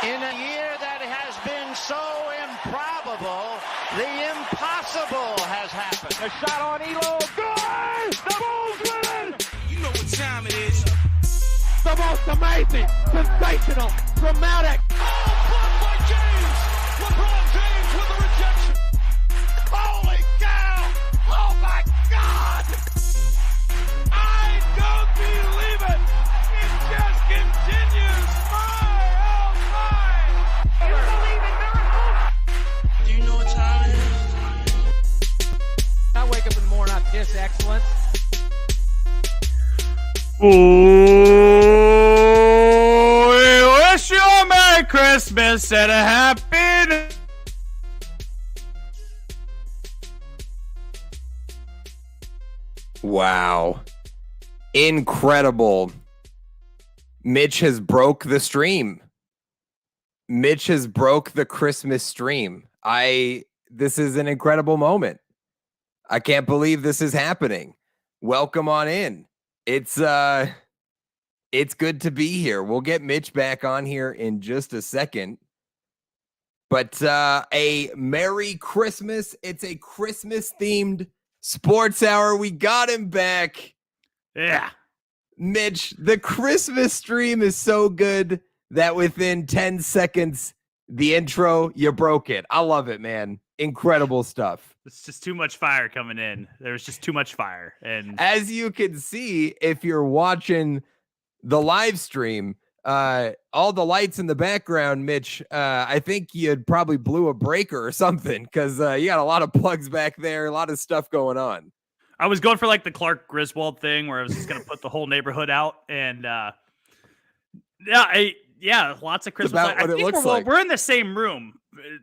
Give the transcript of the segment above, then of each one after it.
In a year that has been so improbable, the impossible has happened. A shot on Elo. Good! The Bulls win! You know what time it is. The most amazing, sensational, dramatic. Oh, blocked by James! LeBron James with the rejection. Holy cow! Oh my God! I don't believe it! It just continues! You believe in miracles? Do you know what time it is? I wake up in the morning, I kiss excellence. We wish you a Merry Christmas and a Happy New Wow. Incredible. Mitch has broke the stream. Mitch has broke the Christmas stream. This is an incredible moment. I can't believe this is happening. Welcome on in. It's good to be here. We'll get Mitch back on here in just a second. But a Merry Christmas. It's a Christmas-themed sports hour. We got him back. Yeah. Mitch, the Christmas stream is so good that within 10 seconds, the intro, you broke it. I love it, man. Incredible stuff. It's just too much fire coming in. There's just too much fire. And as you can see, if you're watching the live stream, all the lights in the background, Mitch, I think you'd probably blew a breaker or something because you got a lot of plugs back there, a lot of stuff going on. I was going for like the Clark Griswold thing where I was just going to put the whole neighborhood out. And yeah, lots of Christmas. About what it looks like. We're in the same room,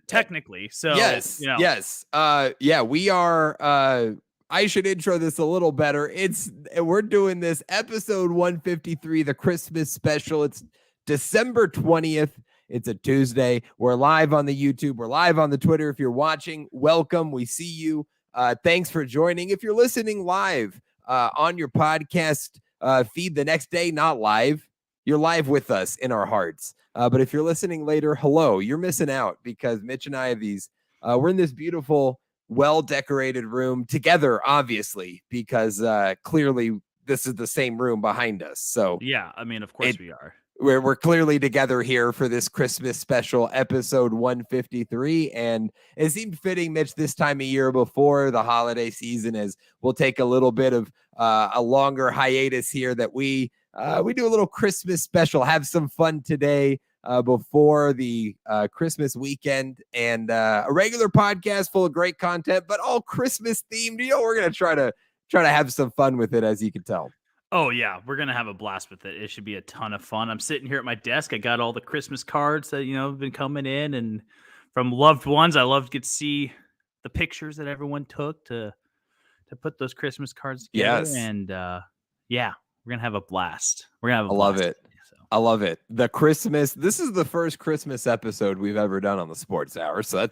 technically. So yes, you know. Yes. Yeah, we are. I should intro this a little better. We're doing this episode 153, the Christmas special. It's December 20th. It's a Tuesday. We're live on the YouTube. We're live on the Twitter. If you're watching, welcome. We see you. Thanks for joining. If you're listening live on your podcast feed the next day, not live, you're live with us in our hearts. But if you're listening later, hello, you're missing out because Mitch and I have these. We're in this beautiful, well-decorated room together, obviously, because clearly this is the same room behind us. So yeah, I mean, of course we are. We're clearly together here for this Christmas special, episode 153, and it seemed fitting, Mitch, this time of year before the holiday season, as we'll take a little bit of a longer hiatus here that we do a little Christmas special, have some fun today before the Christmas weekend, and a regular podcast full of great content, but all Christmas themed. You know, we're gonna try to have some fun with it, as you can tell. Oh yeah, we're gonna have a blast with it. It should be a ton of fun. I'm sitting here at my desk. I got all the Christmas cards that have been coming in, and from loved ones. I love to get to see the pictures that everyone took to put those Christmas cards together. Yes, and yeah, we're gonna have a blast. We're gonna have. I love it. I love it. The Christmas. This is the first Christmas episode we've ever done on the Sports Hour, so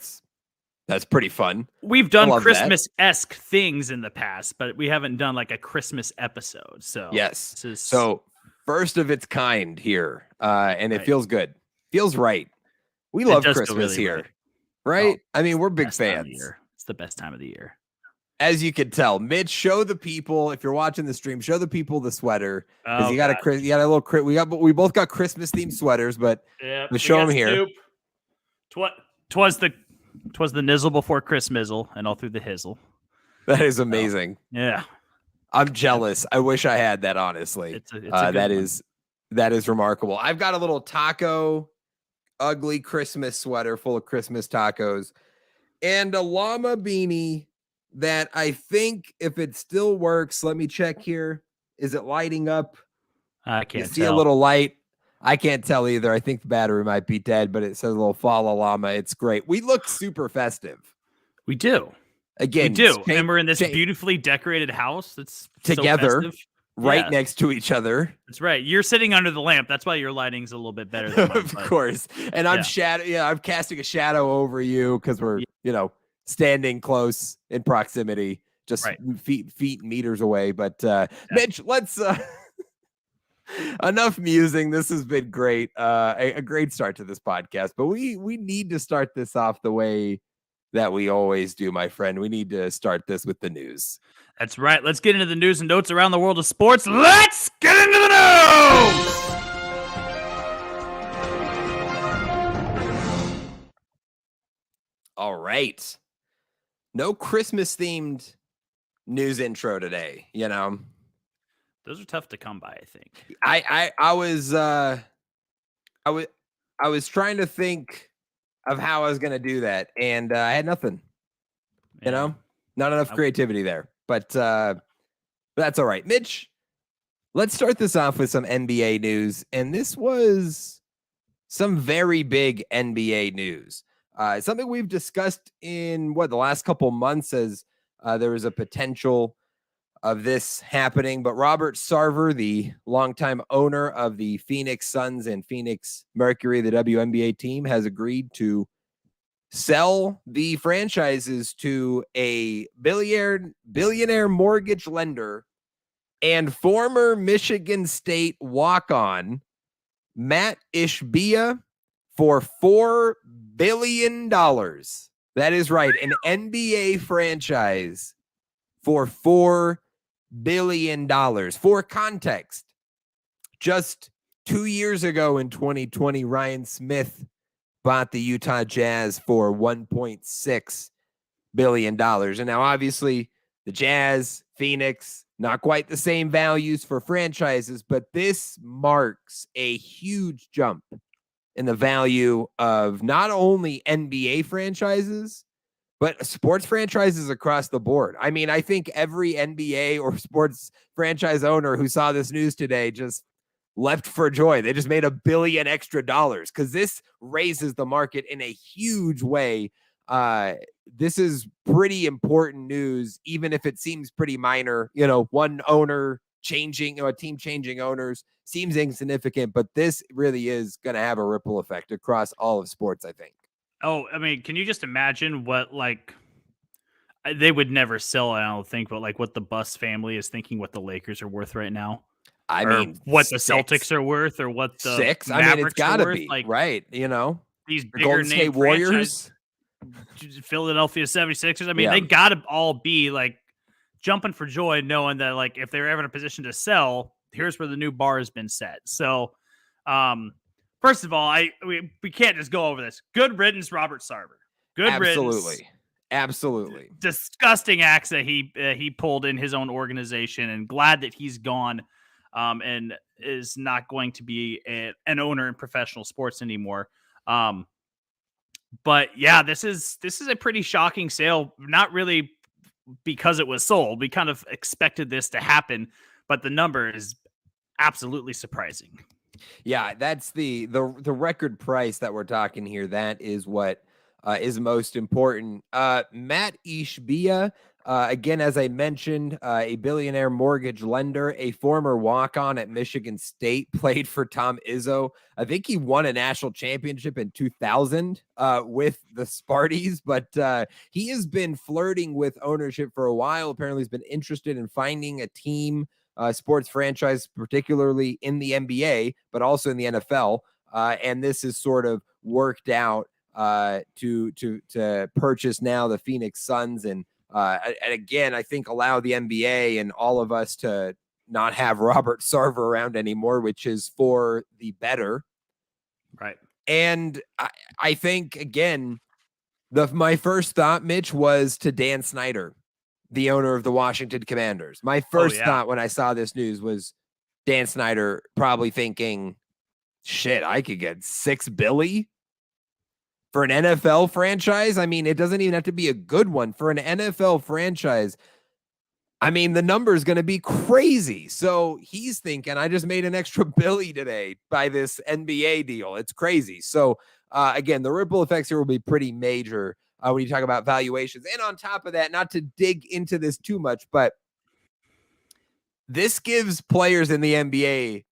that's pretty fun. We've done Christmas-esque things in the past, but we haven't done like a Christmas episode. So yes, so first of its kind here, and it feels good, feels right. We love Christmas really here, right? Oh, I mean, we're big fans. It's the best time of the year. As you can tell, Mitch, show the people, if you're watching the stream, show the people the sweater. Because you got a little, we both got Christmas themed sweaters, but show them here. Twas the nizzle before Christmizzle and all through the hizzle. That is amazing. Yeah. I'm jealous. I wish I had that, honestly. It's that is remarkable. I've got a little taco, ugly Christmas sweater full of Christmas tacos and a llama beanie that I think, if it still works, let me check here. Is it lighting up? I can't see a little light. I can't tell either. I think the battery might be dead, but it says a little Fala Llama. It's great. We look super festive. We do. Again, we do. And we're in this beautifully decorated house that's together, so right next to each other. That's right. You're sitting under the lamp. That's why your lighting's a little bit better than mine. Of course. And I'm I'm casting a shadow over you because we're, standing close in proximity, just feet meters away. But Mitch, let's Enough musing. This has been great. A great start to this podcast, but we need to start this off the way that we always do, my friend. We need to start this with the news. That's right. Let's get into the news and notes around the world of sports. Let's get into the news! All right. No Christmas themed news intro today, you know. Those are tough to come by, I think. I was trying to think of how I was going to do that, and I had nothing. Yeah. You know, not enough creativity there, but that's all right. Mitch, let's start this off with some NBA news, and this was some very big NBA news. Something we've discussed in the last couple months as there was a potential of this happening, but Robert Sarver, the longtime owner of the Phoenix Suns and Phoenix Mercury, the WNBA team, has agreed to sell the franchises to a billionaire mortgage lender and former Michigan State walk-on Matt Ishbia for $4 billion. That is right, an NBA franchise for $4 billion. For context, just 2 years ago in 2020, Ryan Smith bought the Utah Jazz for $1.6 billion. And now, obviously, the Jazz, Phoenix, not quite the same values for franchises, but this marks a huge jump in the value of not only NBA franchises, but sports franchises across the board. I mean, I think every NBA or sports franchise owner who saw this news today just leapt for joy. They just made $1 billion extra because this raises the market in a huge way. This is pretty important news, even if it seems pretty minor. You know, one owner changing, a team changing owners seems insignificant, but this really is going to have a ripple effect across all of sports, I think. Oh, I mean, can you just imagine what, like, they would never sell, I don't think, but like what the Buss family is thinking what the Lakers are worth right now? I mean, what the Celtics are worth, or what the Mavericks I mean, it's got to be, like, right? You know, these bigger Golden State Warriors, Philadelphia 76ers. I mean, they got to all be like jumping for joy knowing that, like, if they're ever in a position to sell, here's where the new bar has been set. So, first of all, we can't just go over this. Good riddance, Robert Sarver. Good riddance. Absolutely. Disgusting acts that he pulled in his own organization, and glad that he's gone, and is not going to be an owner in professional sports anymore. But yeah, this is a pretty shocking sale. Not really because it was sold. We kind of expected this to happen, but the number is absolutely surprising. Yeah, that's the record price that we're talking here. That is what is most important. Matt Ishbia, again, as I mentioned, a billionaire mortgage lender, a former walk-on at Michigan State, played for Tom Izzo. I think he won a national championship in 2000 with the Sparties, but he has been flirting with ownership for a while. Apparently, he's been interested in finding a team, sports franchise, particularly in the NBA, but also in the NFL. And this is sort of worked out to purchase now the Phoenix Suns, and again, I think allow the NBA and all of us to not have Robert Sarver around anymore, which is for the better. Right. And I think, again, my first thought, Mitch, was to Dan Snyder, the owner of the Washington Commanders. My first thought when I saw this news was Dan Snyder probably thinking, shit, I could get $6 billion for an NFL franchise. I mean, it doesn't even have to be a good one. For an NFL franchise, I mean, the number is going to be crazy. So he's thinking, I just made an extra $1 billion today by this NBA deal. It's crazy. So again, the ripple effects here will be pretty major when you talk about valuations. And on top of that, not to dig into this too much, but this gives players in the NBA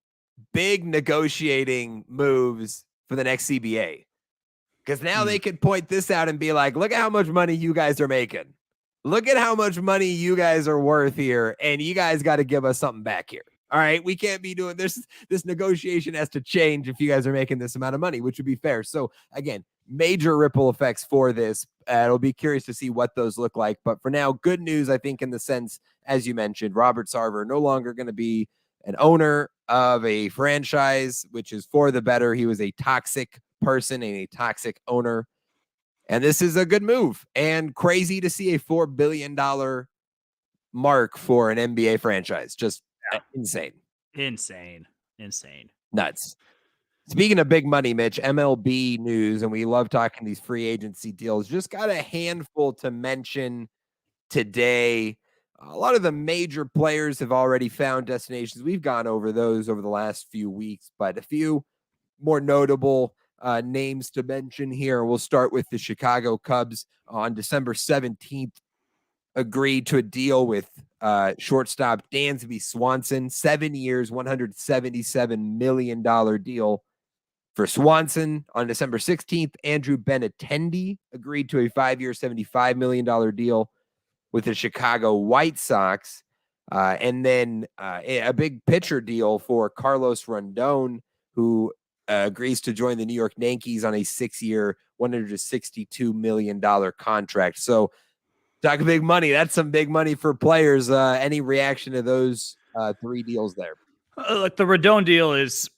big negotiating moves for the next CBA. Because now they could point this out and be like, look at how much money you guys are making. Look at how much money you guys are worth here. And you guys got to give us something back here. All right, we can't be doing this. This negotiation has to change if you guys are making this amount of money, which would be fair. So again, major ripple effects for this. It'll be curious to see what those look like. But for now, good news, I think, in the sense, as you mentioned, Robert Sarver no longer going to be an owner of a franchise, which is for the better. He was a toxic person and a toxic owner. And this is a good move, and crazy to see a $4 billion mark for an NBA franchise. Just insane. Nuts. Speaking of big money, Mitch, MLB news, and we love talking these free agency deals. Just got a handful to mention today. A lot of the major players have already found destinations. We've gone over those over the last few weeks, but a few more notable names to mention here. We'll start with the Chicago Cubs. On December 17th, agreed to a deal with shortstop Dansby Swanson, 7 years, $177 million deal for Swanson. On December 16th, Andrew Benintendi agreed to a 5-year, $75 million deal with the Chicago White Sox. And then a big pitcher deal for Carlos Rondon, who agrees to join the New York Yankees on a 6-year, $162 million contract. So talk big money. That's some big money for players. Any reaction to those three deals there? Look, the Rodon deal is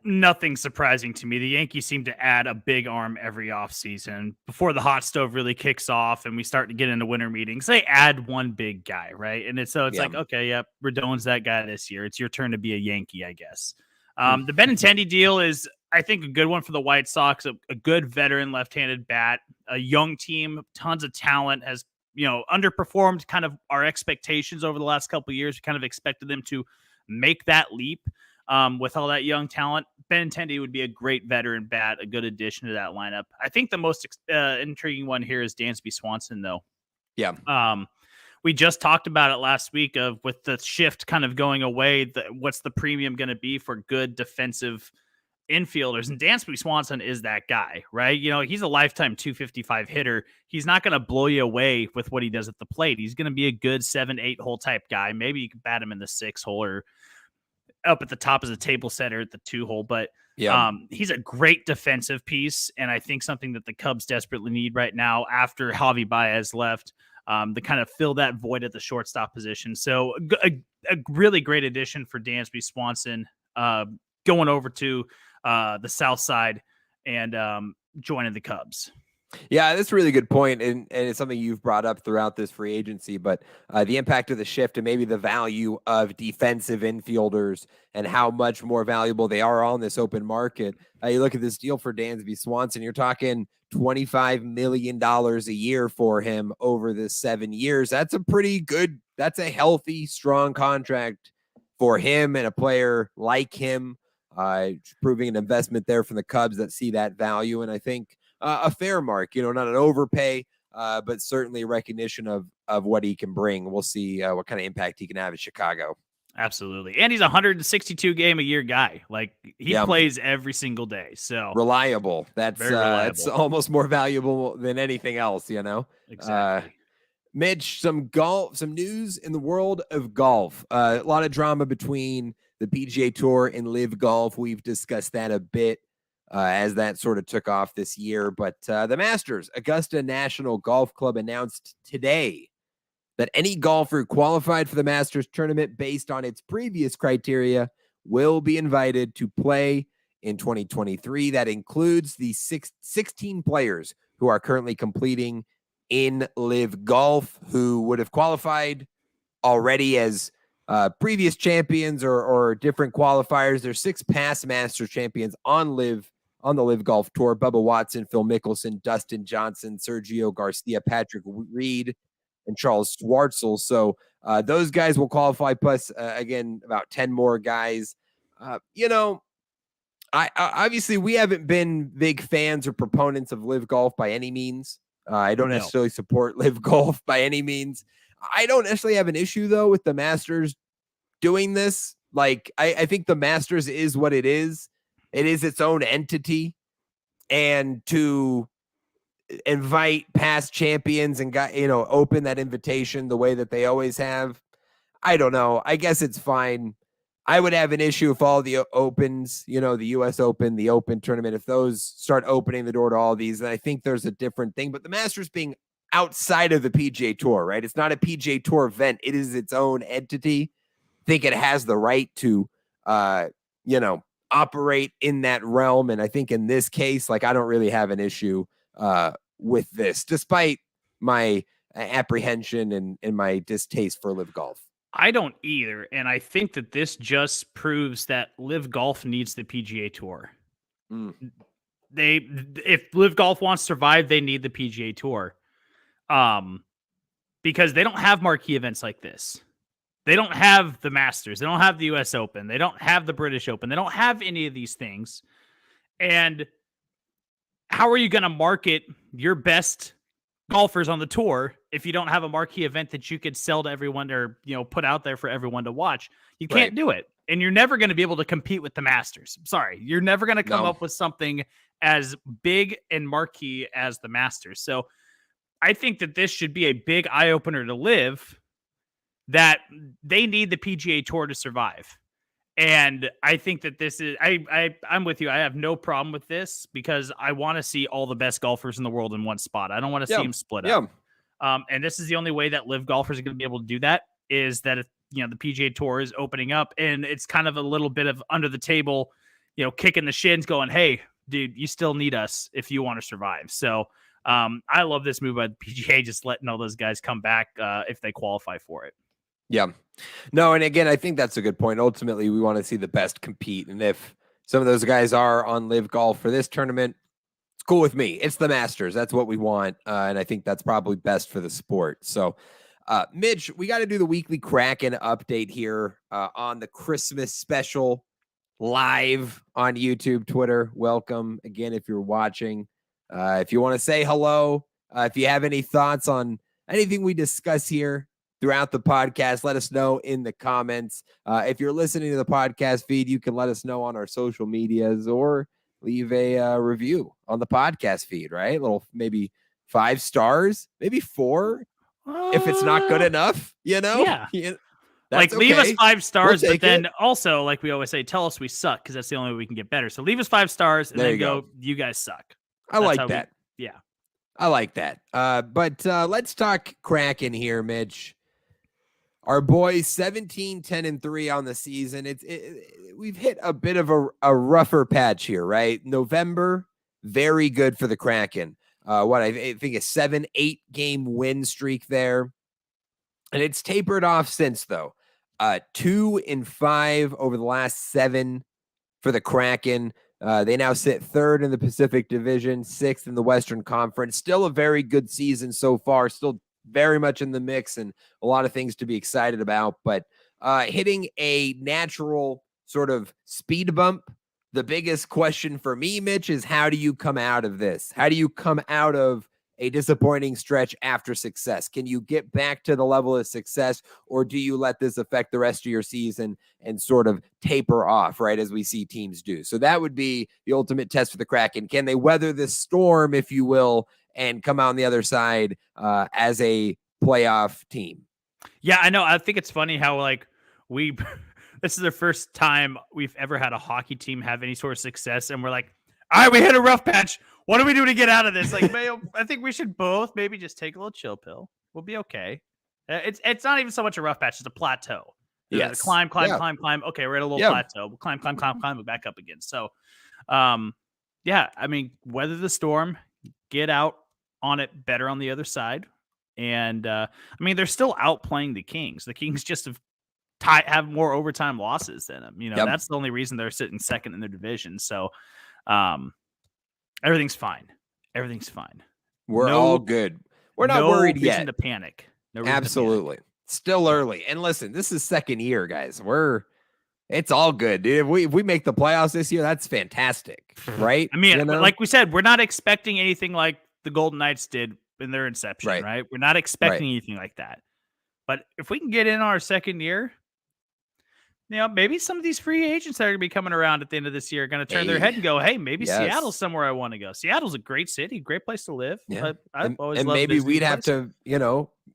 nothing surprising to me. The Yankees seem to add a big arm every offseason. Before the hot stove really kicks off and we start to get into winter meetings, they add one big guy, right? And it's like, okay, yep, Rodon's that guy this year. It's your turn to be a Yankee, I guess. The Benintendi deal is, I think, a good one for the White Sox, a good veteran left-handed bat, a young team, tons of talent, has, underperformed kind of our expectations over the last couple of years. We kind of expected them to make that leap with all that young talent. Benintendi would be a great veteran bat, a good addition to that lineup. I think the most intriguing one here is Dansby Swanson, though. Yeah. We just talked about it last week of with the shift kind of going away, what's the premium going to be for good defensive infielders? And Dansby Swanson is that guy, right? He's a lifetime 255 hitter. He's not going to blow you away with what he does at the plate. He's going to be a good 7-8 hole type guy. Maybe you can bat him in the 6 hole or up at the top as a table setter at the 2 hole, but he's a great defensive piece. And I think something that the Cubs desperately need right now after Javi Baez left, to kind of fill that void at the shortstop position. So a really great addition for Dansby Swanson, going over to the South Side and joining the Cubs. Yeah, that's a really good point, and it's something you've brought up throughout this free agency, but the impact of the shift and maybe the value of defensive infielders and how much more valuable they are on this open market. You look at this deal for Dansby Swanson, you're talking $25 million a year for him over this 7 years. That's a healthy, strong contract for him and a player like him, proving an investment there from the Cubs that see that value. And I think a fair mark, not an overpay, but certainly a recognition of what he can bring. We'll see what kind of impact he can have in Chicago. Absolutely. And he's a 162 game a year guy. Like he plays every single day. So reliable. That's almost more valuable than anything else, Exactly. Mitch, some news in the world of golf. A lot of drama between the PGA Tour and Live Golf. We've discussed that a bit as that sort of took off this year. But the Masters, Augusta National Golf Club announced today that any golfer qualified for the Masters tournament based on its previous criteria will be invited to play in 2023. That includes the 16 players who are currently completing in Live Golf, who would have qualified already as previous champions or different qualifiers. There's 6 past Masters champions on the Live Golf Tour: Bubba Watson, Phil Mickelson, Dustin Johnson, Sergio Garcia, Patrick Reed, and Charles Schwartzel. So those guys will qualify, plus again about 10 more guys. I obviously we haven't been big fans or proponents of Live Golf by any means. I don't necessarily support Live Golf by any means. I don't necessarily have an issue though with the Masters doing this. Like I think the Masters is what it is. It is its own entity, and to invite past champions and open that invitation the way that they always have, I don't know. I guess it's fine. I would have an issue if all the opens, the US Open, the Open tournament, if those start opening the door to all these, then I think there's a different thing. But the Masters being outside of the PGA Tour, right? It's not a PGA Tour event. It is its own entity. I think it has the right to, operate in that realm. And I think in this case, I don't really have an issue with this, despite my apprehension and my distaste for Live Golf. I don't either, and I think that this just proves that Live Golf needs the PGA Tour. If Live Golf wants to survive, they need the PGA Tour, because they don't have marquee events like this. They don't have the Masters. They don't have the US Open. They don't have the British Open. They don't have any of these things. And how are you going to market your best golfers on the tour if you don't have a marquee event that you could sell to everyone or put out there for everyone to watch? You can't do it, and you're never going to be able to compete with the Masters. I'm sorry, you're never going to come up with something as big and marquee as the Masters. So I think that this should be a big eye opener to Live, that they need the PGA Tour to survive. And I think that this is, I'm with you. I have no problem with this because I want to see all the best golfers in the world in one spot. I don't want to see them split up. And this is the only way that Live golfers are going to be able to do that, is that if, the PGA Tour is opening up, and it's kind of a little bit of under the table, kicking the shins going, hey, dude, you still need us if you want to survive. So I love this move by the PGA, just letting all those guys come back if they qualify for it. Yeah. No, and again, I think that's a good point. Ultimately, we want to see the best compete. And if some of those guys are on Live Golf for this tournament, it's cool with me. It's the Masters. That's what we want. And I think that's probably best for the sport. So, Mitch, we got to do the weekly Kraken update here on the Christmas special live on YouTube, Twitter. Welcome again if you're watching. If you want to say hello, if you have any thoughts on anything we discuss here throughout the podcast, let us know in the comments. If you're listening to the podcast feed, you can let us know on our social medias or leave a review on the podcast feed, right? Maybe 5 stars, maybe 4 if it's not good enough, Yeah. That's leave us 5 stars, we'll but then also, like we always say, tell us we suck, because that's the only way we can get better. So leave us 5 stars and then go, you guys suck. I like that. Yeah. I like that. But let's talk Kraken here, Mitch. Our boys 17, 10, and 3 on the season. We've hit a bit of a rougher patch here, right? November, very good for the Kraken. I think a 7-8 game win streak there. And it's tapered off since, though. 2 and 5 over the last 7 for the Kraken. They now sit 3rd in the Pacific Division, 6th in the Western Conference. Still a very good season so far. Still very much in the mix and a lot of things to be excited about. But hitting a natural sort of speed bump. The biggest question for me, Mitch, is how do you come out of this? How do you come out of a disappointing stretch after success? Can you get back to the level of success, or do you let this affect the rest of your season and sort of taper off, right, as we see teams do? So that would be the ultimate test for the Kraken. Can they weather this storm, if you will, and come out on the other side as a playoff team? Yeah, I know. I think it's funny how this is the first time we've ever had a hockey team have any sort of success, and we're like, all right, we hit a rough patch. What do we do to get out of this? I think we should both maybe just take a little chill pill. We'll be okay. It's not even so much a rough patch; it's a plateau. Yes. Climb. Okay, we're at a little plateau. We'll climb, we'll back up again. So, yeah, I mean, weather the storm, get out on it better on the other side. And, I mean, they're still outplaying the Kings. The Kings just have more overtime losses than them. That's the only reason they're sitting second in their division. So, everything's fine. Everything's fine. We're all good. We're not worried yet. No reason to panic. Absolutely. Still early. And listen, this is second year, guys. It's all good, dude. If we make the playoffs this year, that's fantastic, right? I mean, like we said, we're not expecting anything like the Golden Knights did in their inception, right? We're not expecting anything like that. But if we can get in our second year, maybe some of these free agents that are going to be coming around at the end of this year are going to turn their head and go, hey, maybe Seattle's somewhere I want to go. Seattle's a great city, great place to live. Yeah. I've always and loved maybe Disney we'd have to,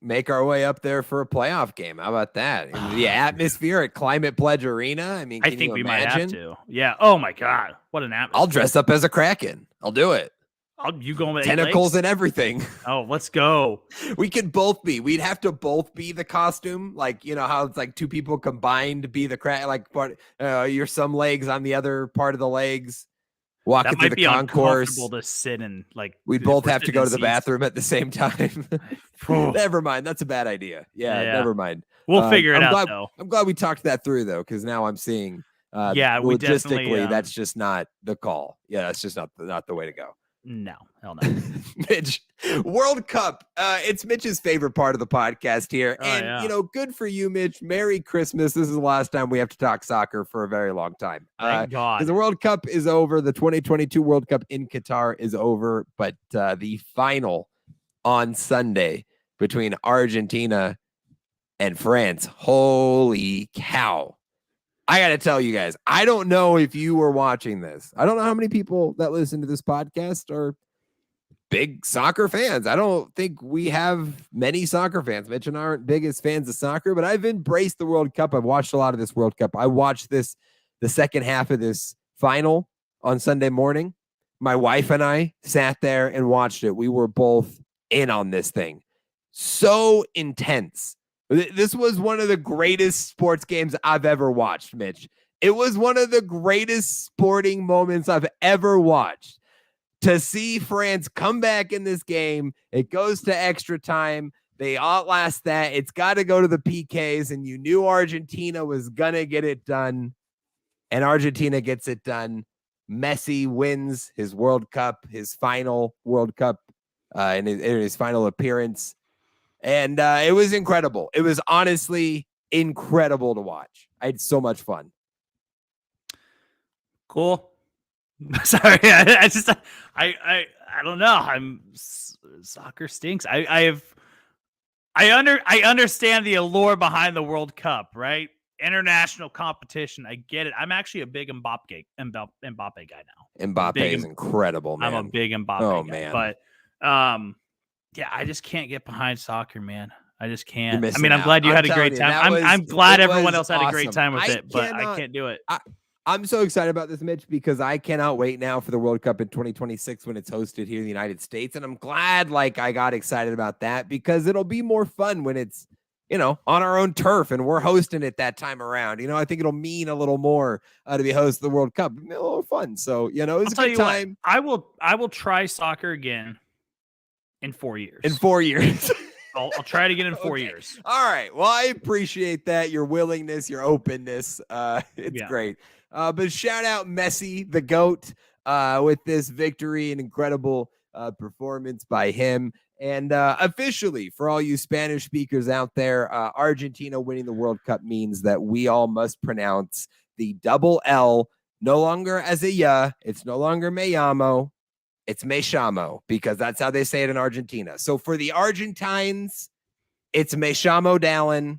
make our way up there for a playoff game. How about that? The atmosphere at Climate Pledge Arena. I mean, I can think you we imagine? might have to. Yeah. Oh my God. What an atmosphere. I'll dress up as a Kraken. I'll do it. You going with tentacles and everything. Oh, let's go. We could both be. We'd have to both be the costume. Like, you know how it's like two people combined to be the Kraken. Like, you're some legs on the other part of the legs. Walking through the concourse. Uncomfortable to sit in. Like, we'd both have to go to the bathroom at the same time. Never mind. That's a bad idea. Yeah. Never mind. We'll figure it out, though. I'm glad we talked that through, though, because now I'm seeing logistically, that's just not the call. Yeah, that's just not the way to go. No, hell no. Mitch, World Cup. It's Mitch's favorite part of the podcast here. And, good for you, Mitch. Merry Christmas. This is the last time we have to talk soccer for a very long time. Thank God. Because the World Cup is over. The 2022 World Cup in Qatar is over. But the final on Sunday between Argentina and France. Holy cow. I got to tell you guys, I don't know if you were watching this. I don't know how many people that listen to this podcast are big soccer fans. I don't think we have many soccer fans. Mitch and I aren't biggest fans of soccer, but I've embraced the World Cup. I've watched a lot of this World Cup. I watched the second half of this final on Sunday morning. My wife and I sat there and watched it. We were both in on this thing. So intense. This was one of the greatest sports games I've ever watched, Mitch. It was one of the greatest sporting moments I've ever watched. To see France come back in this game, it goes to extra time. They outlast that. It's got to go to the PKs, and you knew Argentina was going to get it done, and Argentina gets it done. Messi wins his World Cup, his final World Cup, in his final appearance. And it was incredible. It was honestly incredible to watch. I had so much fun. Cool. Sorry, I don't know. Soccer stinks. I understand the allure behind the World Cup, right? International competition. I get it. I'm actually a big Mbappe guy now. Mbappe is incredible, man. I'm a big Mbappe guy. But yeah, I just can't get behind soccer, man. I just can't. I mean, I'm glad you had a great time. I'm glad everyone else had a great time with it, but I can't do it. I'm so excited about this, Mitch, because I cannot wait now for the World Cup in 2026 when it's hosted here in the United States. And I'm glad I got excited about that because it'll be more fun when it's, on our own turf and we're hosting it that time around. I think it'll mean a little more to be host of the World Cup. A little fun. So, it was a good time. What, I will try soccer again in 4 years. In 4 years. I'll try it again in 4 years. All right. Well, I appreciate that. Your willingness, your openness. It's great. But shout out Messi, the GOAT, with this victory, an incredible performance by him. And officially, for all you Spanish speakers out there, Argentina winning the World Cup means that we all must pronounce the double L no longer as a ya. It's no longer me llamo. It's me llamo, because that's how they say it in Argentina. So for the Argentines, it's Mitch-Mo Dallen.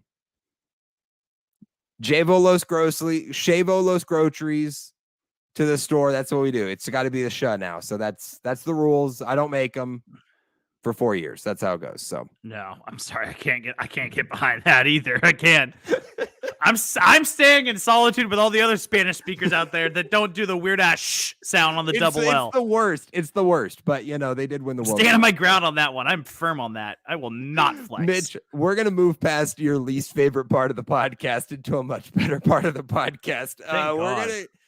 Llevo los groceries to the store. That's what we do. It's got to be the sh now. So that's the rules. I don't make them for 4 years. That's how it goes. So no, I'm sorry. I can't get behind that either. I can't. I'm staying in solitude with all the other Spanish speakers out there that don't do the weird ass shh sound on the double L. It's the worst. It's the worst. But they did win the World Cup. Stand on my ground on that one. I'm firm on that. I will not flex. Mitch, we're gonna move past your least favorite part of the podcast into a much better part of the podcast.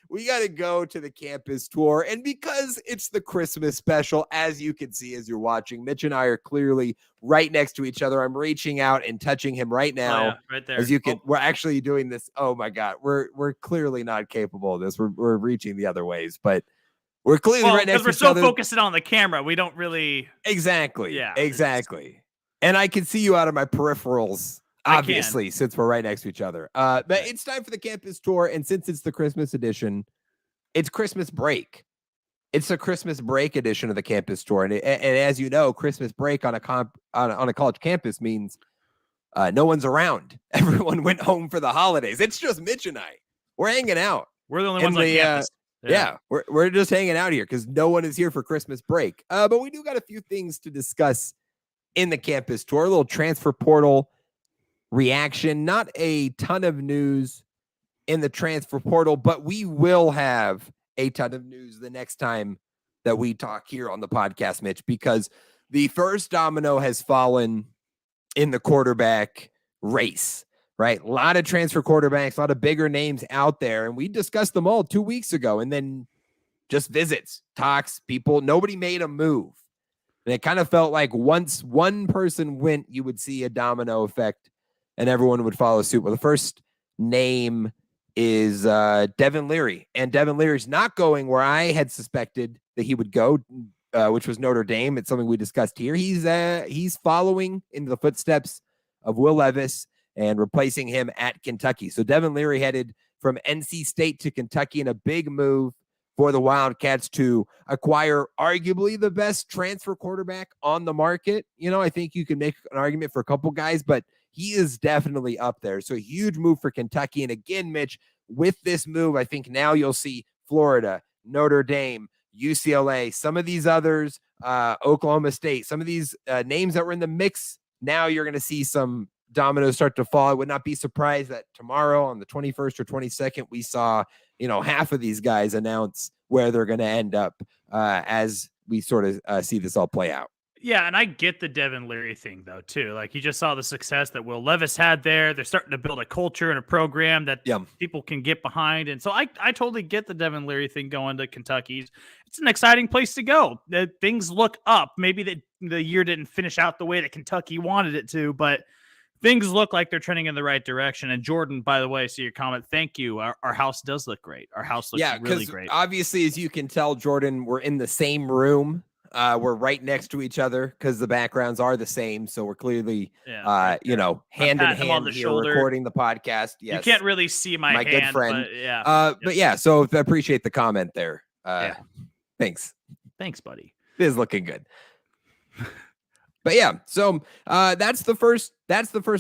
We got to go to the campus tour. And because it's the Christmas special, as you can see as you're watching, Mitch and I are clearly right next to each other. I'm reaching out and touching him right now. Oh, yeah, right there. As you can, we're actually doing this. Oh my God. We're clearly not capable of this. We're reaching the other ways, but we're clearly right next to each other. Because we're so focused on the camera, we don't really. Exactly. Yeah. Exactly. And I can see you out of my peripherals. Obviously, since we're right next to each other. But it's time for the campus tour. And since it's the Christmas edition, it's Christmas break. It's a Christmas break edition of the campus tour. And as you know, Christmas break on a college campus means no one's around. Everyone went home for the holidays. It's just Mitch and I. We're hanging out. We're the only ones on campus. Yeah, we're just hanging out here because no one is here for Christmas break. But we do got a few things to discuss in the campus tour. A little transfer portal reaction. Not a ton of news in the transfer portal, but we will have a ton of news the next time that we talk here on the podcast, Mitch, because the first domino has fallen in the quarterback race, right? A lot of transfer quarterbacks, a lot of bigger names out there, and we discussed them all 2 weeks ago, and then just visits, talks, people, nobody made a move. And it kind of felt like once one person went, you would see a domino effect and everyone would follow suit. Well, the first name is Devin Leary, and Devin Leary's not going where I had suspected that he would go, which was Notre Dame. It's something we discussed here. He's following in the footsteps of Will Levis and replacing him at Kentucky. So Devin Leary headed from NC State to Kentucky in a big move for the Wildcats to acquire arguably the best transfer quarterback on the market. You know, I think you can make an argument for a couple guys, but he is definitely up there. So a huge move for Kentucky. And again, Mitch, with this move, I think now you'll see Florida, Notre Dame, UCLA, some of these others, Oklahoma State, some of these names that were in the mix. Now you're going to see some dominoes start to fall. I would not be surprised that tomorrow on the 21st or 22nd, we saw, half of these guys announce where they're going to end up as we sort of see this all play out. Yeah, and I get the Devin Leary thing, though, too. Like, you just saw the success that Will Levis had there. They're starting to build a culture and a program that people can get behind. And so I totally get the Devin Leary thing going to Kentucky. It's an exciting place to go. Things look up. Maybe the year didn't finish out the way that Kentucky wanted it to, but things look like they're trending in the right direction. And Jordan, by the way, see your comment. Thank you. Our house does look great. Our house looks really great. Obviously, as you can tell, Jordan, we're in the same room. We're right next to each other because the backgrounds are the same. So we're clearly, hand in hand here recording the podcast. Yes. You can't really see my hand, good friend. But yeah. So I appreciate the comment there. Thanks. Thanks, buddy. It is looking good. But yeah, so that's the first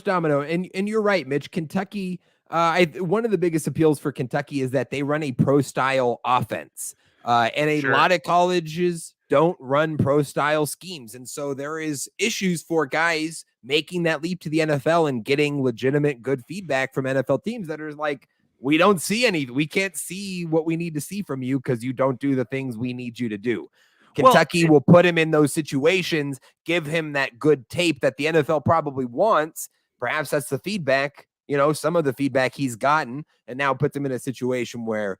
domino. And you're right, Mitch. Kentucky, one of the biggest appeals for Kentucky is that they run a pro style offense. And a lot of colleges don't run pro style schemes. And so there is issues for guys making that leap to the NFL and getting legitimate good feedback from NFL teams that are like, we can't see what we need to see from you because you don't do the things we need you to do. Kentucky will put him in those situations, give him that good tape that the NFL probably wants. Perhaps that's the feedback, some of the feedback he's gotten, and now puts him in a situation where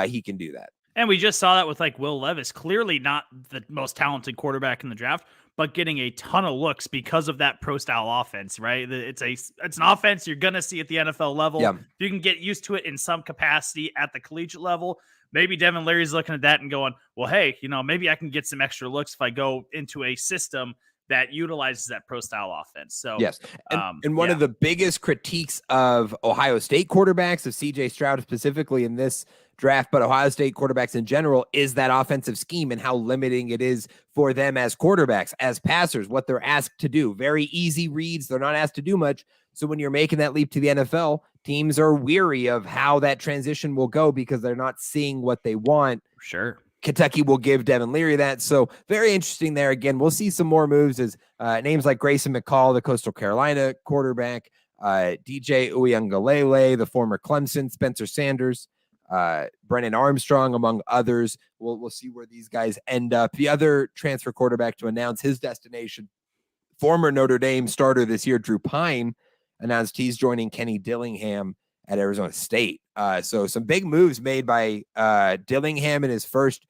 he can do that. And we just saw that with Will Levis, clearly not the most talented quarterback in the draft, but getting a ton of looks because of that pro style offense, right? It's an offense you're going to see at the NFL level. Yeah. You can get used to it in some capacity at the collegiate level. Maybe Devin Leary's looking at that and going, well, hey, maybe I can get some extra looks if I go into a system that utilizes that pro style offense. So yes. And one of the biggest critiques of Ohio State quarterbacks, of CJ Stroud specifically in this draft, but Ohio State quarterbacks in general, is that offensive scheme and how limiting it is for them as quarterbacks, as passers, what they're asked to do. Very easy reads. They're not asked to do much. So when you're making that leap to the NFL, teams are weary of how that transition will go because they're not seeing what they want. Sure. Kentucky will give Devin Leary that. So very interesting there. Again, we'll see some more moves as names like Grayson McCall, the Coastal Carolina quarterback, DJ Uiagalelei, the former Clemson, Spencer Sanders, Brennan Armstrong, among others. We'll see where these guys end up. The other transfer quarterback to announce his destination, former Notre Dame starter this year, Drew Pine, announced he's joining Kenny Dillingham at Arizona State. So some big moves made by Dillingham in his first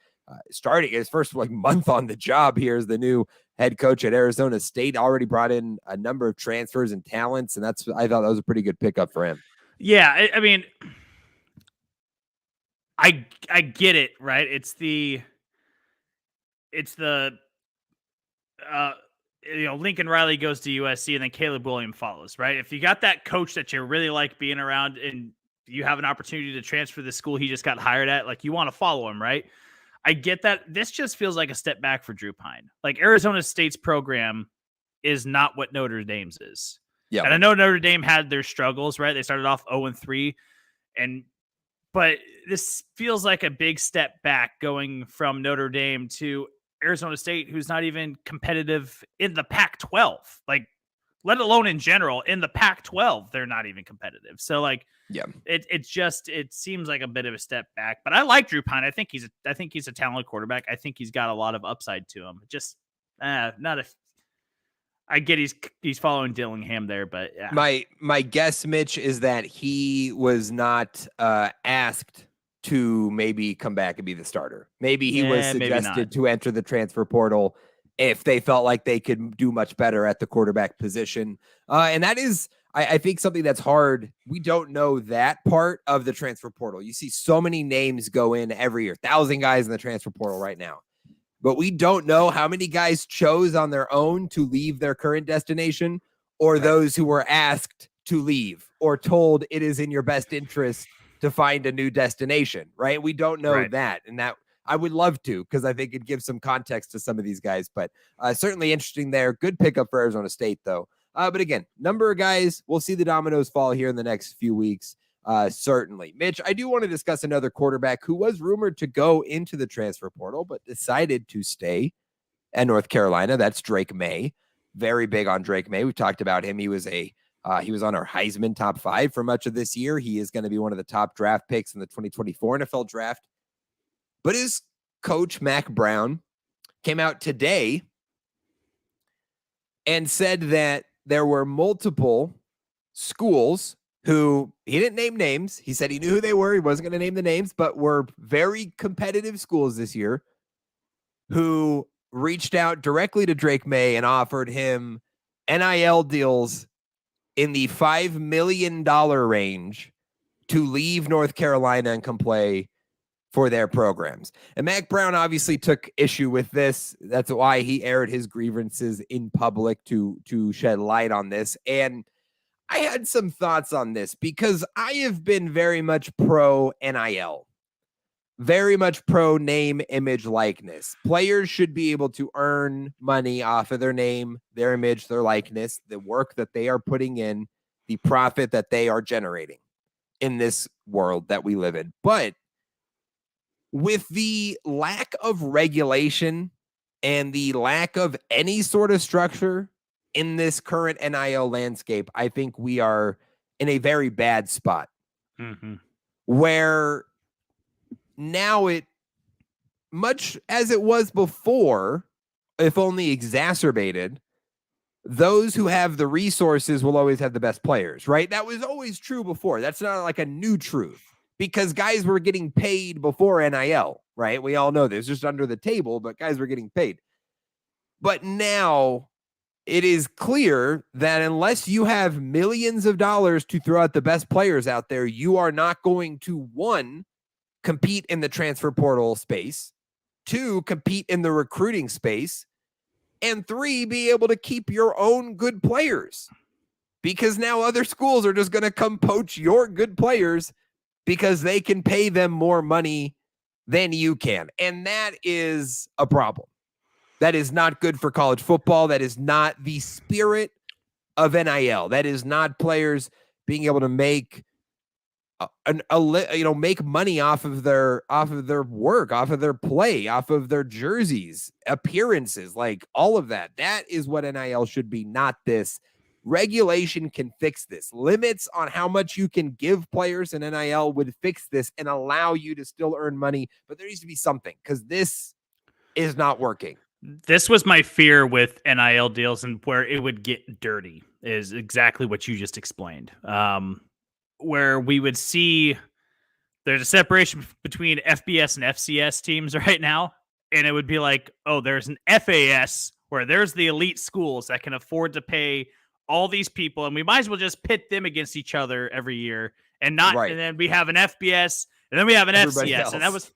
month on the job here as the new head coach at Arizona State. Already brought in a number of transfers and talents, and I thought that was a pretty good pickup for him. Yeah, I mean, I get it, right? It's the Lincoln Riley goes to USC and then Caleb Williams follows, right? If you got that coach that you really like being around and you have an opportunity to transfer to the school he just got hired at, you want to follow him, right? I get that. This just feels like a step back for Drew Pine. Arizona State's program is not what Notre Dame's is. Yeah. And I know Notre Dame had their struggles, right? They started off 0-3, but this feels like a big step back going from Notre Dame to Arizona State, who's not even competitive in the Pac-12, like, let alone in general. In the Pac-12, they're not even competitive. So, like, Yeah, it seems like a bit of a step back. But I like Drew Pine. I think he's a talented quarterback. I think he's got a lot of upside to him. Just not if I get he's following Dillingham there, but yeah. My guess, Mitch, is that he was not asked to maybe come back and be the starter. Maybe he was suggested to enter the transfer portal if they felt like they could do much better at the quarterback position. And that is, I think, something that's hard. We don't know that part of the transfer portal. You see so many names go in every year, 1,000 guys in the transfer portal right now. But we don't know how many guys chose on their own to leave their current destination, or those who were asked to leave or told it is in your best interest to find a new destination, right? We don't know that. And that I would love to, because I think it gives some context to some of these guys, but certainly interesting there. Good pickup for Arizona State, though. But again, number of guys, we'll see the dominoes fall here in the next few weeks. Certainly. Mitch, I do want to discuss another quarterback who was rumored to go into the transfer portal, but decided to stay at North Carolina. That's Drake May. Very big on Drake May. We talked about him. He was on our Heisman top 5 for much of this year. He is going to be one of the top draft picks in the 2024 NFL draft. But his coach, Mac Brown, came out today and said that there were multiple schools who he didn't name names. He said he knew who they were. He wasn't going to name the names, but were very competitive schools this year who reached out directly to Drake May and offered him NIL deals in the $5 million range to leave North Carolina and come play for their programs. And Mac Brown obviously took issue with this. That's why he aired his grievances in public to shed light on this. And I had some thoughts on this because I have been very much pro NIL, very much pro name, image, likeness. Players should be able to earn money off of their name, their image, their likeness, the work that they are putting in, the profit that they are generating in this world that we live in. But with the lack of regulation and the lack of any sort of structure in this current NIL landscape, I think we are in a very bad spot where now it, much as it was before, if only exacerbated, those who have the resources will always have the best players, right? That was always true before. That's not like a new truth because guys were getting paid before NIL, right? We all know this, just under the table, but guys were getting paid. But now it is clear that unless you have millions of dollars to throw out the best players out there, you are not going to, 1, compete in the transfer portal space, 2, compete in the recruiting space, and 3, be able to keep your own good players. Because now other schools are just going to come poach your good players because they can pay them more money than you can. And that is a problem. That is not good for college football. That is not the spirit of NIL. That is not players being able to make make money off of their work, off of their play, off of their jerseys, appearances, like all of that. That is what NIL should be, not this. Regulation can fix this. Limits on how much you can give players in NIL would fix this and allow you to still earn money. But there needs to be something because this is not working. This was my fear with NIL deals and where it would get dirty is exactly what you just explained. Where we would see there's a separation between FBS and FCS teams right now. And it would be like, oh, there's an FAS where there's the elite schools that can afford to pay all these people. And we might as well just pit them against each other every year and not, and then we have an FBS and then we have an FCS. Else. And that was,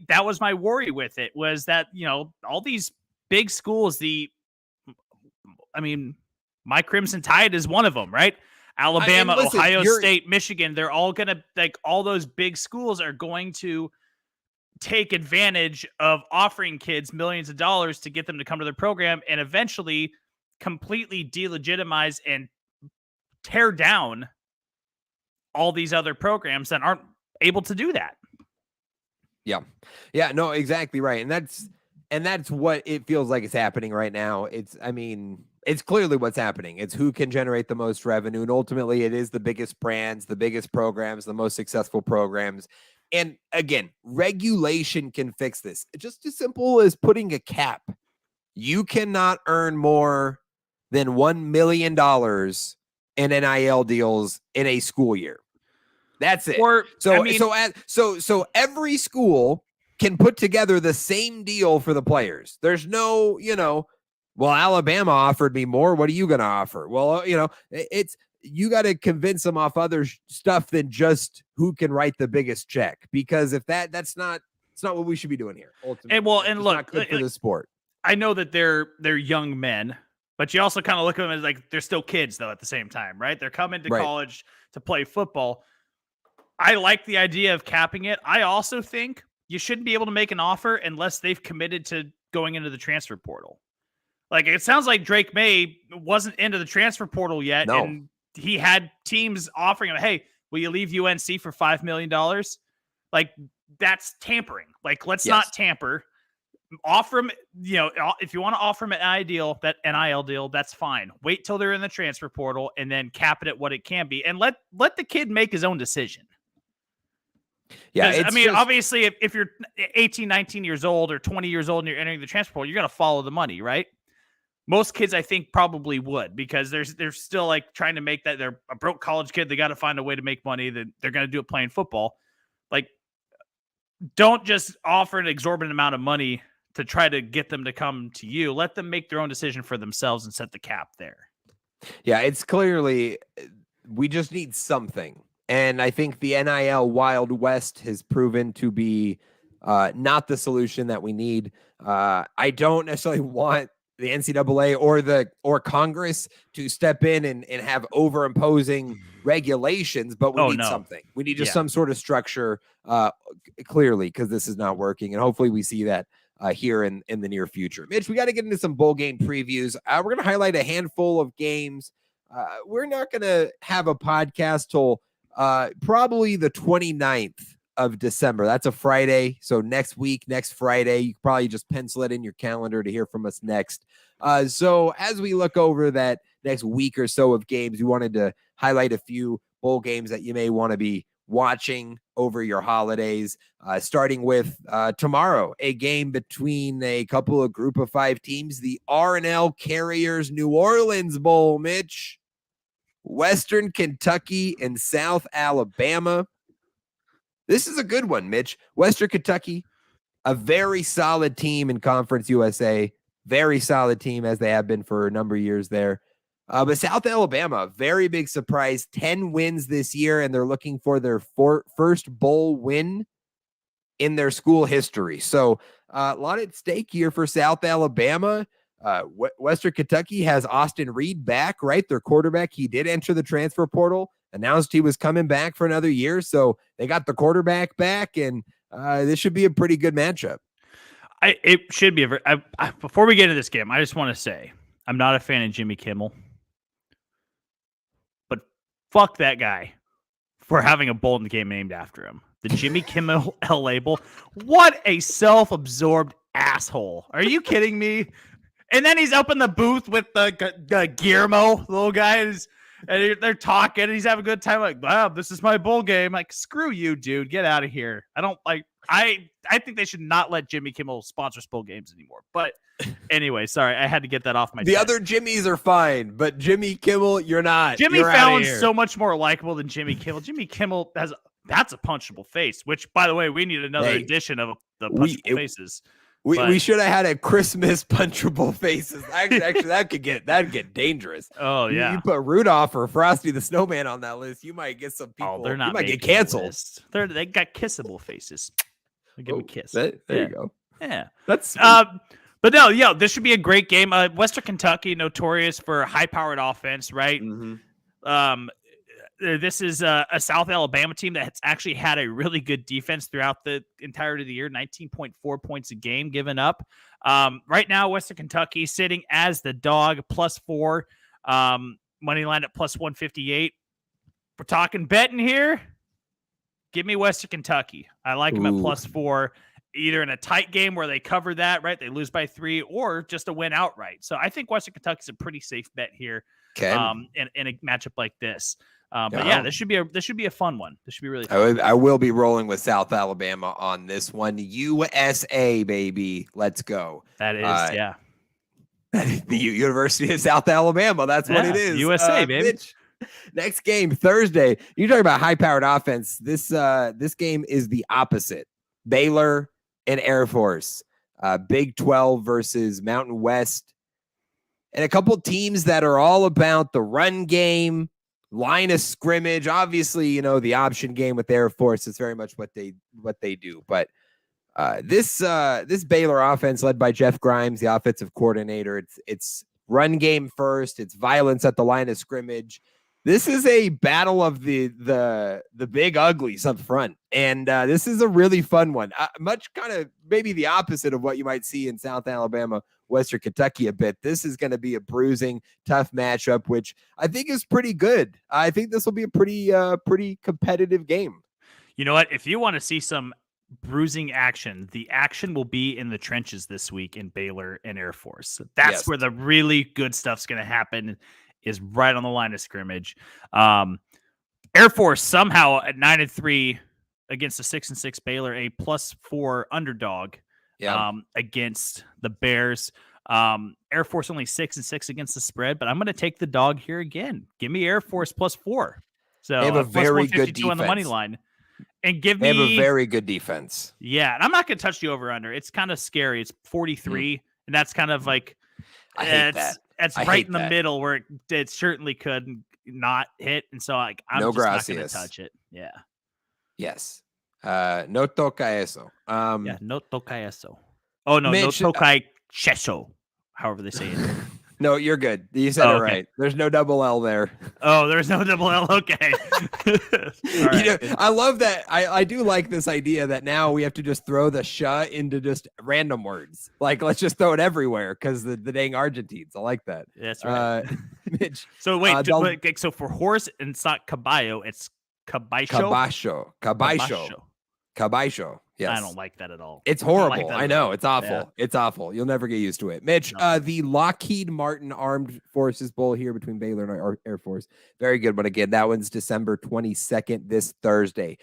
that was my worry with it was that, all these big schools, my Crimson Tide is one of them, right? Alabama, Ohio State, Michigan, they're all going to all those big schools are going to take advantage of offering kids millions of dollars to get them to come to their program and eventually completely delegitimize and tear down all these other programs that aren't able to do that. Yeah. Yeah, no, exactly right. And that's what it feels like is happening right now. It's clearly what's happening. It's who can generate the most revenue. And ultimately it is the biggest brands, the biggest programs, the most successful programs. And again, regulation can fix this. Just as simple as putting a cap. You cannot earn more than $1 million in NIL deals in a school year. That's it. Or So every school can put together the same deal for the players. There's no, well, Alabama offered me more. What are you going to offer? Well, you got to convince them off other stuff than just who can write the biggest check. Because if it's not what we should be doing here. Ultimately, and look, not good for the sport. I know that they're young men, but you also kind of look at them as like they're still kids though at the same time, right? They're coming to college to play football. I like the idea of capping it. I also think you shouldn't be able to make an offer unless they've committed to going into the transfer portal. Like it sounds like Drake May wasn't into the transfer portal yet, and he had teams offering him, "Hey, will you leave UNC for $5 million?" Like that's tampering. Like let's not tamper. Offer him, if you want to offer him an NIL deal, that's fine. Wait till they're in the transfer portal and then cap it at what it can be, and let the kid make his own decision. Yeah, obviously, if you're 18, 19 years old or 20 years old and you're entering the transfer portal, you're going to follow the money, right? Most kids, I think, probably would because they're still like trying to make that. They're a broke college kid. They got to find a way to make money. That they're going to do it playing football. Like, don't just offer an exorbitant amount of money to try to get them to come to you. Let them make their own decision for themselves and set the cap there. Yeah, it's clearly we just need something. And I think the NIL Wild West has proven to be not the solution that we need. I don't necessarily want the NCAA or Congress to step in and have over-imposing regulations, but we need something. We need just some sort of structure, clearly, because this is not working. And hopefully we see that here in the near future. Mitch, we got to get into some bowl game previews. We're going to highlight a handful of games. We're not going to have a podcast till probably the 29th of December. That's a Friday. So next Friday, you can probably just pencil it in your calendar to hear from us next. So as we look over that next week or so of games, we wanted to highlight a few bowl games that you may want to be watching over your holidays, starting with tomorrow, a game between a couple of group of 5 teams, the R&L Carriers New Orleans Bowl, Mitch. Western Kentucky and South Alabama. This is a good one, Mitch. Western Kentucky, a very solid team in Conference USA. Very solid team as they have been for a number of years there. But South Alabama, very big surprise, 10 wins this year, and they're looking for their first bowl win in their school history. So a lot at stake here for South Alabama. Western Kentucky has Austin Reed back, right? Their quarterback. He did enter the transfer portal, announced he was coming back for another year. So they got the quarterback back, and this should be a pretty good matchup. It should be. Before we get into this game, I just want to say I'm not a fan of Jimmy Kimmel, but fuck that guy for having a bowl in the game named after him. The Jimmy Kimmel LA Bowl. What a self-absorbed asshole. Are you kidding me? And then he's up in the booth with the Guillermo, little guy, and they're talking, and he's having a good time. Like, wow, this is my bowl game. Like, screw you, dude. Get out of here. I think they should not let Jimmy Kimmel sponsor bowl games anymore. But anyway, sorry, I had to get that off my chest. The other Jimmys are fine, but Jimmy Kimmel, you're not. Jimmy Fallon's so much more likable than Jimmy Kimmel. Jimmy Kimmel that's a punchable face, which, by the way, we need another edition of the punchable faces. We should have had a Christmas punchable faces. Actually, that'd get dangerous. Oh yeah, you put Rudolph or Frosty the Snowman on that list, you might get some people. Oh, they're not. You might get canceled. They got kissable faces. Give them a kiss. There you go. Yeah, that's. But no, this should be a great game. Western Kentucky, notorious for high-powered offense, right? Mm-hmm. This is a South Alabama team that's actually had a really good defense throughout the entirety of the year, 19.4 points a game given up. Right now, Western Kentucky sitting as the dog, +4, money line at +158. We're talking betting here. Give me Western Kentucky. I like them at +4, either in a tight game where they cover that, right? They lose by 3, or just a win outright. So I think Western Kentucky's a pretty safe bet here. Okay. In a matchup like this. But yeah, this should be a fun one. This should be really fun. I will be rolling with South Alabama on this one. USA, baby. Let's go. That is, yeah. The University of South Alabama. That's what it is. USA, baby. Mitch, next game, Thursday. You talk about high-powered offense. This game is the opposite. Baylor and Air Force. Big 12 versus Mountain West. And a couple teams that are all about the run game, line of scrimmage. Obviously, the option game with Air Force is very much what they do. But this Baylor offense, led by Jeff Grimes, the offensive coordinator, it's run game first. It's violence at the line of scrimmage. This is a battle of the big uglies up front, and this is a really fun one. Much kind of maybe the opposite of what you might see in South Alabama, Western Kentucky a bit. This is going to be a bruising, tough matchup, which I think is pretty good. I think this will be a pretty competitive game. You know what? If you want to see some bruising action, the action will be in the trenches this week in Baylor and Air Force. That's where the really good stuff's going to happen, is right on the line of scrimmage. Air Force somehow at 9-3 against a 6-6 Baylor, a +4 underdog. Against the Bears. Air Force only 6-6 against the spread, but I'm going to take the dog here again. Give me Air Force +4. So they have a very good defense on the money line, and they have a very good defense. Yeah, and I'm not going to touch the over under. It's kind of scary. It's 43, and that's kind of like I hate that. It's right in the middle where it certainly could not hit, and so I'm just not going to touch it. Yeah. Yes. No toca eso. No toca eso. Oh, no, Mitch, no toca cheso, however they say it. No, you're good. You said it right. There's no double L there. Oh, there's no double L. Okay. Right. I love that. I do like this idea that now we have to just throw the sh into just random words. Like, let's just throw it everywhere because the dang Argentines. I like that. That's right. Mitch. So wait, so for horse, and it's not caballo, it's caballo. Caballo. Yes. I don't like that at all. It's horrible. I know. It's awful. Yeah. It's awful. You'll never get used to it. Mitch, the Lockheed Martin Armed Forces Bowl here between Baylor and Air Force. Very good. But again, that one's December 22nd, this Thursday.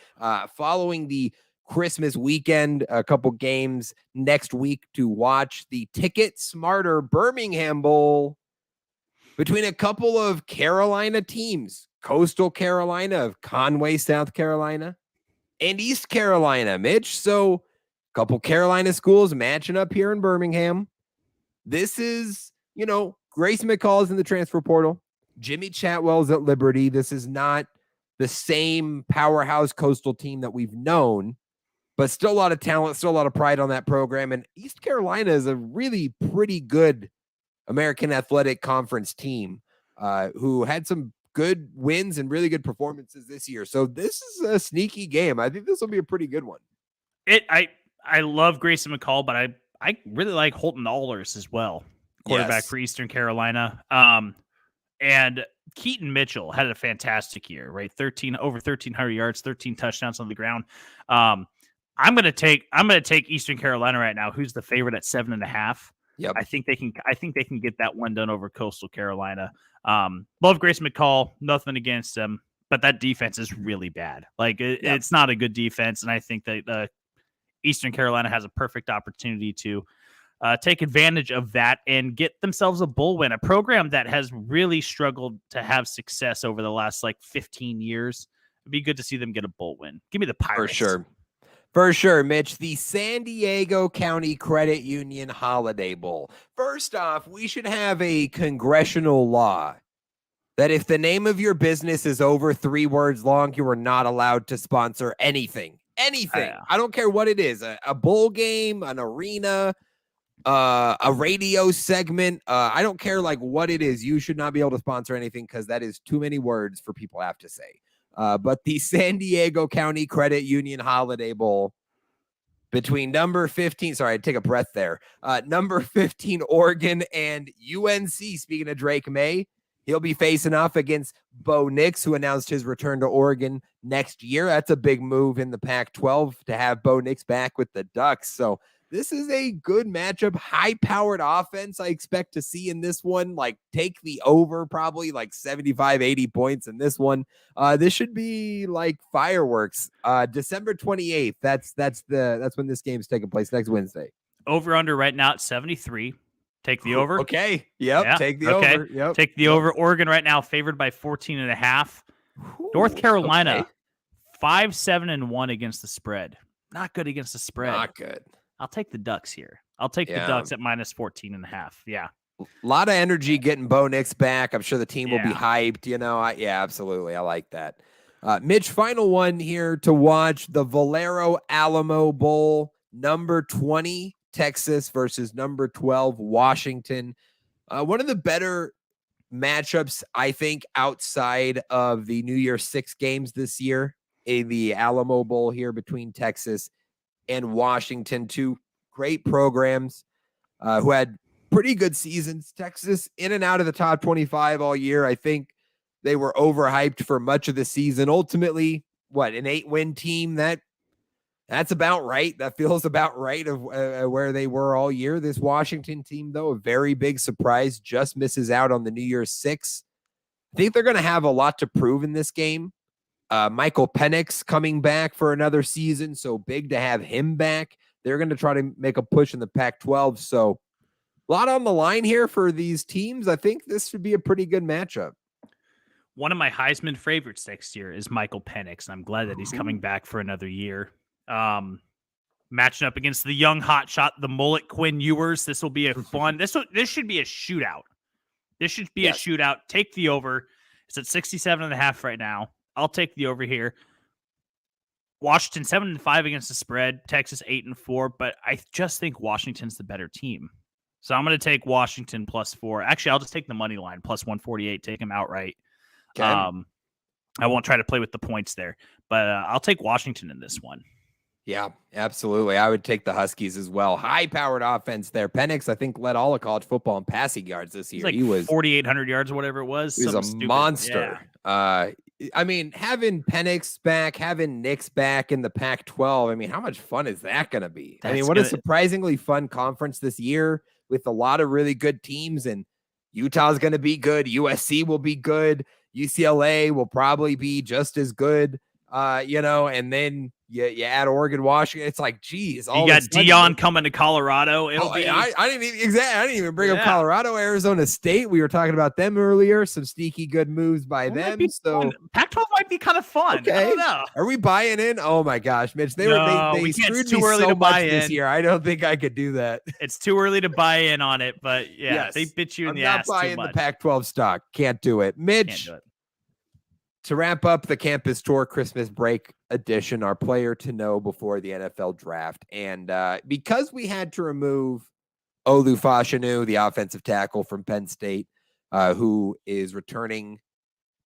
Following the Christmas weekend, a couple games next week to watch the Ticket Smarter Birmingham Bowl between a couple of Carolina teams. Coastal Carolina of Conway, South Carolina, and East Carolina, Mitch. So a couple Carolina schools matching up here in Birmingham. This is, Grace McCall's in the transfer portal. Jimmy Chatwell's at Liberty. This is not the same powerhouse Coastal team that we've known, but still a lot of talent, still a lot of pride on that program. And East Carolina is a really pretty good American Athletic Conference team who had some good wins and really good performances this year. So this is a sneaky game. I think this will be a pretty good one. I love Grayson McCall, but I really like Holton Allers as well, quarterback for Eastern Carolina. And Keaton Mitchell had a fantastic year, right? Over 1,300 yards, 13 touchdowns on the ground. I'm gonna take Eastern Carolina right now, who's the favorite at 7.5. Yep. I think they can get that one done over Coastal Carolina. Love Grayson McCall, nothing against him, but that defense is really bad. Like it's not a good defense, and I think that Eastern Carolina has a perfect opportunity to take advantage of that and get themselves a bowl win. A program that has really struggled to have success over the last 15 years. It'd be good to see them get a bowl win. Give me the Pirates. For sure, Mitch, the San Diego County Credit Union Holiday Bowl. First off, we should have a congressional law that if the name of your business is over 3 words long, you are not allowed to sponsor anything. Anything. I don't care what it is. A bowl game, an arena, a radio segment. I don't care what it is. You should not be able to sponsor anything because that is too many words for people to have to say. But the San Diego County Credit Union Holiday Bowl between number 15, sorry, I take a breath there. Number 15, Oregon, and UNC, speaking of Drake May, He'll be facing off against Bo Nix, who announced his return to Oregon next year. That's a big move in the Pac-12 to have Bo Nix back with the Ducks. So this is a good matchup, high-powered offense I expect to see in this one. Like, take the over, probably like 75, 80 points in this one. This should be like fireworks. December 28th, that's when this game's taking place, next Wednesday. Over-under right now at 73. Take the over. Okay. Yep. Yeah. Take the over. Yep. Take the over. Oregon right now favored by 14.5. North Carolina, 5-7-1 against the spread. Not good against the spread. Not good. I'll take the Ducks here. I'll take the Ducks at minus 14.5. Yeah. A lot of energy getting Bo Nix back. I'm sure the team will be hyped. Yeah, absolutely. I like that. Mitch, final one here to watch, the Valero Alamo Bowl, number 20. Texas versus number 12, Washington. One of the better matchups, I think, outside of the New Year's 6 games this year in the Alamo Bowl here between Texas and Washington. Two great programs who had pretty good seasons. Texas in and out of the top 25 all year. I think they were overhyped for much of the season. Ultimately, an 8-win team? That's about right. That feels about right of where they were all year. This Washington team, though, a very big surprise, just misses out on the New Year's 6. I think they're going to have a lot to prove in this game. Michael Penix coming back for another season, so big to have him back. They're going to try to make a push in the Pac-12, so a lot on the line here for these teams. I think this should be a pretty good matchup. One of my Heisman favorites next year is Michael Penix, and I'm glad that he's coming back for another year. Matching up against the young hotshot, the mullet Quinn Ewers. This will be a fun. This should be a shootout. This should be a shootout. Take the over. It's at 67.5 right now. I'll take the over here. Washington 7-5 against the spread. Texas 8-4, but I just think Washington's the better team. So I'm going to take Washington +4. Actually, I'll just take the money line +148. Take them outright. Okay. I won't try to play with the points there, but I'll take Washington in this one. Yeah, absolutely. I would take the Huskies as well. High-powered offense there. Penix, I think, led all of college football in passing yards this year. He was 4,800 yards or whatever it was. He was a monster. Yeah. I mean, having Penix back, having Nix back in the Pac-12, I mean, how much fun is that going to be? What a surprisingly fun conference this year with a lot of really good teams, and Utah's going to be good. USC will be good. UCLA will probably be just as good, and then you add Oregon, Washington. It's like, geez, you got Dion coming to Colorado. I didn't even bring up Colorado, Arizona State. We were talking about them earlier. Some sneaky good moves by them. So Pac-12 might be kind of fun. Okay. I don't know. Are we buying in? Oh my gosh, Mitch, they screwed me so much this year. I don't think I could do that. It's too early to buy in on it, but they bit you in the ass too much. I'm not buying the Pac-12 stock. Can't do it, Mitch. Can't do it. To wrap up the campus tour Christmas break edition, our player to know before the NFL draft. And because we had to remove Olu Fashanu, the offensive tackle from Penn State, who is returning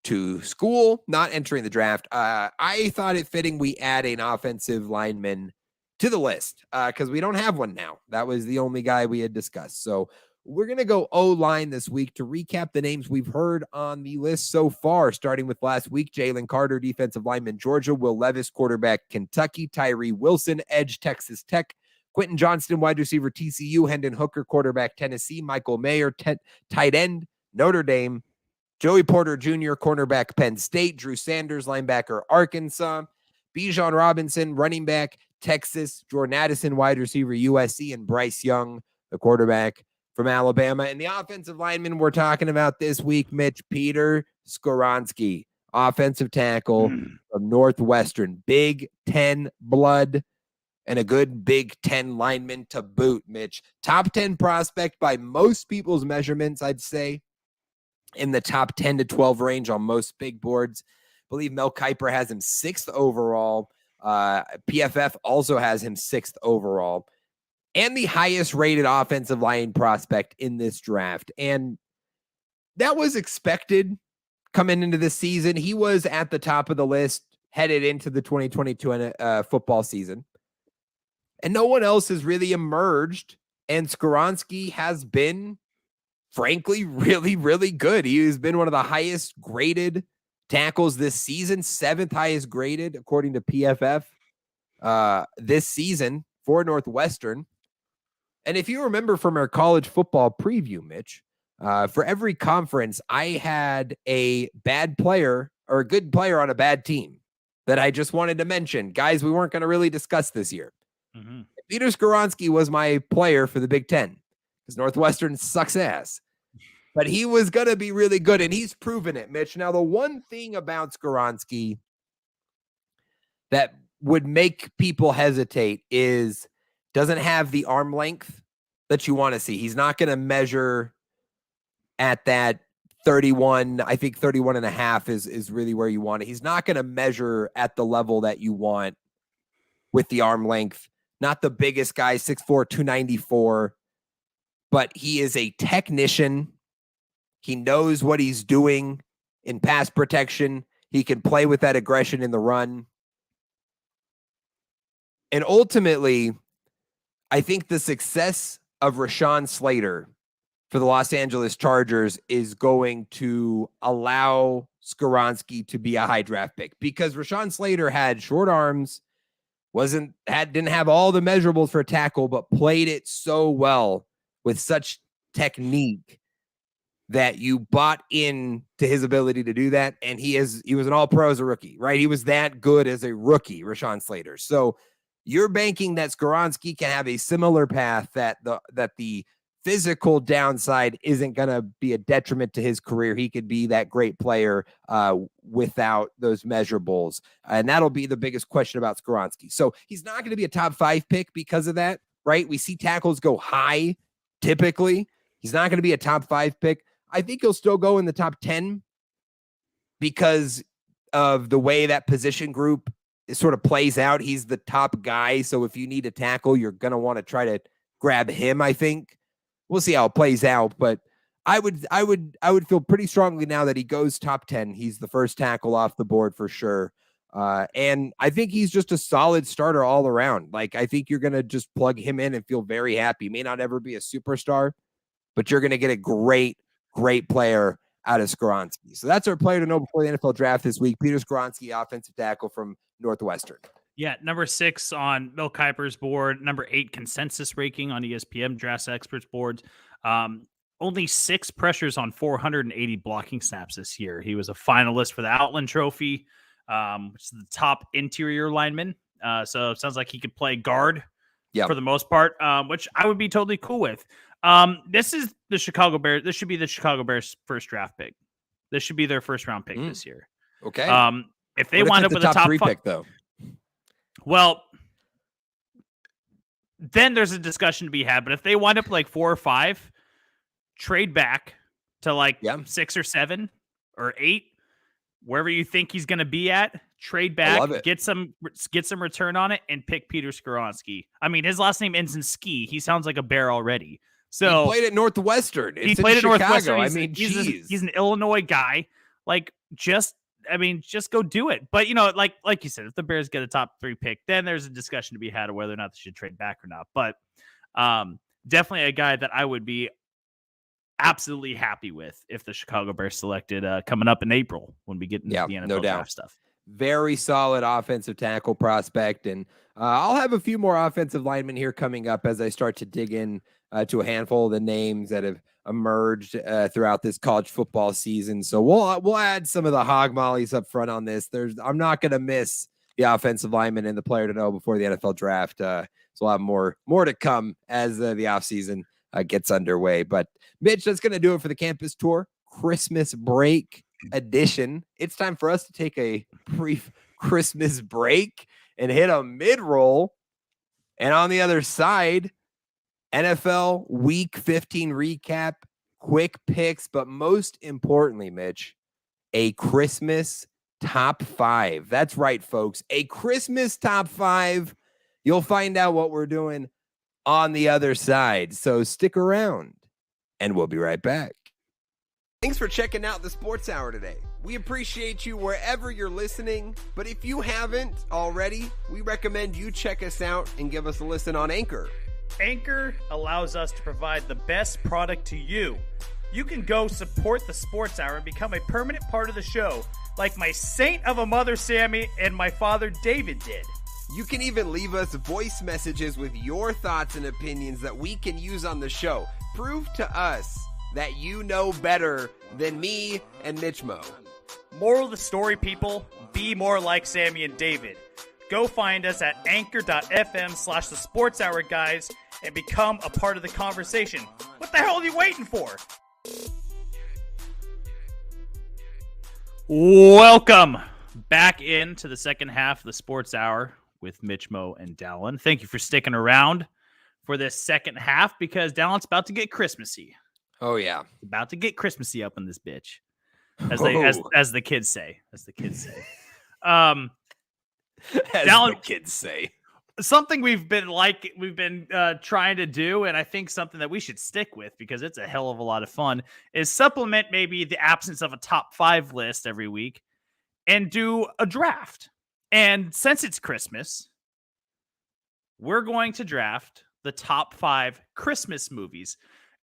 to school, not entering the draft, I thought it fitting we add an offensive lineman to the list because we don't have one now. That was the only guy we had discussed. So we're going to go O-line this week to recap the names we've heard on the list so far, starting with last week. Jalen Carter, defensive lineman, Georgia. Will Levis, quarterback, Kentucky. Tyree Wilson, edge, Texas Tech. Quentin Johnston, wide receiver, TCU. Hendon Hooker, quarterback, Tennessee. Michael Mayer, tight end, Notre Dame. Joey Porter Jr., cornerback, Penn State. Drew Sanders, linebacker, Arkansas. Bijan Robinson, running back, Texas. Jordan Addison, wide receiver, USC. And Bryce Young, the quarterback, from Alabama. And the offensive lineman we're talking about this week, Mitch, Peter Skoronski, offensive tackle from Northwestern. Big Ten blood and a good Big Ten lineman to boot, Mitch. Top 10 prospect by most people's measurements, I'd say, in the top 10 to 12 range on most big boards. I believe Mel Kiper has him 6th overall. PFF also has him 6th overall. And the highest rated offensive line prospect in this draft. And that was expected coming into this season. He was at the top of the list headed into the 2022 football season. And no one else has really emerged. And Skoronski has been frankly really, really good. He has been one of the highest graded tackles this season, 7th highest graded according to PFF this season for Northwestern. And if you remember from our college football preview, Mitch, for every conference, I had a bad player or a good player on a bad team that I just wanted to mention. Guys, we weren't going to really discuss this year. Mm-hmm. Peter Skoronski was my player for the Big Ten because Northwestern sucks ass. But he was going to be really good, and he's proven it, Mitch. Now, the one thing about Skoronski that would make people hesitate is doesn't have the arm length that you want to see. He's not going to measure at that 31. I think 31 and a half is really where you want it. He's not going to measure at the level that you want with the arm length. Not the biggest guy, 6'4", 294, but he is a technician. He knows what he's doing in pass protection. He can play with that aggression in the run. And ultimately, I think the success of Rashawn Slater for the Los Angeles Chargers is going to allow Skoronski to be a high draft pick because Rashawn Slater had short arms, didn't have all the measurables for a tackle, but played it so well with such technique that you bought in to his ability to do that. And he was an all-pro as a rookie, right? He was that good as a rookie, Rashawn Slater. So you're banking that Skoronski can have a similar path, that the physical downside isn't going to be a detriment to his career. He could be that great player without those measurables. And that'll be the biggest question about Skoronski. So he's not going to be a top 5 pick because of that, right? We see tackles go high typically. He's not going to be a top 5 pick. I think he'll still go in the top 10 because of the way that position group sort of plays out. He's the top guy. So if you need a tackle, you're going to want to try to grab him, I think. We'll see how it plays out, but I would feel pretty strongly now that he goes top 10. He's the first tackle off the board for sure. And I think he's just a solid starter all around. Like, I think you're going to just plug him in and feel very happy. He may not ever be a superstar, but you're going to get a great player out of Skoronski. So that's our player to know before the NFL draft this week. Peter Skoronski, offensive tackle from Northwestern. Yeah, number 6 on Mel Kiper's board, number 8 consensus ranking on ESPN Draft Experts boards. Only 6 pressures on 480 blocking snaps this year. He was a finalist for the Outland Trophy, which is the top interior lineman. So it sounds like he could play guard for the most part, which I would be totally cool with. This is the Chicago Bears. This should be the Chicago Bears' first draft pick. This should be their first round pick this year. Okay. If they wind up with a top 3 pick, though. Well, then there's a discussion to be had. But if they wind up like 4 or 5, trade back to like 6 or 7 or 8, wherever you think he's going to be at. Trade back, get some return on it, and pick Peter Skoronski. I mean, his last name ends in ski. He sounds like a bear already. So he played at Northwestern. He played at Northwestern. He's an Illinois guy. Like, just go do it. But, like you said, if the Bears get a top 3 pick, then there's a discussion to be had of whether or not they should trade back or not. But definitely a guy that I would be absolutely happy with if the Chicago Bears selected coming up in April when we get into the NFL draft stuff. Very solid offensive tackle prospect. And I'll have a few more offensive linemen here coming up as I start to dig in to a handful of the names that have emerged throughout this college football season. So we'll add some of the hog mollies up front on this. I'm not going to miss the offensive lineman and the player to know before the NFL draft. So we'll have more to come as the offseason gets underway. But Mitch, that's going to do it for the campus tour Christmas break edition. It's time for us to take a brief Christmas break and hit a mid-roll. And on the other side, NFL Week 15 recap, quick picks, but most importantly, Mitch, a Christmas top 5. That's right, folks. A Christmas top 5. You'll find out what we're doing on the other side. So stick around, and we'll be right back. Thanks for checking out the Sports Hour today. We appreciate you wherever you're listening, but if you haven't already, we recommend you check us out and give us a listen on Anchor. Anchor allows us to provide the best product to you you can go support the Sports Hour and become a permanent part of the show, like my saint of a mother Sammy and my father David did. You can even leave us voice messages with your thoughts and opinions that we can use on the show. Prove to us that you know better than me and Mitch-Mo. Moral of the story, people, be more like Sammy and David. Go find us at anchor.fm/the Sports Hour, guys, and become a part of the conversation. What the hell are you waiting for? Welcome back into the second half of the Sports Hour with Mitch-Mo and Dallen. Thank you for sticking around for this second half because Dallen's about to get Christmassy. Oh, yeah. About to get Christmassy up in this bitch. As the kids say. As the kids say. The kids say. Something we've been trying to do, and I think something that we should stick with because it's a hell of a lot of fun, is supplement maybe the absence of a top 5 list every week and do a draft. And since it's Christmas, we're going to draft the top 5 Christmas movies.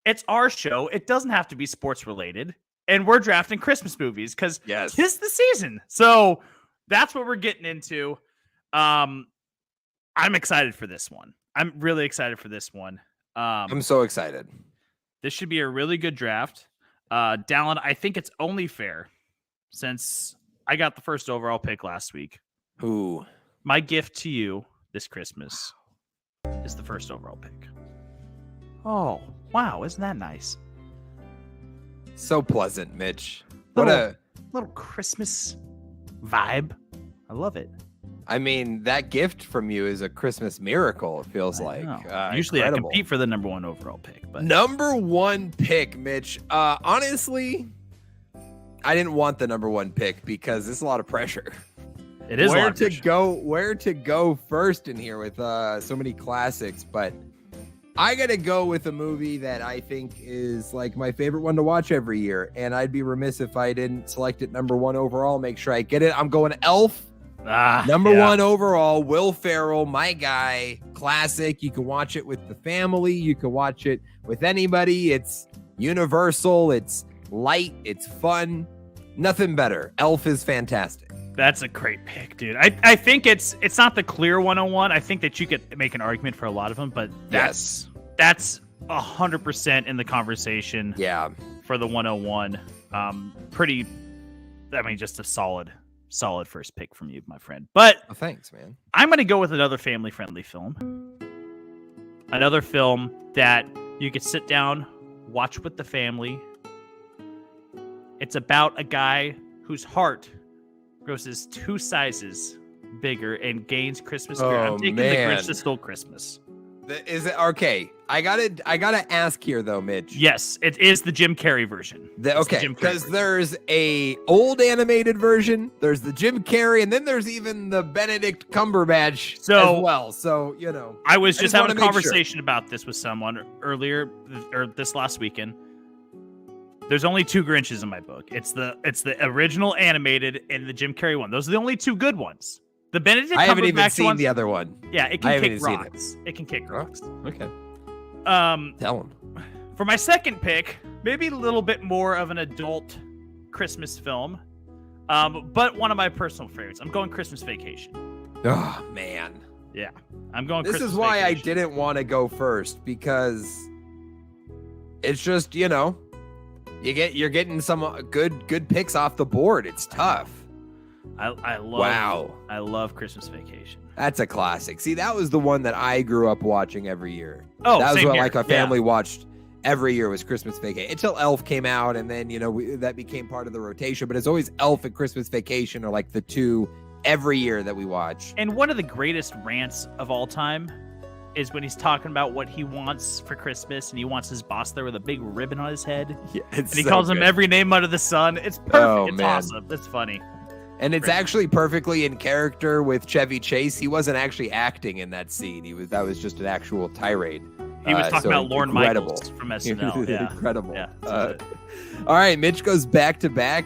It's our show. It doesn't have to be sports related. And we're drafting Christmas movies because it's the season. So that's what we're getting into. I'm excited for this one. I'm really excited for this one. I'm so excited. This should be a really good draft. Dallen, I think it's only fair since I got the first overall pick last week. Ooh. My gift to you this Christmas is the first overall pick. Oh, wow. Isn't that nice? So pleasant, Mitch. Little Christmas vibe. I love it. I mean, that gift from you is a Christmas miracle, it feels like. Usually incredible. I compete for the number 1 overall pick. But number 1 pick, Mitch. Honestly, I didn't want the number 1 pick because it's a lot of pressure. It is a lot of pressure. Where to go first in here with so many classics, but I got to go with a movie that I think is like my favorite one to watch every year, and I'd be remiss if I didn't select it number 1 overall. Make sure I get it. I'm going Elf. Number 1 overall, Will Ferrell, my guy. Classic. You can watch it with the family. You can watch it with anybody. It's universal. It's light. It's fun. Nothing better. Elf is fantastic. That's a great pick, dude. I think it's not the clear 101. I think that you could make an argument for a lot of them, but that's 100% in the conversation. Yeah. For the 101. Just a solid first pick from you, my friend. But thanks, man. I'm going to go with another family-friendly film. Another film that you could sit down, watch with the family. It's about a guy whose heart grows 2 sizes bigger and gains Christmas spirit. I'm taking The Grinch That Stole Christmas. Is it okay? I gotta ask here though, Mitch. Yes, it is the Jim Carrey version. Because there's a old animated version, there's the Jim Carrey, and then there's even the Benedict Cumberbatch as well. So I was just having a conversation about this with someone earlier or this last weekend. There's only 2 Grinches in my book. It's the original animated and the Jim Carrey one. Those are the only 2 good ones. The Benedict Cumberbatch I haven't even seen the other one. Yeah, it can kick rocks. It can kick rocks. Okay. Tell him. For my second pick, maybe a little bit more of an adult Christmas film, but one of my personal favorites. I'm going Christmas Vacation. Oh man. Yeah, I'm going. This Christmas is why Vacation. I didn't want to go first because it's just you're getting some good picks off the board. It's tough. I love Christmas Vacation. That's a classic. See, that was the one that I grew up watching every year. Oh, that was same what here. Like a family watched every year was Christmas Vacation until Elf came out, and then that became part of the rotation. But it's always Elf and Christmas Vacation are like the 2 every year that we watch. And one of the greatest rants of all time is when he's talking about what he wants for Christmas, and he wants his boss there with a big ribbon on his head. Yeah, and he calls him every name under the sun. It's perfect. Oh, it's man. awesome. That's funny. And it's actually perfectly in character with Chevy Chase. He wasn't actually acting in that scene. That was just an actual tirade. He was talking about Lorne Michaels from SNL. Yeah. Incredible. Yeah, all right, Mitch goes back to back.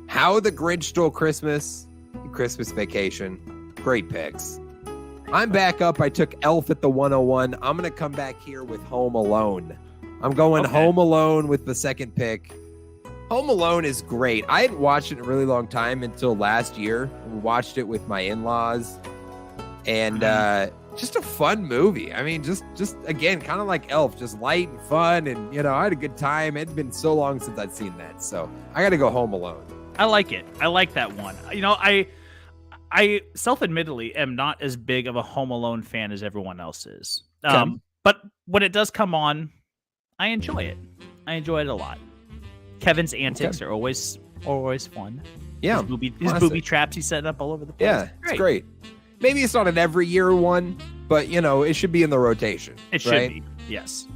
How the Grinch Stole Christmas, Christmas Vacation. Great picks. I'm back up. I took Elf at the 101. I'm going to come back here with Home Alone. I'm going Okay. Home Alone with the second pick. Home Alone is great. I hadn't watched it in a really long time until last year. We watched it with my in-laws, and just a fun movie. I mean, just again, kind of like Elf, just light and fun, and I had a good time. It had been so long since I'd seen that, so I got to go Home Alone. I like it. I like that one. I self-admittedly am not as big of a Home Alone fan as everyone else is. Okay. But when it does come on, I enjoy it. I enjoy it a lot. Kevin's antics are always fun. Yeah. His booby traps he's setting up all over the place. Yeah, it's great. Maybe it's not an every year one, but it should be in the rotation. It should be. Yes.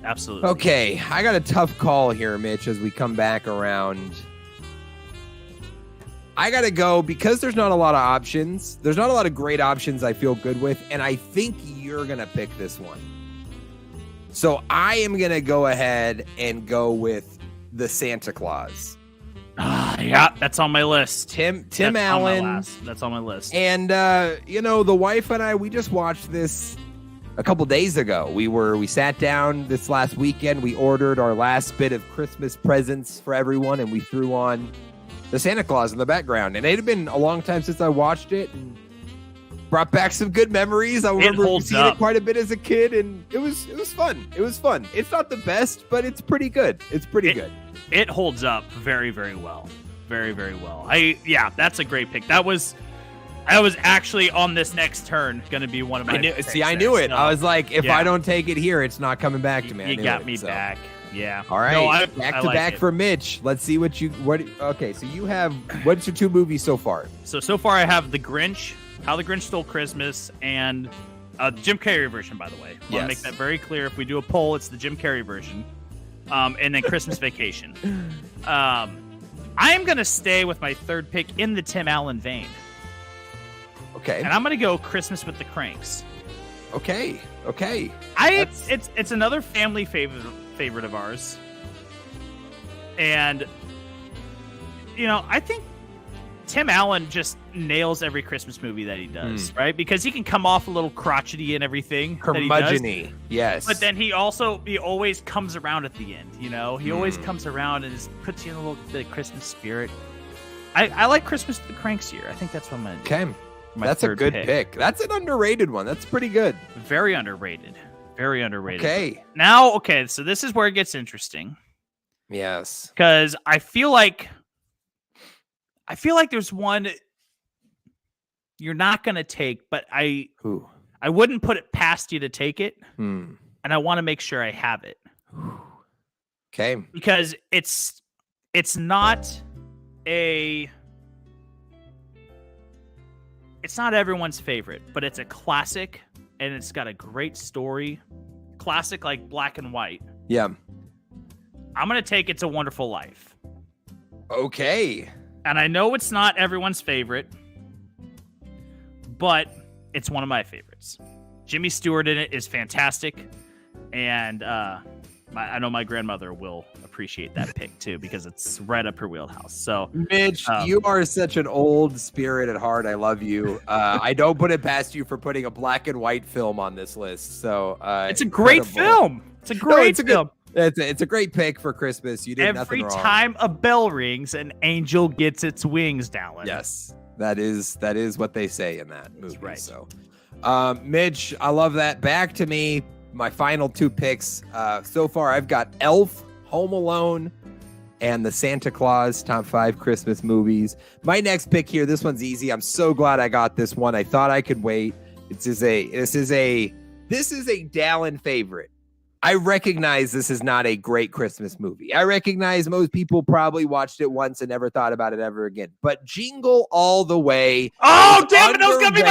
Absolutely. Okay, I got a tough call here, Mitch, as we come back around. I got to go because there's not a lot of options. There's not a lot of great options I feel good with, and I think you're going to pick this one. So I am going to go ahead and go with the Santa Claus. Yeah, that's on my list. Tim Allen. That's on my list. And, the wife and I, we just watched this a couple days ago. We sat down this last weekend. We ordered our last bit of Christmas presents for everyone, and we threw on the Santa Claus in the background. And it had been a long time since I watched it, and brought back some good memories. I remember seeing it quite a bit as a kid, and it was fun. It was fun. It's not the best, but it's pretty good. Good. It holds up very, very well. Very, very well. That's a great pick. I was actually on this next turn going to be one of my picks. I knew it. I was like, if I don't take it here, it's not coming back to me. You got me back. Yeah. All right. Back to back for Mitch. Let's see what. Okay. So you have, what's your two movies so far? So far I have The Grinch, How the Grinch Stole Christmas, and Jim Carrey version, by the way. I want to make that very clear. If we do a poll, it's the Jim Carrey version. And then Christmas Vacation. I'm going to stay with my third pick in the Tim Allen vein. Okay. And I'm going to go Christmas with the Cranks. Okay. It's another family favorite of ours. And I think Tim Allen just nails every Christmas movie that he does, right? Because he can come off a little crotchety and everything. Curmudgeon-y, yes. But then he always comes around at the end, He always comes around and just puts you in a little bit of Christmas spirit. I like Christmas with the Cranks here. I think that's what I'm going to do. Okay. That's a good pick. That's an underrated one. That's pretty good. Very underrated. Very underrated. Okay. Now, so this is where it gets interesting. Yes. Because I feel like there's one you're not going to take, but I wouldn't put it past you to take it. And I want to make sure I have it. Okay. Because it's not everyone's favorite, but it's a classic and it's got a great story. Classic like black and white. Yeah. I'm going to take It's a Wonderful Life. Okay. And I know it's not everyone's favorite, but it's one of my favorites. Jimmy Stewart in it is fantastic. And I know my grandmother will appreciate that pick too, because it's right up her wheelhouse. So, Mitch, you are such an old spirit at heart. I love you. I don't put it past you for putting a black and white film on this list. So it's a great film. It's a great film. It's a great pick for Christmas. You did nothing wrong. Every time a bell rings, an angel gets its wings, Dallen. Yes, that is what they say in that movie. That's right. So, Mitch, I love that. Back to me. My final two picks. So far, I've got Elf, Home Alone, and the Santa Claus top 5 Christmas movies. My next pick here. This one's easy. I'm so glad I got this one. I thought I could wait. This is a Dallen favorite. I recognize this is not a great Christmas movie. I recognize most people probably watched it once and never thought about it ever again. But Jingle All the Way. Oh, damn it. That was going to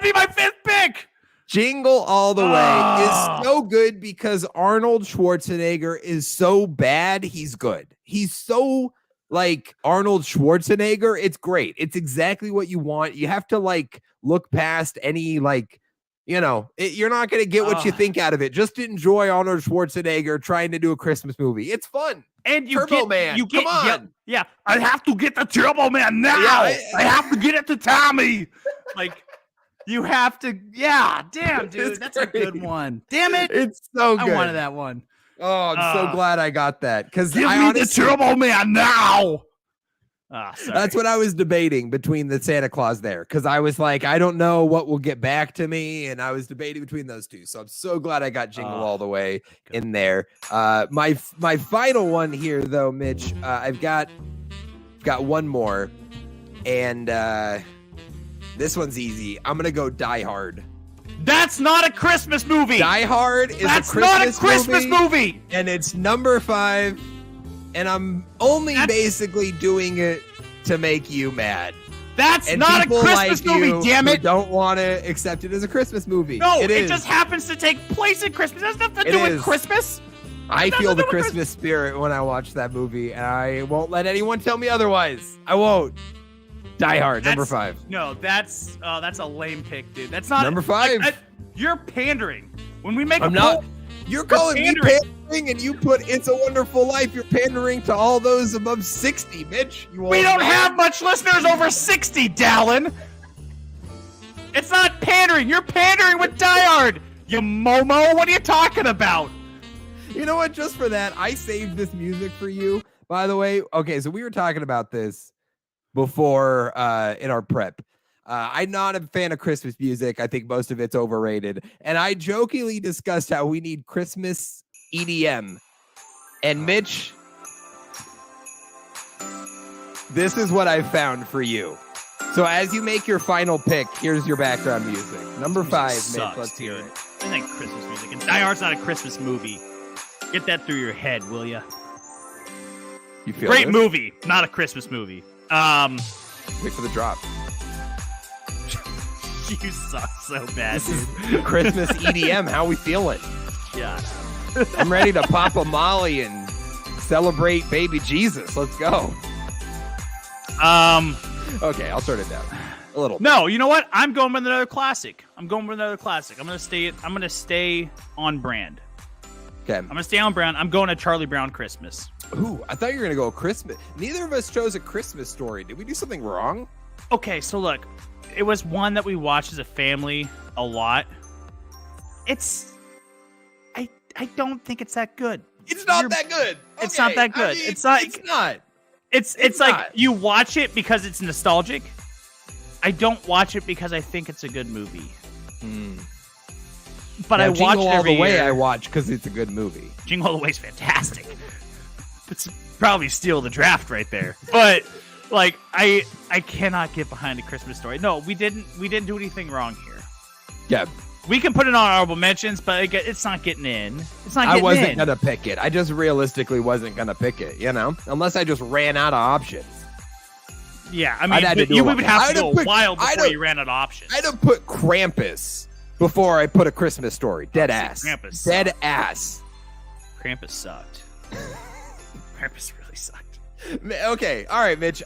be my fifth pick. Jingle All the Way is so good because Arnold Schwarzenegger is so bad. He's good. He's so like Arnold Schwarzenegger. It's great. It's exactly what you want. You have to look past any you're not going to get what you think out of it. Just enjoy Arnold Schwarzenegger trying to do a Christmas movie. It's fun. And Turbo Man. Come on. Yeah. I have to get the Turbo Man now. Yeah, I have to get it to Tommy. You have to. Yeah, damn, dude. It's That's a great. good one. Damn it. It's so good. I wanted that one. Oh, I'm so glad I got that. Because Give me the Turbo Man now. That's what I was debating between the Santa Claus there. Because I was like, I don't know what will get back to me. And I was debating between those two. So I'm so glad I got Jingle All the Way in there. My final one here, though, Mitch, I've got one more. And this one's easy. I'm going to go Die Hard. That's not a Christmas movie. Die Hard is That's a not a Christmas movie. And it's number 5. And I'm only basically doing it to make you mad. That's and not a Christmas movie, damn it. Don't want to accept it as a Christmas movie. No, it just happens to take place at Christmas. It has nothing to do with Christmas. I feel the Christmas spirit when I watch that movie, and I won't let anyone tell me otherwise. I won't. Die Hard, number 5. No, that's a lame pick, dude. That's not number 5. You're pandering. When we make I'm not. You're calling me pandering, and you put "It's a Wonderful Life." You're pandering to all those above 60, Mitch. We don't have much listeners over 60, Dallen. It's not pandering. You're pandering with Die Hard. You Momo. What are you talking about? You know what? Just for that, I saved this music for you. By the way, okay, so we were talking about this before in our prep. I'm not a fan of Christmas music. I think most of it's overrated. And I jokingly discussed how we need Christmas EDM. And Mitch, this is what I found for you. So as you make your final pick, here's your background music. Number 5, Mitch, let's hear it. I think Christmas music. And Die Hard's not a Christmas movie. Get that through your head, will ya? You feel Great this? movie, not a Christmas movie. Wait for the drop. You suck so bad. This is Christmas EDM. How we feeling? Yeah. I'm ready to pop a Molly and celebrate baby Jesus. Let's go. Okay, I'll turn it down a little. No, you know what? I'm going with another classic. I'm gonna stay on brand. Okay. I'm gonna stay on brand. I'm going to Charlie Brown Christmas. Ooh, I thought you were gonna go Christmas. Neither of us chose a Christmas story. Did we do something wrong? Okay, so look, it was one that we watched as a family a lot. I don't think it's that good. It's not that good. It's not that good. I mean, it's not. It's like not. you watch it because it's nostalgic. I don't watch it because I think it's a good movie. But now, I watch Jingle it All every the Way. year. I watch because it's a good movie. Jingle All the Way is fantastic. It's probably steal the draft right there. But like I cannot get behind a Christmas Story. No, we didn't do anything wrong here. Yeah. We can put it on honorable mentions, but it's not getting in. It's not getting in. I wasn't going to pick it. I just realistically wasn't going to pick it, you know? Unless I just ran out of options. Yeah, I mean, we would have to go a while before you ran out of options. I'd have put Krampus before I put A Christmas Story. Dead ass. Krampus Dead sucked. ass. Krampus sucked. Krampus really sucked. Okay, all right, Mitch.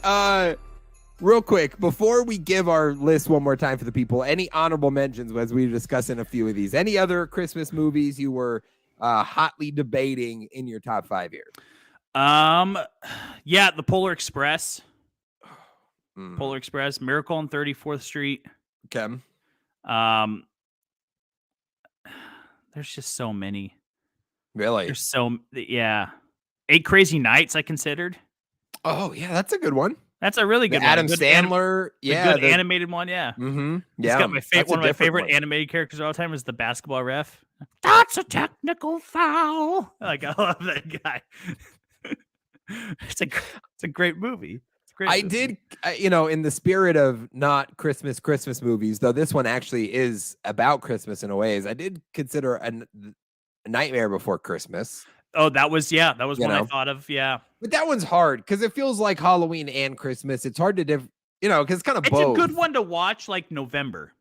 Real quick, before we give our list one more time for the people, any honorable mentions as we discuss in a few of these? Any other Christmas movies you were hotly debating in your top 5 here? Yeah, The Polar Express. Polar Express, Miracle on 34th Street. Okay. There's just so many. Really? Yeah. 8 Crazy Nights I considered. Oh, yeah, that's a good one. That's a really good Adam one. Sandler. Good animated one, yeah. Mm-hmm. He's Yeah. got one of my favorite animated characters of all time is the basketball ref. That's a technical foul. Like, I love that guy. It's a great movie. I did, in the spirit of not Christmas movies, though this one actually is about Christmas in a ways. I did consider a Nightmare Before Christmas. Oh, that was one I thought of. Yeah, but that one's hard because it feels like Halloween and Christmas. It's hard to because it's kind of both. It's a good one to watch like November.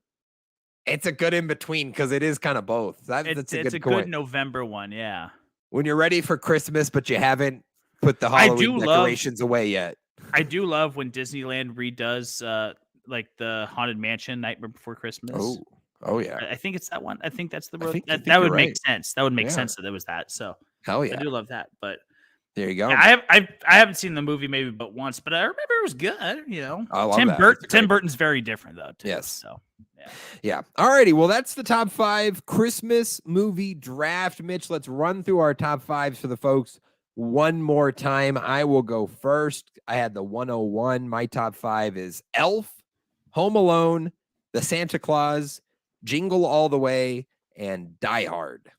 It's a good in between because it is kind of both. That's a good November one. Yeah, when you're ready for Christmas, but you haven't put the Halloween decorations away yet. I do love when Disneyland redoes like the Haunted Mansion Nightmare Before Christmas. Oh yeah. I think it's that one. I think that's the road. I think that would you're make right. sense. That would make sense that it was that. So hell yeah. I do love that. But there you go. Yeah, I haven't seen the movie maybe but once, but I remember it was good. I love Tim that. Burton's very different though. Too, yes. So Yeah. All righty. Well, that's the top 5 Christmas movie draft. Mitch, let's run through our top 5s for the folks one more time. I will go first. I had the 101. My top 5 is Elf, Home Alone, The Santa Claus, Jingle All the Way, and Die Hard.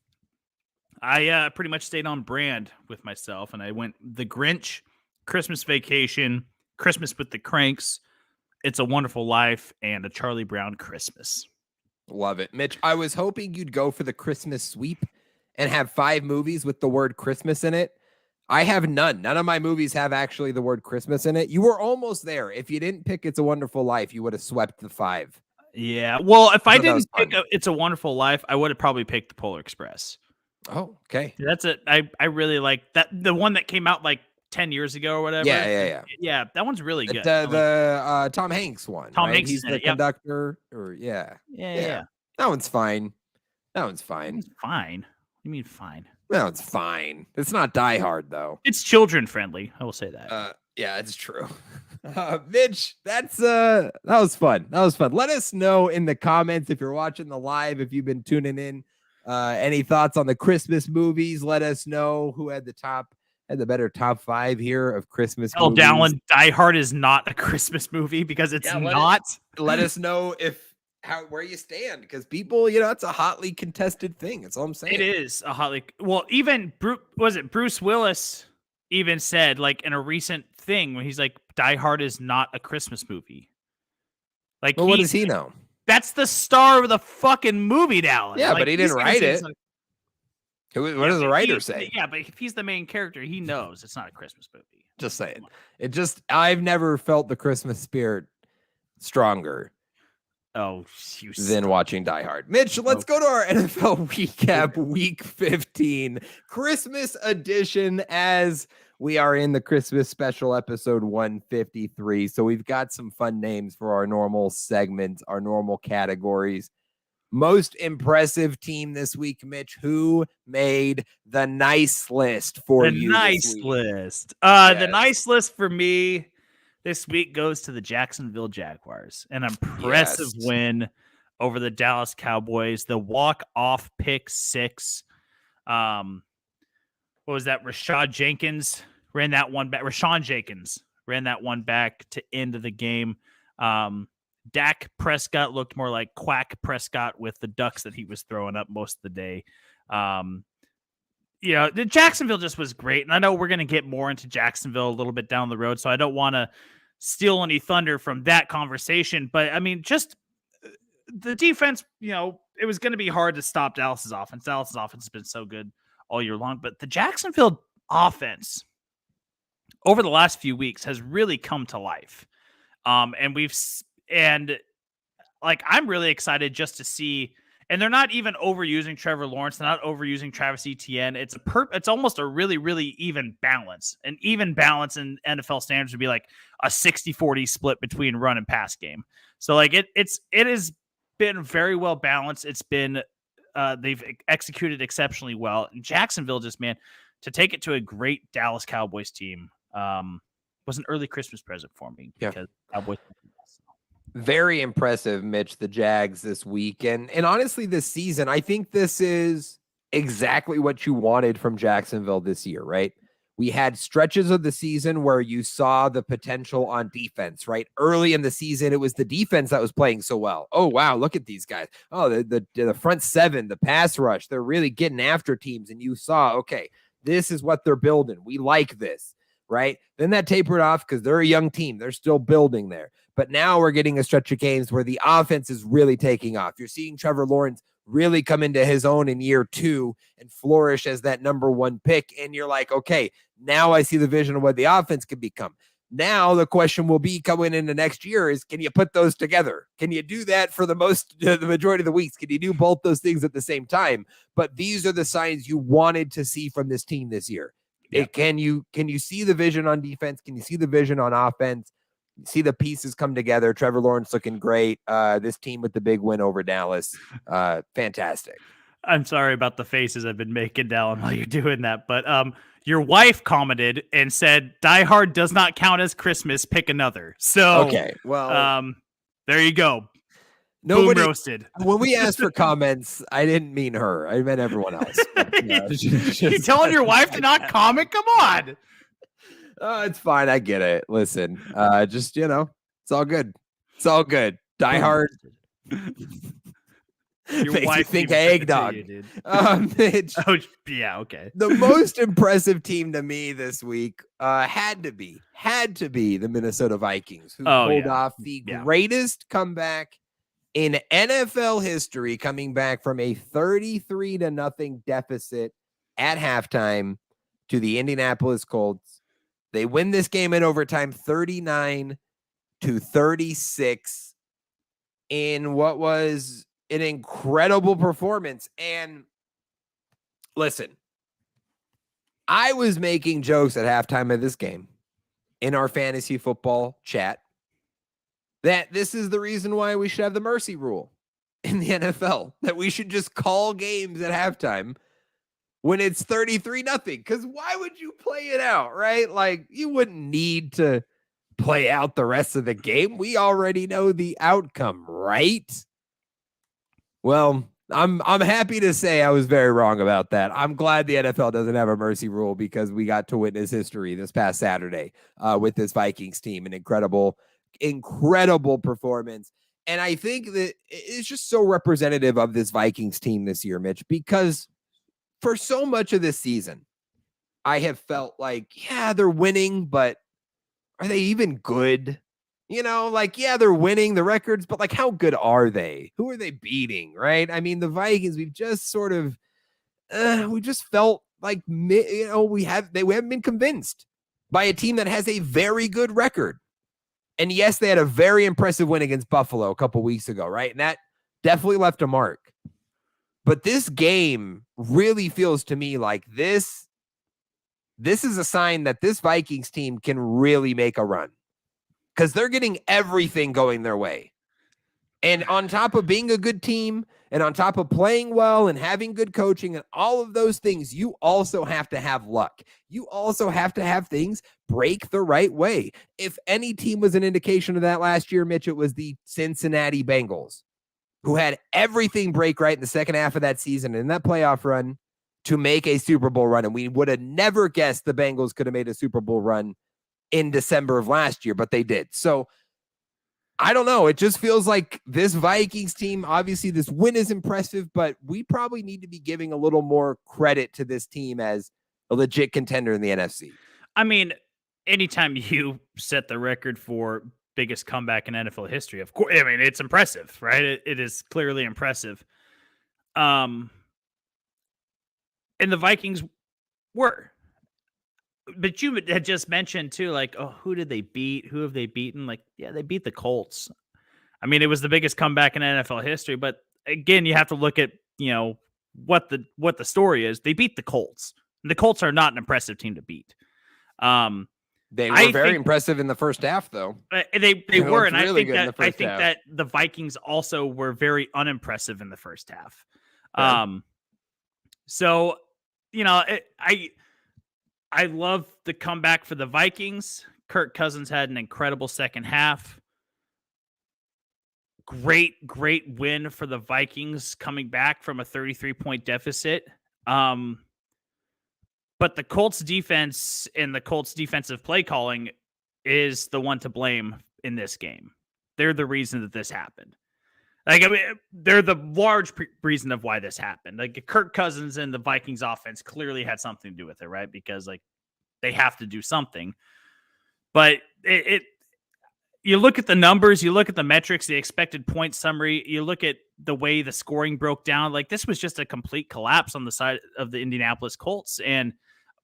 I pretty much stayed on brand with myself, and I went The Grinch, Christmas Vacation, Christmas with the Cranks, It's a Wonderful Life, and A Charlie Brown Christmas. Love it. Mitch, I was hoping you'd go for the Christmas sweep and have 5 movies with the word Christmas in it. I have none. None of my movies have actually the word Christmas in it. You were almost there. If you didn't pick It's a Wonderful Life, you would have swept the 5. Yeah. Well, if I So that didn't was pick fun. It's a Wonderful Life, I would have probably picked The Polar Express. Oh, okay. That's it. I really like that. The one that came out like 10 years ago or whatever. Yeah. Yeah, that one's really good. The Tom Hanks one. Tom right? Hanks He's is in the it, yep. conductor. Or yeah. Yeah. That one's fine. That one's fine. It's fine. What do you mean fine? No, it's fine. It's not Die Hard though. It's children friendly. I will say that. Yeah, it's true. Mitch, that was fun. That was fun. Let us know in the comments if you're watching the live, if you've been tuning in. Any thoughts on the Christmas movies? Let us know who had the better top 5 here of Christmas movies. Dallen, Die Hard is not a Christmas movie because it's not. Let us know where you stand, because people, it's a hotly contested thing. That's all I'm saying. It is a hotly. Well, even Bruce Willis even said, like, in a recent thing when he's like, Die Hard is not a Christmas movie. Like, well, what does he know? That's the star of the fucking movie, Dallen. Yeah, like, but he didn't write it. Like, what does the writer say? Yeah, but if he's the main character, he knows it's not a Christmas movie. Just saying. I've never felt the Christmas spirit stronger than watching Die Hard. Mitch, let's go to our NFL recap week 15 Christmas edition, as we are in the Christmas special episode 153. So we've got some fun names for our normal segments, our normal categories. Most impressive team this week, Mitch. Who made the nice list for you? The nice list. Yes. The nice list for me this week goes to the Jacksonville Jaguars. An impressive win over the Dallas Cowboys. The walk-off pick 6. What was that? Rashawn Jenkins ran that one back to end of the game. Dak Prescott looked more like Quack Prescott with the ducks that he was throwing up most of the day. The Jacksonville just was great. And I know we're going to get more into Jacksonville a little bit down the road, so I don't want to steal any thunder from that conversation. But, I mean, just the defense, it was going to be hard to stop Dallas's offense. Dallas's offense has been so good all year long. But the Jacksonville offense over the last few weeks has really come to life. I'm really excited just to see. And they're not even overusing Trevor Lawrence. They're not overusing Travis Etienne. It's almost a really, really even balance. An even balance in NFL standards would be like a 60-40 split between run and pass game. So like it has been very well balanced. It's been they've executed exceptionally well. And Jacksonville just, man, to take it to a great Dallas Cowboys team was an early Christmas present for me because Cowboys. Very impressive, Mitch, the Jags this week. And honestly, this season, I think this is exactly what you wanted from Jacksonville this year, right? We had stretches of the season where you saw the potential on defense, right? Early in the season, it was the defense that was playing so well. Oh, wow, look at these guys. Oh, the front seven, the pass rush, they're really getting after teams. And you saw, okay, this is what they're building. We like this, right? Then that tapered off because they're a young team. They're still building there. But now we're getting a stretch of games where the offense is really taking off. You're seeing Trevor Lawrence really come into his own in year 2 and flourish as that number 1 pick. And you're like, okay, now I see the vision of what the offense can become. Now the question will be coming into next year is, can you put those together? Can you do that for the majority of the weeks? Can you do both those things at the same time? But these are the signs you wanted to see from this team this year. Yeah. Can you see the vision on defense? Can you see the vision on offense? See the pieces come together. Trevor Lawrence looking great. This team with the big win over Dallas. Fantastic. I'm sorry about the faces I've been making, Dallen, while you're doing that. But your wife commented and said, Die Hard does not count as Christmas. Pick another. So, okay. Well, there you go. Boom roasted. When we asked for comments, I didn't mean her. I meant everyone else. You're telling your wife to not comment? Come on. Oh, it's fine. I get it. Listen, just, it's all good. It's all good. Die Hard. Your Makes you wife think even said it to eggnog. you, dude. Mitch, Oh, yeah, okay. the most impressive team to me this week had to be the Minnesota Vikings, who pulled off the greatest comeback in NFL history, coming back from a 33-0 deficit at halftime to the Indianapolis Colts. They win this game in overtime 39-36 in what was an incredible performance. And listen, I was making jokes at halftime of this game in our fantasy football chat that this is the reason why we should have the mercy rule in the NFL, that we should just call games at halftime when it's 33-0. Because why would you play it out, right? Like, you wouldn't need to play out the rest of the game. We already know the outcome, right? Well, I'm happy to say I was very wrong about that. I'm glad the NFL doesn't have a mercy rule, because we got to witness history this past Saturday with this Vikings team. An incredible performance. And I think that it's just so representative of this Vikings team this year, Mitch, because for so much of this season, I have felt like, yeah, they're winning, but are they even good? They're winning the records, but like, how good are they? Who are they beating? Right. I mean, the Vikings, we've just sort of, we just felt like, we haven't been convinced by a team that has a very good record. And yes, they had a very impressive win against Buffalo a couple weeks ago. Right. And that definitely left a mark. But this game really feels to me like this is a sign that this Vikings team can really make a run, because they're getting everything going their way. And on top of being a good team, and on top of playing well and having good coaching and all of those things, you also have to have luck. You also have to have things break the right way. If any team was an indication of that last year, Mitch, it was the Cincinnati Bengals, who had everything break right in the second half of that season and that playoff run to make a Super Bowl run. And we would have never guessed the Bengals could have made a Super Bowl run in December of last year, but they did. So I don't know. It just feels like this Vikings team, obviously this win is impressive, but we probably need to be giving a little more credit to this team as a legit contender in the NFC. I mean, anytime you set the record for biggest comeback in NFL history, of course, I mean, it's impressive, right? It is clearly impressive. And the Vikings were. But you had just mentioned too, like, oh, who did they beat? Who have they beaten? Like, yeah, they beat the Colts. I mean, it was the biggest comeback in NFL history. But again, you have to look at, what the story is. They beat the Colts. The Colts are not an impressive team to beat. They were very impressive in the first half, though. They were, and really I think that the Vikings also were very unimpressive in the first half. Yeah. So, I love the comeback for the Vikings. Kirk Cousins had an incredible second half. Great win for the Vikings coming back from a 33-point deficit. But the Colts defense and the Colts defensive play calling is the one to blame in this game. They're the reason that this happened. Like, I mean, they're the large reason of why this happened. Like, Kirk Cousins and the Vikings offense clearly had something to do with it, right? Because, like, they have to do something. But you look at the numbers, you look at the metrics, the expected point summary, you look at the way the scoring broke down. Like, this was just a complete collapse on the side of the Indianapolis Colts. And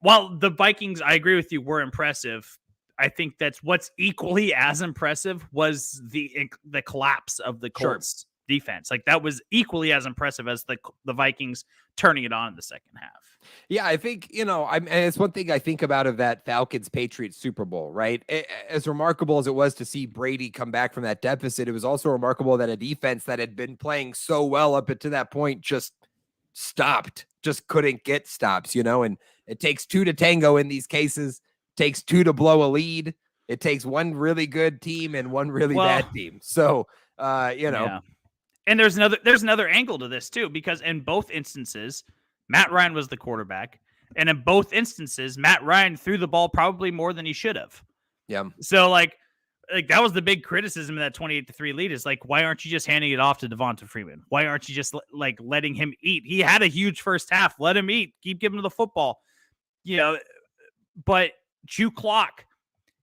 while the Vikings, I agree with you, were impressive, I think that's what's equally as impressive was the collapse of the Colts defense. Like, that was equally as impressive as the Vikings turning it on in the second half. Yeah, I think, and it's one thing I think about of that Falcons-Patriots Super Bowl, right? As remarkable as it was to see Brady come back from that deficit, it was also remarkable that a defense that had been playing so well up to that point just stopped, just couldn't get stops, and it takes two to tango in these cases. It takes two to blow a lead. It takes one really good team and one really bad team. So, Yeah. And there's another angle to this too, because in both instances, Matt Ryan was the quarterback, and in both instances, Matt Ryan threw the ball probably more than he should have. Yeah. So like that was the big criticism of that 28-3 lead is like, why aren't you just handing it off to Devonta Freeman? Why aren't you just like letting him eat? He had a huge first half. Let him eat. Keep giving him the football. But chew clock.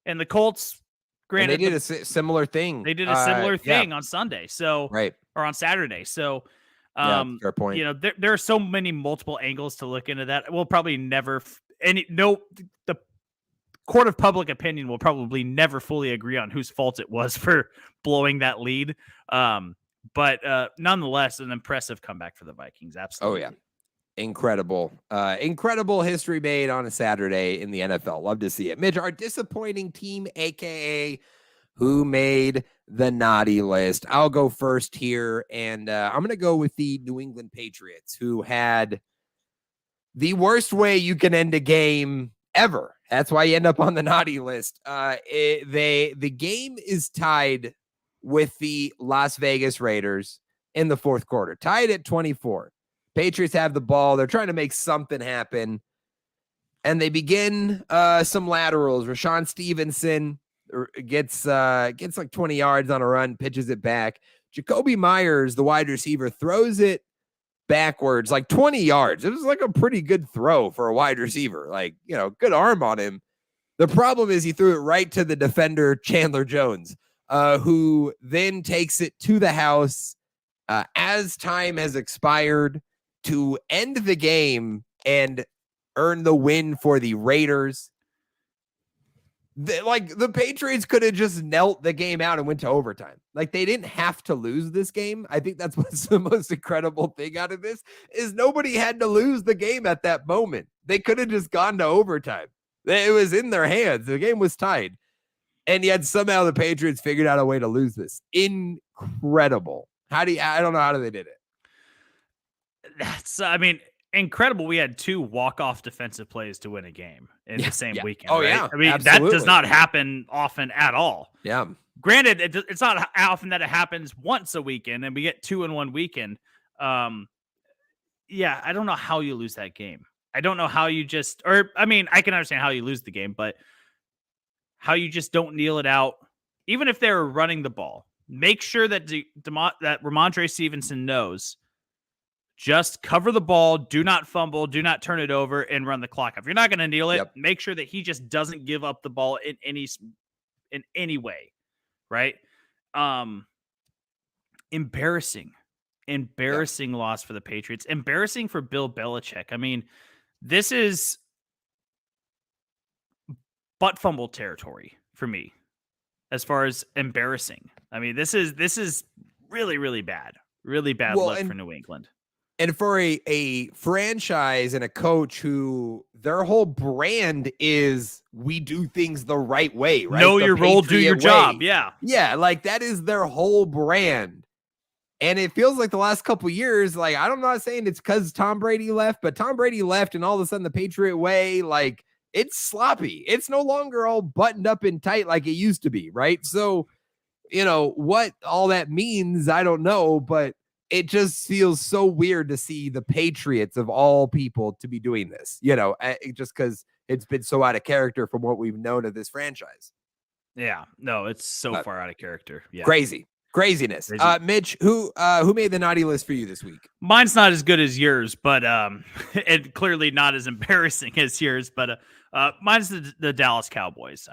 And the Colts, granted, and they did a similar thing. They did a similar thing on Sunday. So right. Or on Saturday. So fair point. There are so many multiple angles to look into that. We'll probably never the court of public opinion will probably never fully agree on whose fault it was for blowing that lead. But nonetheless, an impressive comeback for the Vikings. Absolutely. Oh, yeah. Incredible. Incredible history made on a Saturday in the NFL. Love to see it. Mitch, our disappointing team, a.k.a. who made the naughty list. I'll go first here, and I'm going to go with the New England Patriots, who had the worst way you can end a game ever. That's why you end up on the naughty list. The game is tied with the Las Vegas Raiders in the fourth quarter, tied at 24. Patriots have the ball. They're trying to make something happen, and they begin some laterals. Rashawn Stevenson gets like 20 yards on a run, pitches it back. Jacoby Myers, the wide receiver, throws it backwards like 20 yards. It was like a pretty good throw for a wide receiver. Like, good arm on him. The problem is he threw it right to the defender, Chandler Jones, who then takes it to the house as time has expired to end the game and earn the win for the Raiders. The Patriots could have just knelt the game out and went to overtime. Like, they didn't have to lose this game. I think that's what's the most incredible thing out of this is nobody had to lose the game at that moment. They could have just gone to overtime. It was in their hands. The game was tied. And yet somehow the Patriots figured out a way to lose this. Incredible. I don't know how they did it. That's, incredible. We had 2 walk-off defensive plays to win a game in the same weekend. Oh, right? yeah. That does not happen often at all. Yeah. Granted, it's not often that it happens once a weekend and we get 2 in one weekend. I don't know how you lose that game. I don't know how you I can understand how you lose the game, but how you just don't kneel it out. Even if they're running the ball, make sure that that Ramondre Stevenson knows. Just cover the ball, do not fumble, do not turn it over, and run the clock. If you're not going to kneel it, make sure that he just doesn't give up the ball in any way, right? Embarrassing loss for the Patriots. Embarrassing for Bill Belichick. This is butt fumble territory for me as far as embarrassing. This is really, really bad. Really bad luck for New England. And for a franchise and a coach who their whole brand is we do things the right way, right? Know your role, do your job. Yeah. Yeah. Like that is their whole brand. And it feels like the last couple of years, like I'm not saying it's because Tom Brady left, but Tom Brady left and all of a sudden the Patriot way, like it's sloppy. It's no longer all buttoned up and tight like it used to be. Right. So, what all that means, I don't know, but it just feels so weird to see the Patriots of all people to be doing this, just because it's been so out of character from what we've known of this franchise. Yeah, no, it's so far out of character. Yeah, craziness. Crazy. Mitch, who made the naughty list for you this week? Mine's not as good as yours, but and clearly not as embarrassing as yours. But mine's the Dallas Cowboys.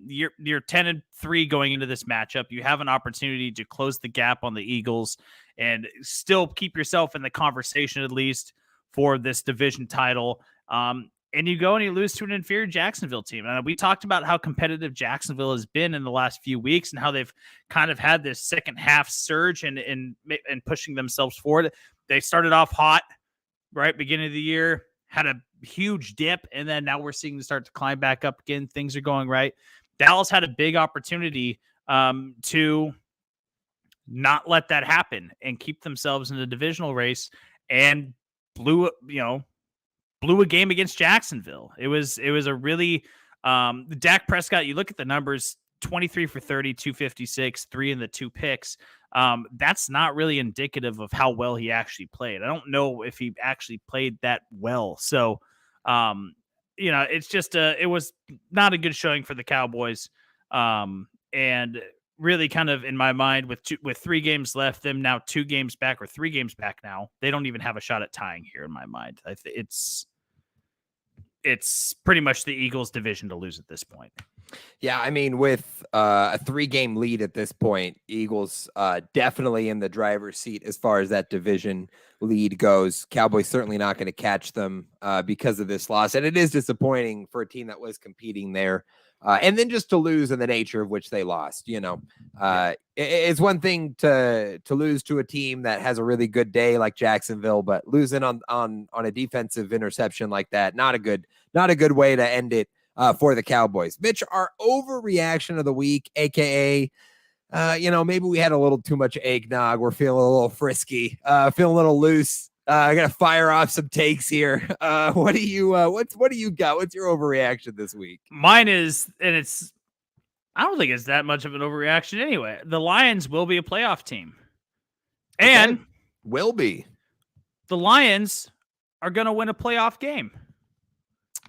You're 10-3 going into this matchup. You have an opportunity to close the gap on the Eagles and still keep yourself in the conversation at least for this division title. And you go and you lose to an inferior Jacksonville team. And we talked about how competitive Jacksonville has been in the last few weeks and how they've kind of had this second half surge and pushing themselves forward. They started off hot, right? Beginning of the year, had a huge dip, and then now we're seeing them start to climb back up again. Things are going right. Dallas had a big opportunity to not let that happen and keep themselves in the divisional race, and blew a game against Jacksonville. It was a really Dak Prescott. You look at the numbers: 23 for 30, 256, 3 in the 2 picks. That's not really indicative of how well he actually played. I don't know if he actually played that well. So, it's just it was not a good showing for the Cowboys. And really kind of in my mind with 3 games left, them now 2 games back or 3 games back now, they don't even have a shot at tying here in my mind. It's pretty much the Eagles' division to lose at this point. Yeah, I mean, with a 3-game lead at this point, Eagles definitely in the driver's seat as far as that division lead goes. Cowboys certainly not going to catch them because of this loss. And it is disappointing for a team that was competing there. And then just to lose in the nature of which they lost, it's one thing to lose to a team that has a really good day like Jacksonville, but losing on a defensive interception like that, not a good way to end it for the Cowboys. Mitch, our overreaction of the week, aka, maybe we had a little too much eggnog. We're feeling a little frisky, feeling a little loose. I gotta fire off some takes here. What do you got? What's your overreaction this week? Mine is, and I don't think it's that much of an overreaction anyway. The Lions will be a playoff team. And will be. The Lions are going to win a playoff game.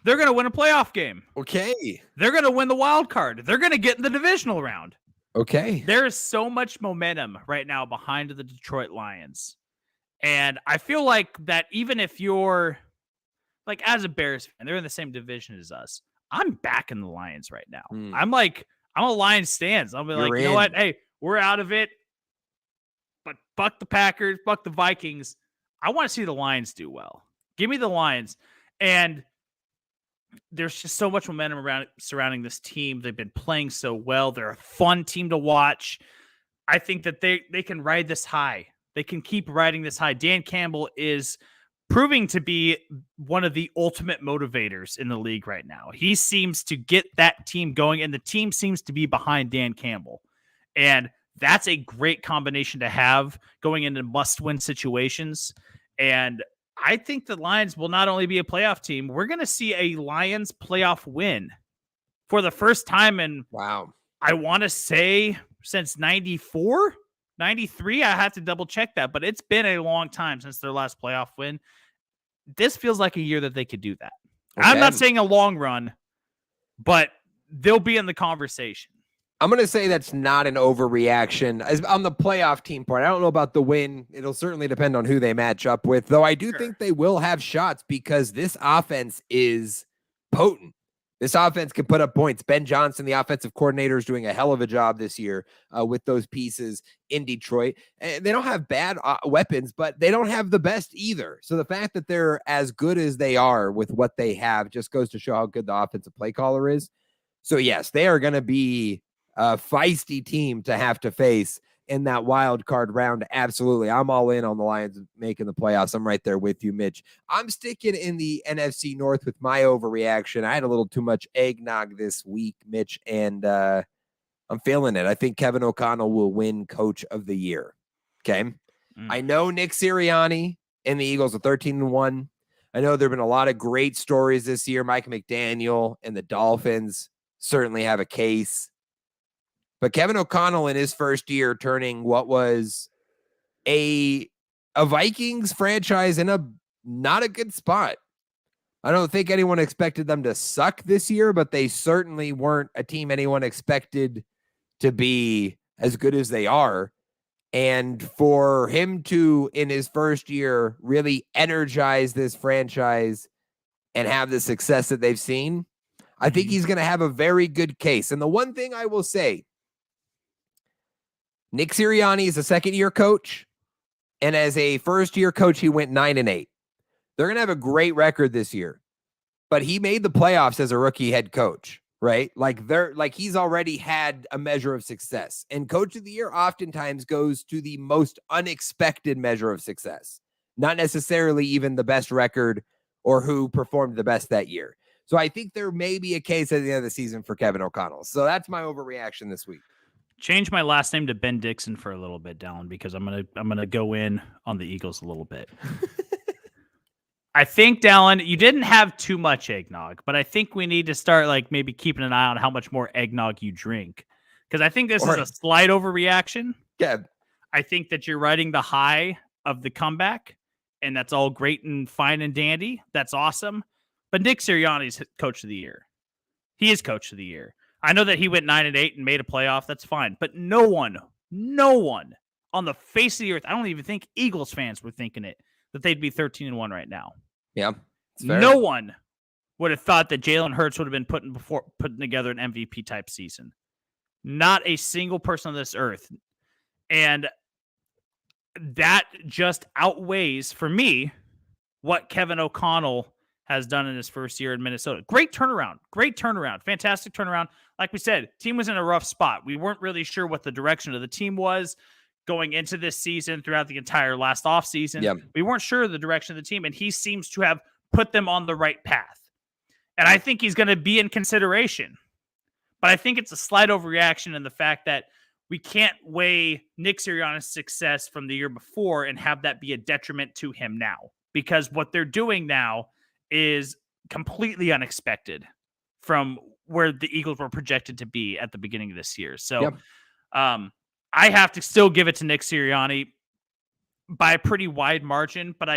They're going to win a playoff game. Okay. They're going to win the wild card. They're going to get in the divisional round. Okay. There is so much momentum right now behind the Detroit Lions. And I feel like that even if you're like, as a Bears fan, they're in the same division as us. I'm backing the Lions right now. I'm a Lions stance. I'll be like, you know what? Hey, we're out of it. But fuck the Packers, fuck the Vikings. I want to see the Lions do well. Give me the Lions. And there's just so much momentum surrounding this team. They've been playing so well. They're a fun team to watch. I think that they can ride this high. They can keep riding this high. Dan Campbell is proving to be one of the ultimate motivators in the league right now. He seems to get that team going, and the team seems to be behind Dan Campbell. And that's a great combination to have going into must-win situations. And I think the Lions will not only be a playoff team, we're going to see a Lions playoff win for the first time in, wow, I want to say since 94, 93. I have to double check that, but it's been a long time since their last playoff win. This feels like a year that they could do that. Okay. I'm not saying a long run, but they'll be in the conversation. I'm going to say that's not an overreaction. As on the playoff team part, I don't know about the win. It'll certainly depend on who they match up with, though I do think they will have shots because this offense is potent. This offense can put up points. Ben Johnson, the offensive coordinator, is doing a hell of a job this year with those pieces in Detroit. And they don't have bad weapons, but they don't have the best either. So the fact that they're as good as they are with what they have just goes to show how good the offensive play caller is. So yes, they are going to be a feisty team to have to face in that wild card round. Absolutely. I'm all in on the Lions making the playoffs. I'm right there with you, Mitch. I'm sticking in the NFC North with my overreaction. I had a little too much eggnog this week, Mitch, and I'm feeling it. I think Kevin O'Connell will win Coach of the Year. Okay. I know Nick Sirianni and the Eagles are 13-1. I know there have been a lot of great stories this year. Mike McDaniel and the Dolphins certainly have a case. But Kevin O'Connell in his first year turning what was a Vikings franchise in a not a good spot. I don't think anyone expected them to suck this year, but they certainly weren't a team anyone expected to be as good as they are. And for him to, in his first year, really energize this franchise and have the success that they've seen, I think he's going to have a very good case. And the one thing I will say, Nick Sirianni is a second-year coach, and as a first-year coach, he went 9-8. They're going to have a great record this year, but he made the playoffs as a rookie head coach, right? Like he's already had a measure of success, and Coach of the Year oftentimes goes to the most unexpected measure of success, not necessarily even the best record or who performed the best that year. So I think there may be a case at the end of the season for Kevin O'Connell. So that's my overreaction this week. Change my last name to Ben Dixon for a little bit, Dallen, because I'm gonna go in on the Eagles a little bit. I think, Dallen, you didn't have too much eggnog, but I think we need to start like maybe keeping an eye on how much more eggnog you drink, because I think this is a slight overreaction. Yeah, I think that you're riding the high of the comeback, and that's all great and fine and dandy. That's awesome. But Nick Sirianni's coach of the year. He is coach of the year. I know that he went 9-8 and made a playoff. That's fine. But no one on the face of the earth, I don't even think Eagles fans were thinking it, that they'd be 13-1 right now. Yeah. No one would have thought that Jalen Hurts would have been putting together an MVP type season. Not a single person on this earth. And that just outweighs, for me, what Kevin O'Connell has done in his first year in Minnesota. Great turnaround. Fantastic turnaround. Like we said, team was in a rough spot. We weren't really sure what the direction of the team was going into this season throughout the entire last offseason. Yep. We weren't sure of the direction of the team, and he seems to have put them on the right path. And I think he's going to be in consideration. But I think it's a slight overreaction in the fact that we can't weigh Nick Sirianni's success from the year before and have that be a detriment to him now. Because what they're doing now is completely unexpected from where the Eagles were projected to be at the beginning of this year. So I have to still give it to Nick Sirianni by a pretty wide margin, but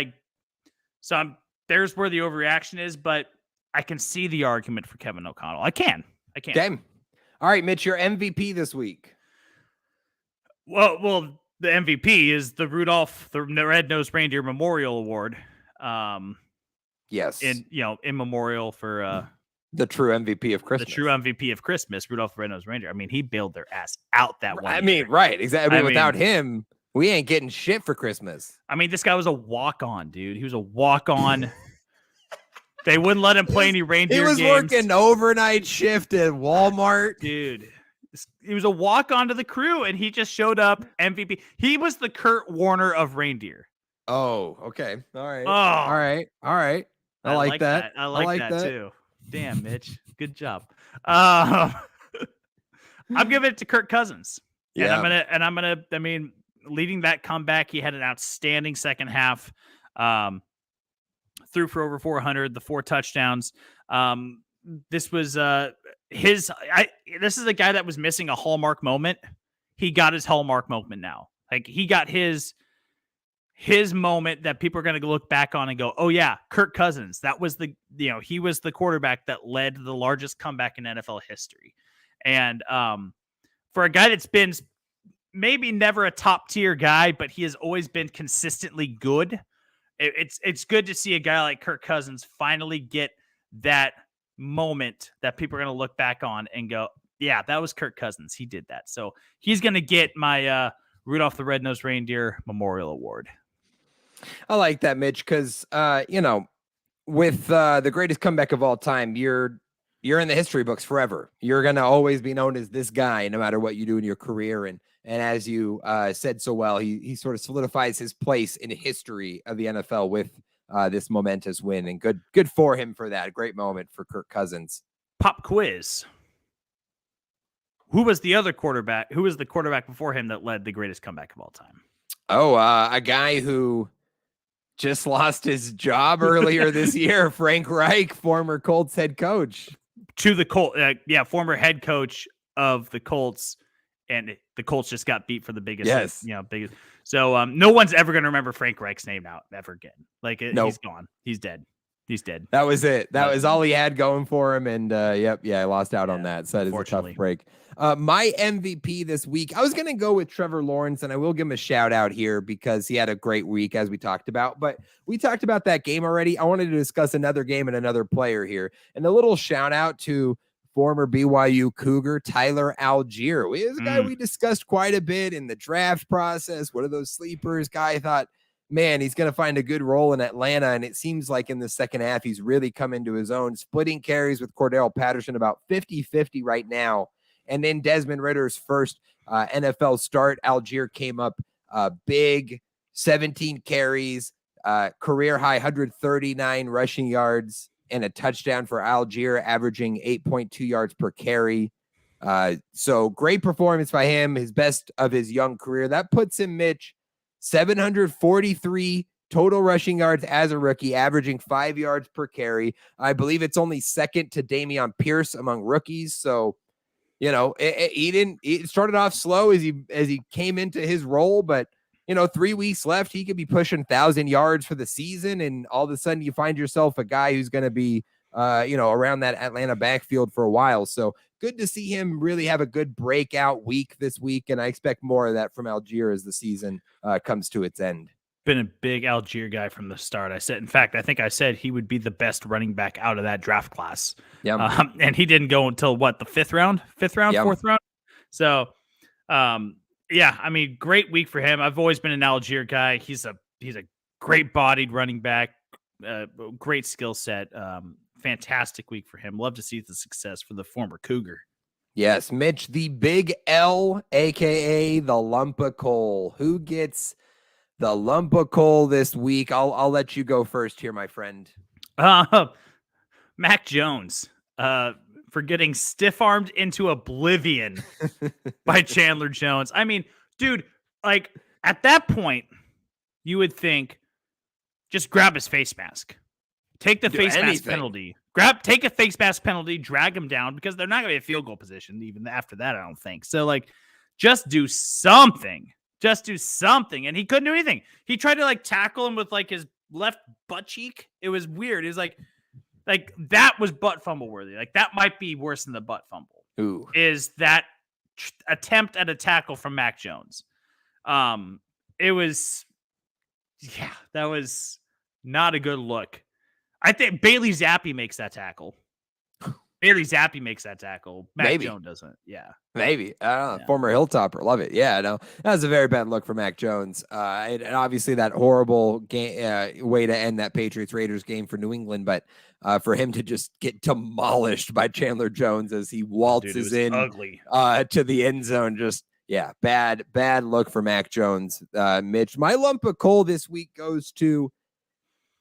there's where the overreaction is, but I can see the argument for Kevin O'Connell. I can. Okay. All right, Mitch, your MVP this week. Well, the MVP is the Rudolph the Red-Nosed Reindeer Memorial Award. Yes. In memorial for the true MVP of Christmas. The true MVP of Christmas, Rudolph the Red-Nosed Reindeer. I mean, he bailed their ass out that one. Right. Exactly. Without him, we ain't getting shit for Christmas. I mean, this guy was a walk-on, dude. He was a walk-on. They wouldn't let him play any reindeer games. He was working overnight shift at Walmart. Dude, he was a walk-on to the crew, and he just showed up MVP. He was the Kurt Warner of reindeer. Oh, okay. All right. Oh. All right. I like that. I like that too. Damn, Mitch. Good job. I'm giving it to Kirk Cousins. Yeah. And I'm gonna, leading that comeback, he had an outstanding second half. Threw for over 400, the 4 touchdowns. This was this is a guy that was missing a hallmark moment. He got his hallmark moment now. Like, he got his moment that people are going to look back on and go, oh yeah, Kirk Cousins. That was he was the quarterback that led the largest comeback in NFL history. And for a guy that's been maybe never a top tier guy, but he has always been consistently good. It's good to see a guy like Kirk Cousins finally get that moment that people are going to look back on and go, yeah, that was Kirk Cousins. He did that. So he's going to get my Rudolph the Red-Nosed Reindeer Memorial Award. I like that, Mitch, because, with the greatest comeback of all time, you're in the history books forever. You're going to always be known as this guy, no matter what you do in your career. And as you said so well, he sort of solidifies his place in history of the NFL with this momentous win. And good for him for that. Great moment for Kirk Cousins. Pop quiz. Who was the other quarterback? Who was the quarterback before him that led the greatest comeback of all time? Oh, a guy who just lost his job earlier this year, Frank Reich, former Colts head coach. To the Colts, former head coach of the Colts, and the Colts just got beat for the biggest. Biggest. So no one's ever going to remember Frank Reich's name now, ever again. He's gone. He's dead. He's dead. That was it. That was all he had going for him. And I lost out on that. So that is a tough break. My MVP this week, I was going to go with Trevor Lawrence, and I will give him a shout out here because he had a great week, as we talked about. But we talked about that game already. I wanted to discuss another game and another player here. And a little shout out to former BYU Cougar Tyler Algier. He is a guy we discussed quite a bit in the draft process. One of those sleepers. Guy thought, man, he's going to find a good role in Atlanta. And it seems like in the second half, he's really come into his own, splitting carries with Cordell Patterson, about 50-50 right now. And then Desmond Ritter's first NFL start, Algier came up big, 17 carries, career high 139 rushing yards, and a touchdown for Algier, averaging 8.2 yards per carry. So great performance by him, his best of his young career. That puts him, Mitch, 743 total rushing yards as a rookie, averaging 5 yards per carry. I believe it's only second to Dameon Pierce among rookies. So, It started off slow as he came into his role, but 3 weeks left, he could be pushing 1,000 yards for the season, and all of a sudden you find yourself a guy who's going to be around that Atlanta backfield for a while. So good to see him really have a good breakout week this week, and I expect more of that from Algier as the season comes to its end. Been a big Algier guy from the start. I think I said he would be the best running back out of that draft class. Yeah. And he didn't go until what, the fifth round, Yep. fourth round. So, yeah, I mean, great week for him. I've always been an Algier guy. He's a great bodied running back, great skill set. Fantastic week for him. Love to see the success for the former Cougar. Yes, Mitch, the Big L, aka the lump of coal. Who gets the lump of coal this week? I'll let you go first here, my friend. Mac Jones, for getting stiff-armed into oblivion by Chandler Jones. I mean, dude, like at that point, you would think just grab his face mask. Take the face mask penalty. Take a face mask penalty, drag him down, because they're not going to be a field goal position even after that, I don't think. So, like, just do something. Just do something. And he couldn't do anything. He tried to, like, tackle him with, like, his left butt cheek. It was weird. It was like that was butt fumble worthy. Like, that might be worse than the butt fumble. Ooh. Is that attempt at a tackle from Mac Jones. It was, that was not a good look. I think Bailey Zappi makes that tackle. Mac Jones doesn't. Yeah. Maybe. I don't know. Yeah. Former Hilltopper. Love it. Yeah, no. That was a very bad look for Mac Jones. And obviously that horrible way to end that Patriots-Raiders game for New England. But for him to just get demolished by Chandler Jones as he waltzes in to the end zone, just, bad look for Mac Jones. Mitch, my lump of coal this week goes to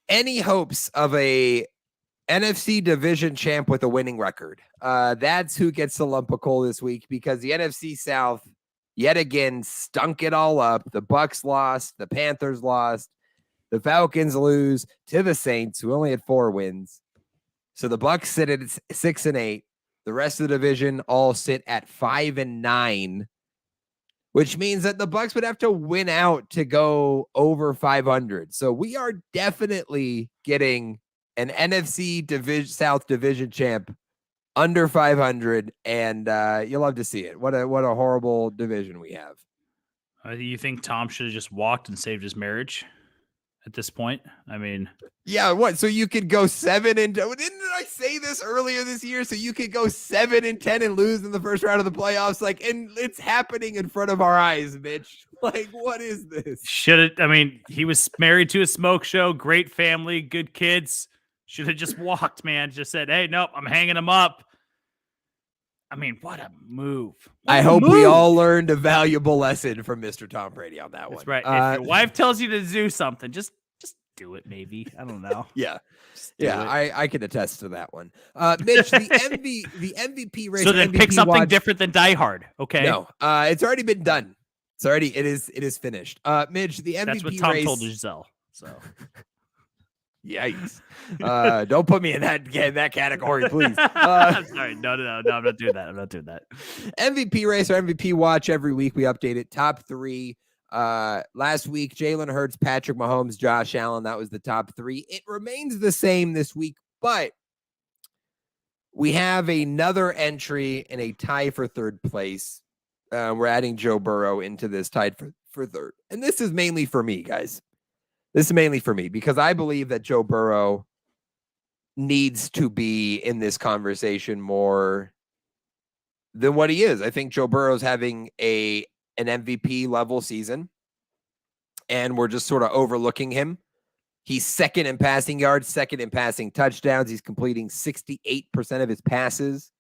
any hopes of a NFC division champ with a winning record. That's who gets the lump of coal this week, because the NFC South yet again stunk it all up. The Bucs lost, the Panthers lost, the Falcons lose to the Saints, who only had 4 wins. So the Bucs sit at 6-8. The rest of the division all sit at 5-9. Which means that the Bucs would have to win out to go over 500. So we are definitely getting an NFC South division champ under 500, and you'll love to see it. What a horrible division we have. You think Tom should have just walked and saved his marriage at this point? I mean, yeah, what? So you could go 7-10. Didn't I say this earlier this year? So you could go 7-10 and lose in the first round of the playoffs. Like, and it's happening in front of our eyes, Mitch. Like, what is this? He was married to a smoke show, great family, good kids. Should have just walked, man. Just said, hey, nope, I'm hanging him up. I mean, what a move. I hope we all learned a valuable lesson from Mr. Tom Brady on that one. That's right. If your wife tells you to do something, just do it, maybe. I don't know. Yeah. I can attest to that one. Mitch, the MVP race. So then MVP pick something different than Die Hard, okay? No, it's already been done. It is finished. Mitch, the MVP race. That's what Tom told Giselle. So. Yikes. Don't put me in that category, please. Sorry. No, I'm not doing that. MVP race or MVP watch every week. We update it. Top 3. Last week, Jalen Hurts, Patrick Mahomes, Josh Allen. That was the top 3. It remains the same this week, but we have another entry in a tie for third place. We're adding Joe Burrow into this tied for third. And this is mainly for me, guys. This is mainly for me because I believe that Joe Burrow needs to be in this conversation more than what he is. I think Joe Burrow's having an MVP level season, and we're just sort of overlooking him. He's second in passing yards, second in passing touchdowns. He's completing 68% of his passes.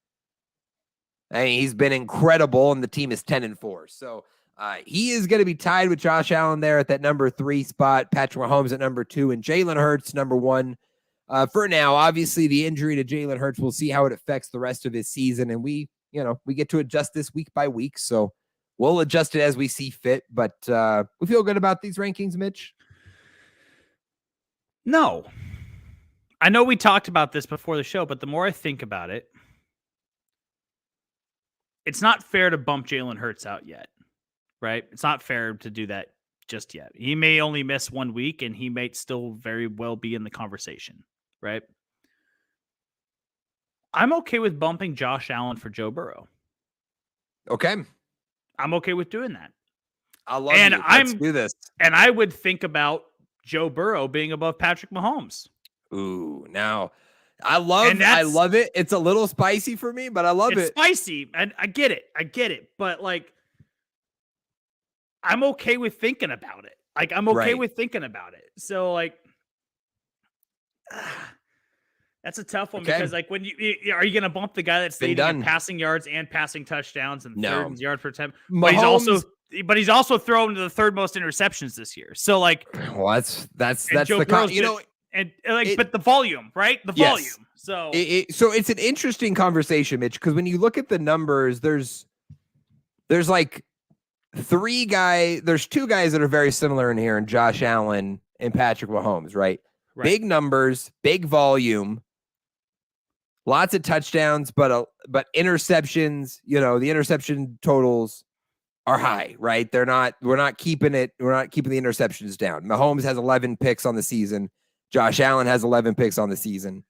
I mean, he's been incredible, and the team is 10-4. So he is going to be tied with Josh Allen there at that number 3 spot. Patrick Mahomes at number 2, and Jalen Hurts number 1. For now, obviously, the injury to Jalen Hurts, we'll see how it affects the rest of his season, and we get to adjust this week by week. So we'll adjust it as we see fit. But we feel good about these rankings, Mitch. No, I know we talked about this before the show, but the more I think about it, it's not fair to bump Jalen Hurts out yet, right? It's not fair to do that just yet. He may only miss 1 week, and he may still very well be in the conversation, right? I'm okay with bumping Josh Allen for Joe Burrow. Okay. I'm okay with doing that. I love you. Let's do this. And I would think about Joe Burrow being above Patrick Mahomes. Ooh, now I love it. It's a little spicy for me, but I love it. It's spicy. And I get it. But like, I'm okay with thinking about it. Like, I'm okay with thinking about it. So like, that's a tough one because like when are you going to bump the guy that's leading in passing yards and passing touchdowns and third in yards per attempt? But he's also thrown to the third most interceptions this year. So like, well, that's the but the volume, right? The volume. So it's an interesting conversation, Mitch, because when you look at the numbers, there's like two guys that are very similar in here, and Josh Allen and Patrick Mahomes, right? Big numbers, big volume, lots of touchdowns, but interceptions, the interception totals are high, right? We're not keeping the interceptions down. Mahomes has 11 picks on the season. Josh Allen has 11 picks on the season.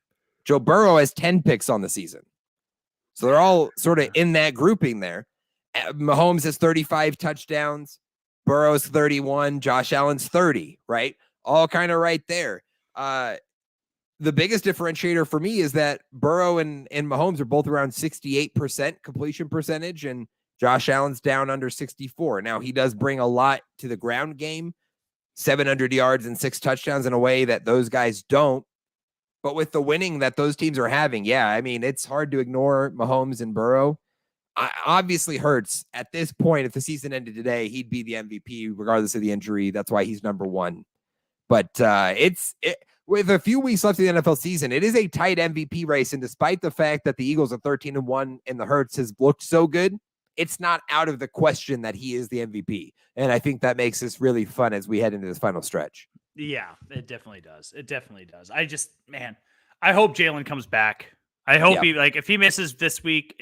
Joe Burrow has 10 picks on the season. So they're all sort of in that grouping there. Mahomes has 35 touchdowns. Burrow's 31. Josh Allen's 30, right? All kind of right there. The biggest differentiator for me is that Burrow and Mahomes are both around 68% completion percentage, and Josh Allen's down under 64. Now, he does bring a lot to the ground game, 700 yards and 6 touchdowns in a way that those guys don't. But with the winning that those teams are having, it's hard to ignore Mahomes and Burrow. Obviously Hurts at this point, if the season ended today, he'd be the MVP regardless of the injury. That's why he's number one. But with a few weeks left of the NFL season, it is a tight MVP race. And despite the fact that the Eagles are 13-1 and the Hurts has looked so good, it's not out of the question that he is the MVP. And I think that makes this really fun as we head into this final stretch. Yeah, it definitely does. I hope Jalen comes back. I hope if he misses this week,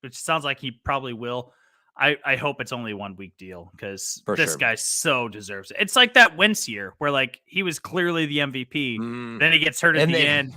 which sounds like he probably will. I hope it's only 1 week deal because this guy so deserves it. It's like that Wentz year where like he was clearly the MVP. Then he gets hurt at the end.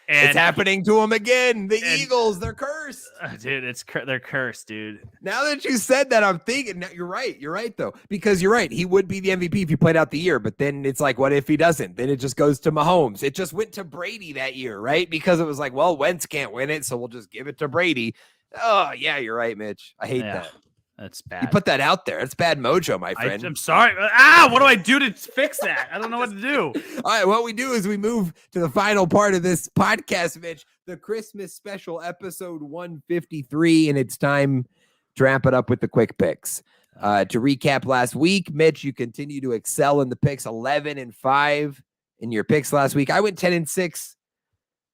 And it's happening to him again. The Eagles, they're cursed. Dude, they're cursed, dude. Now that you said that, I'm thinking, you're right. You're right, though. Because you're right. He would be the MVP if he played out the year. But then it's like, what if he doesn't? Then it just goes to Mahomes. It just went to Brady that year, right? Because it was like, well, Wentz can't win it, so we'll just give it to Brady. Oh, yeah, you're right, Mitch. I hate that. That's bad. You put that out there. It's bad mojo, my friend. I'm sorry. What do I do to fix that? I don't know what to do. All right, what we do is we move to the final part of this podcast, Mitch, the Christmas special, episode 153, and it's time to wrap it up with the quick picks. To recap last week, Mitch, you continue to excel in the picks, 11-5 in your picks last week. I went 10-6,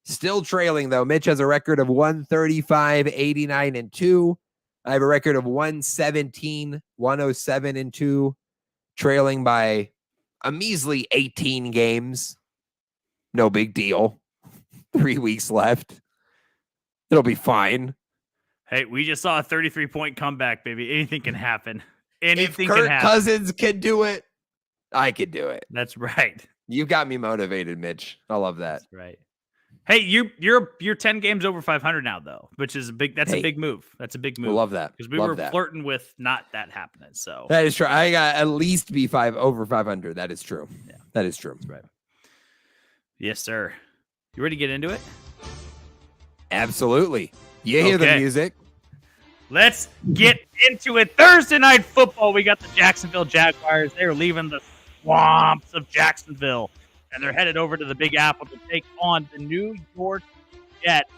still trailing, though. Mitch has a record of 135, 89-2. I have a record of 117, 107-2, trailing by a measly 18 games. No big deal. 3 weeks left. It'll be fine. Hey, we just saw a 33-point comeback, baby. Anything can happen. Anything can happen. Kirk Cousins can do it, I could do it. That's right. You got me motivated, Mitch. I love that. That's right. Hey, you're 10 games over 500 now, though, which is a big move. That's a big move. I love that. Because we were flirting with not that happening. So that is true. I got at least be over 500. That is true. Yeah, that is true. That's right. Yes, sir. You ready to get into it? Absolutely. You hear the music. Let's get into it. Thursday night football. We got the Jacksonville Jaguars. They're leaving the swamps of Jacksonville. And they're headed over to the Big Apple to take on the New York Jets.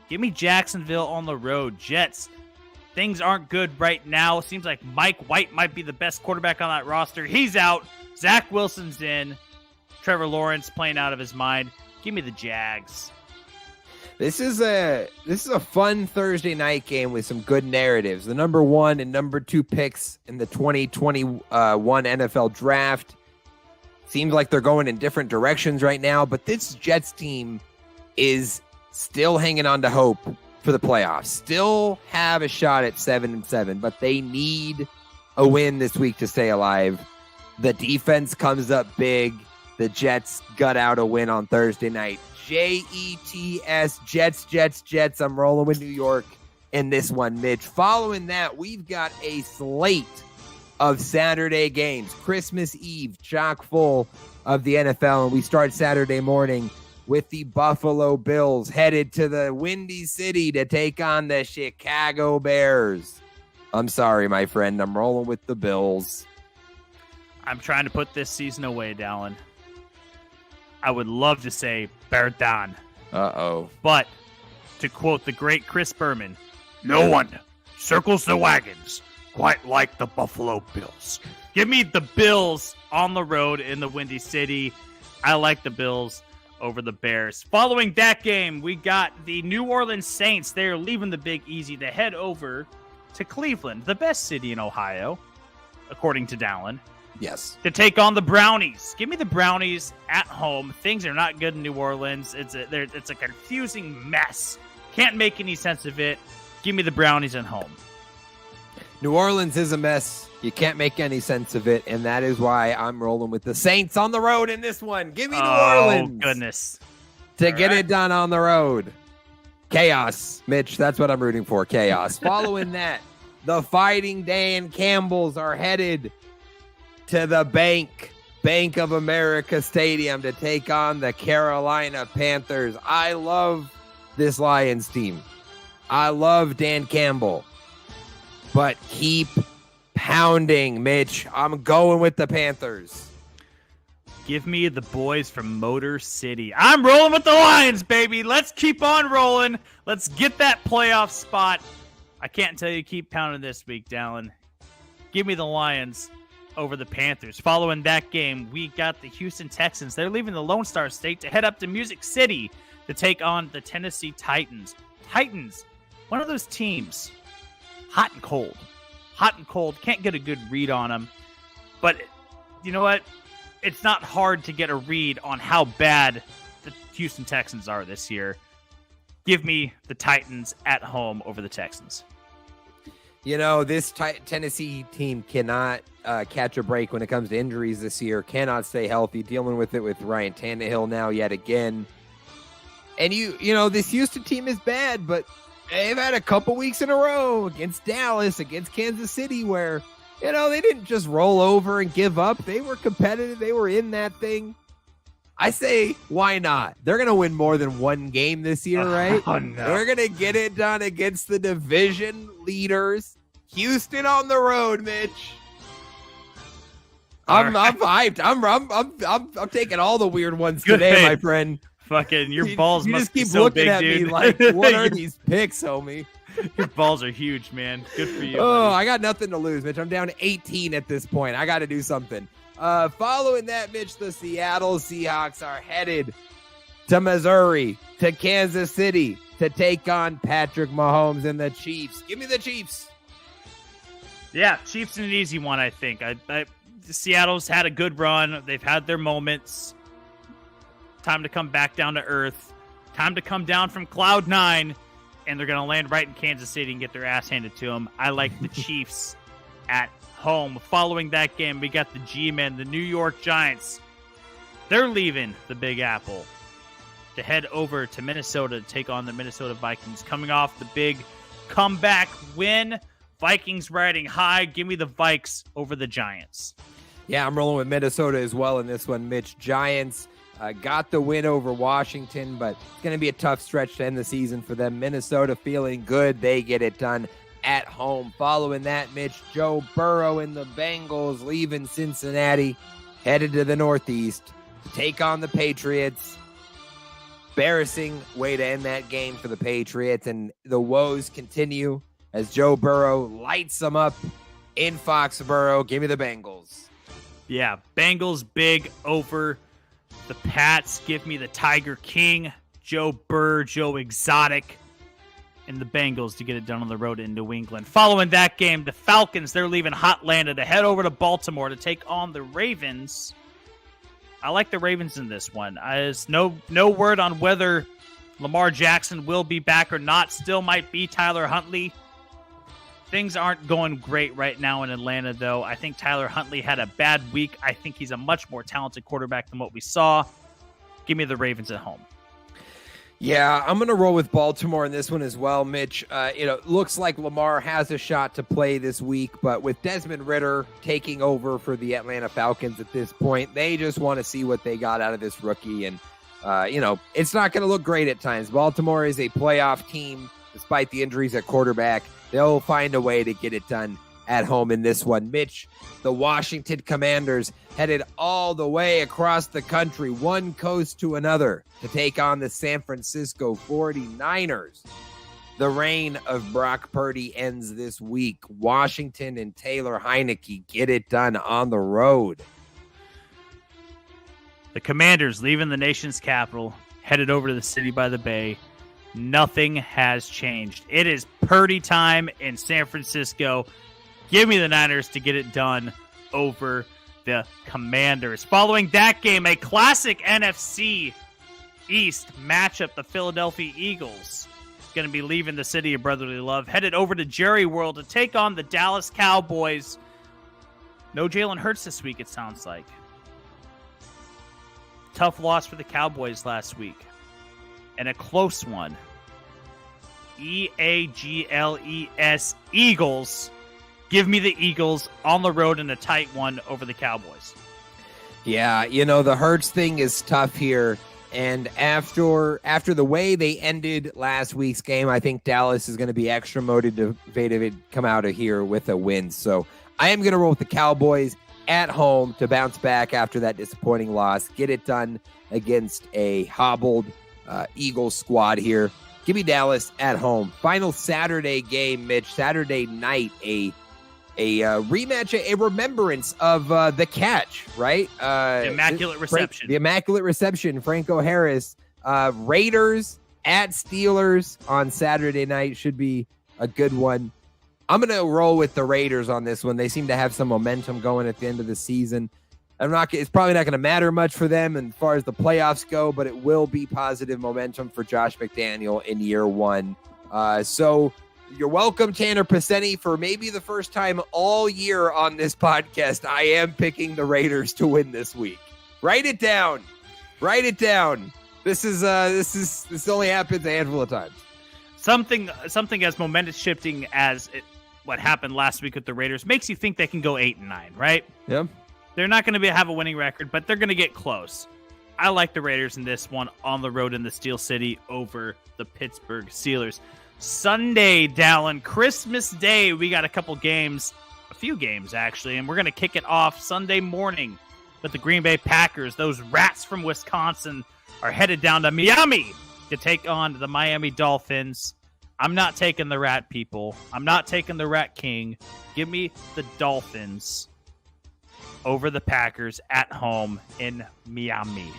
Give me Jacksonville on the road. Jets, things aren't good right now. Seems like Mike White might be the best quarterback on that roster. He's out. Zach Wilson's in. Trevor Lawrence playing out of his mind. Give me the Jags. This is a fun Thursday night game with some good narratives. The number 1 and number 2 picks in the 2021 NFL draft. Seems like they're going in different directions right now, but this Jets team is still hanging on to hope for the playoffs. Still have a shot at 7-7, but they need a win this week to stay alive. The defense comes up big. The Jets gut out a win on Thursday night. Jets, Jets. I'm rolling with New York in this one, Mitch. Following that, we've got a slate of Saturday games. Christmas Eve, chock full of the NFL, and we start Saturday morning with the Buffalo Bills headed to the Windy City to take on the Chicago Bears. I'm sorry, my friend. I'm rolling with the Bills. I'm trying to put this season away, Dallen. I would love to say Bear down. Uh-oh. But to quote the great Chris Berman, no one circles the wagons quite like the Buffalo Bills. Give me the Bills on the road in the Windy City. I like the Bills over the Bears. Following that game, we got the New Orleans Saints. They're leaving the Big Easy to head over to Cleveland, the best city in Ohio, according to Dallen. Yes. To take on the Brownies. Give me the Brownies at home. Things are not good in New Orleans. It's a confusing mess. Can't make any sense of it. Give me the Brownies at home. New Orleans is a mess. You can't make any sense of it, and that is why I'm rolling with the Saints on the road in this one. Give me New Orleans. Oh, goodness. To get it done on the road. Chaos, Mitch. That's what I'm rooting for, chaos. Following that, the Fighting Dan Campbells are headed to the Bank of America Stadium to take on the Carolina Panthers. I love this Lions team. I love Dan Campbell. But keep pounding, Mitch. I'm going with the Panthers. Give me the boys from Motor City. I'm rolling with the Lions, baby. Let's keep on rolling. Let's get that playoff spot. I can't tell you keep pounding this week, Dallen. Give me the Lions over the Panthers. Following that game, we got the Houston Texans. They're leaving the Lone Star State to head up to Music City to take on the Tennessee Titans. Titans, one of those teams, hot and cold. Hot and cold. Can't get a good read on them. But you know what? It's not hard to get a read on how bad the Houston Texans are this year. Give me the Titans at home over the Texans. You know, this Tennessee team cannot catch a break when it comes to injuries this year, cannot stay healthy, dealing with it with Ryan Tannehill now yet again. And you know, this Houston team is bad, but they've had a couple weeks in a row against Dallas, against Kansas City, where, you know, they didn't just roll over and give up. They were competitive. They were in that thing. I say, why not? They're going to win more than one game this year, right? Oh, no. They're going to get it done against the division leaders. Houston on the road, Mitch. I'm hyped. I'm taking all the weird ones today, my friend. Fucking your balls you must just keep be so looking big, at dude. me like, what are these picks, homie? Your balls are huge, man. Good for you. Oh, buddy. I got nothing to lose, Mitch. I'm down 18 at this point. I got to do something. Following that, Mitch, the Seattle Seahawks are headed to Missouri, to Kansas City, to take on Patrick Mahomes and the Chiefs. Give me the Chiefs. Yeah, Chiefs in an easy one, I think. Seattle's had a good run. They've had their moments. Time to come back down to earth. Time to come down from Cloud 9, and they're going to land right in Kansas City and get their ass handed to them. I like the Chiefs at home. Following that game, we got the G-Men, the New York Giants. They're leaving the Big Apple to head over to Minnesota to take on the Minnesota Vikings. Coming off the big comeback win, Vikings riding high. Give me the Vikes over the Giants. Yeah, I'm rolling with Minnesota as well in this one, Mitch. Giants got the win over Washington, but it's going to be a tough stretch to end the season for them. Minnesota feeling good. They get it done at home. Following that, Mitch, Joe Burrow and the Bengals leaving Cincinnati, headed to the Northeast to take on the Patriots. Embarrassing way to end that game for the Patriots, and the woes continue as Joe Burrow lights them up in Foxborough. Give me the Bengals. Yeah, Bengals big over the Pats. Give me the Tiger King, Joe Burr, Joe Exotic, and the Bengals to get it done on the road in New England. Following that game, the Falcons, they're leaving Hotlanta to head over to Baltimore to take on the Ravens. I like the Ravens in this one. There's no word on whether Lamar Jackson will be back or not. Still might be Tyler Huntley. Things aren't going great right now in Atlanta, though. I think Tyler Huntley had a bad week. I think he's a much more talented quarterback than what we saw. Give me the Ravens at home. Yeah, I'm going to roll with Baltimore in this one as well, Mitch. Looks like Lamar has a shot to play this week, but with Desmond Ridder taking over for the Atlanta Falcons at this point, they just want to see what they got out of this rookie. And, it's not going to look great at times. Baltimore is a playoff team, despite the injuries at quarterback. They'll find a way to get it done at home in this one. Mitch, the Washington Commanders headed all the way across the country, one coast to another, to take on the San Francisco 49ers. The reign of Brock Purdy ends this week. Washington and Taylor Heineke get it done on the road. The Commanders leaving the nation's capital, headed over to the city by the bay. Nothing has changed. It is Purdy time in San Francisco. Give me the Niners to get it done over the Commanders. Following that game, a classic NFC East matchup. The Philadelphia Eagles going to be leaving the city of brotherly love, headed over to Jerry World to take on the Dallas Cowboys. No Jalen Hurts this week, it sounds like. Tough loss for the Cowboys last week. And a close one. Eagles, Eagles. Give me the Eagles on the road in a tight one over the Cowboys. Yeah, the Hurts thing is tough here. And after the way they ended last week's game, I think Dallas is going to be extra motivated to come out of here with a win. So I am going to roll with the Cowboys at home to bounce back after that disappointing loss. Get it done against a hobbled Eagles squad here. Give me Dallas at home. Final Saturday game, Mitch. Saturday night, a rematch, a remembrance of the catch, right? The Immaculate Reception. The Immaculate Reception. Franco Harris. Raiders at Steelers on Saturday night should be a good one. I'm going to roll with the Raiders on this one. They seem to have some momentum going at the end of the season. It's probably not going to matter much for them as far as the playoffs go, but it will be positive momentum for Josh McDaniel in year one. So you're welcome, Tanner Paceni, for maybe the first time all year on this podcast. I am picking the Raiders to win this week. Write it down. Write it down. This only happens a handful of times. Something as momentum shifting as what happened last week with the Raiders makes you think they can go 8-9, right? Yeah. They're not going to have a winning record, but they're going to get close. I like the Raiders in this one on the road in the Steel City over the Pittsburgh Steelers. Sunday, Dallen, Christmas Day, we got a few games actually, and we're going to kick it off Sunday morning with the Green Bay Packers. Those rats from Wisconsin are headed down to Miami to take on the Miami Dolphins. I'm not taking the Rat people. I'm not taking the Rat King. Give me the Dolphins over the Packers at home in Miami.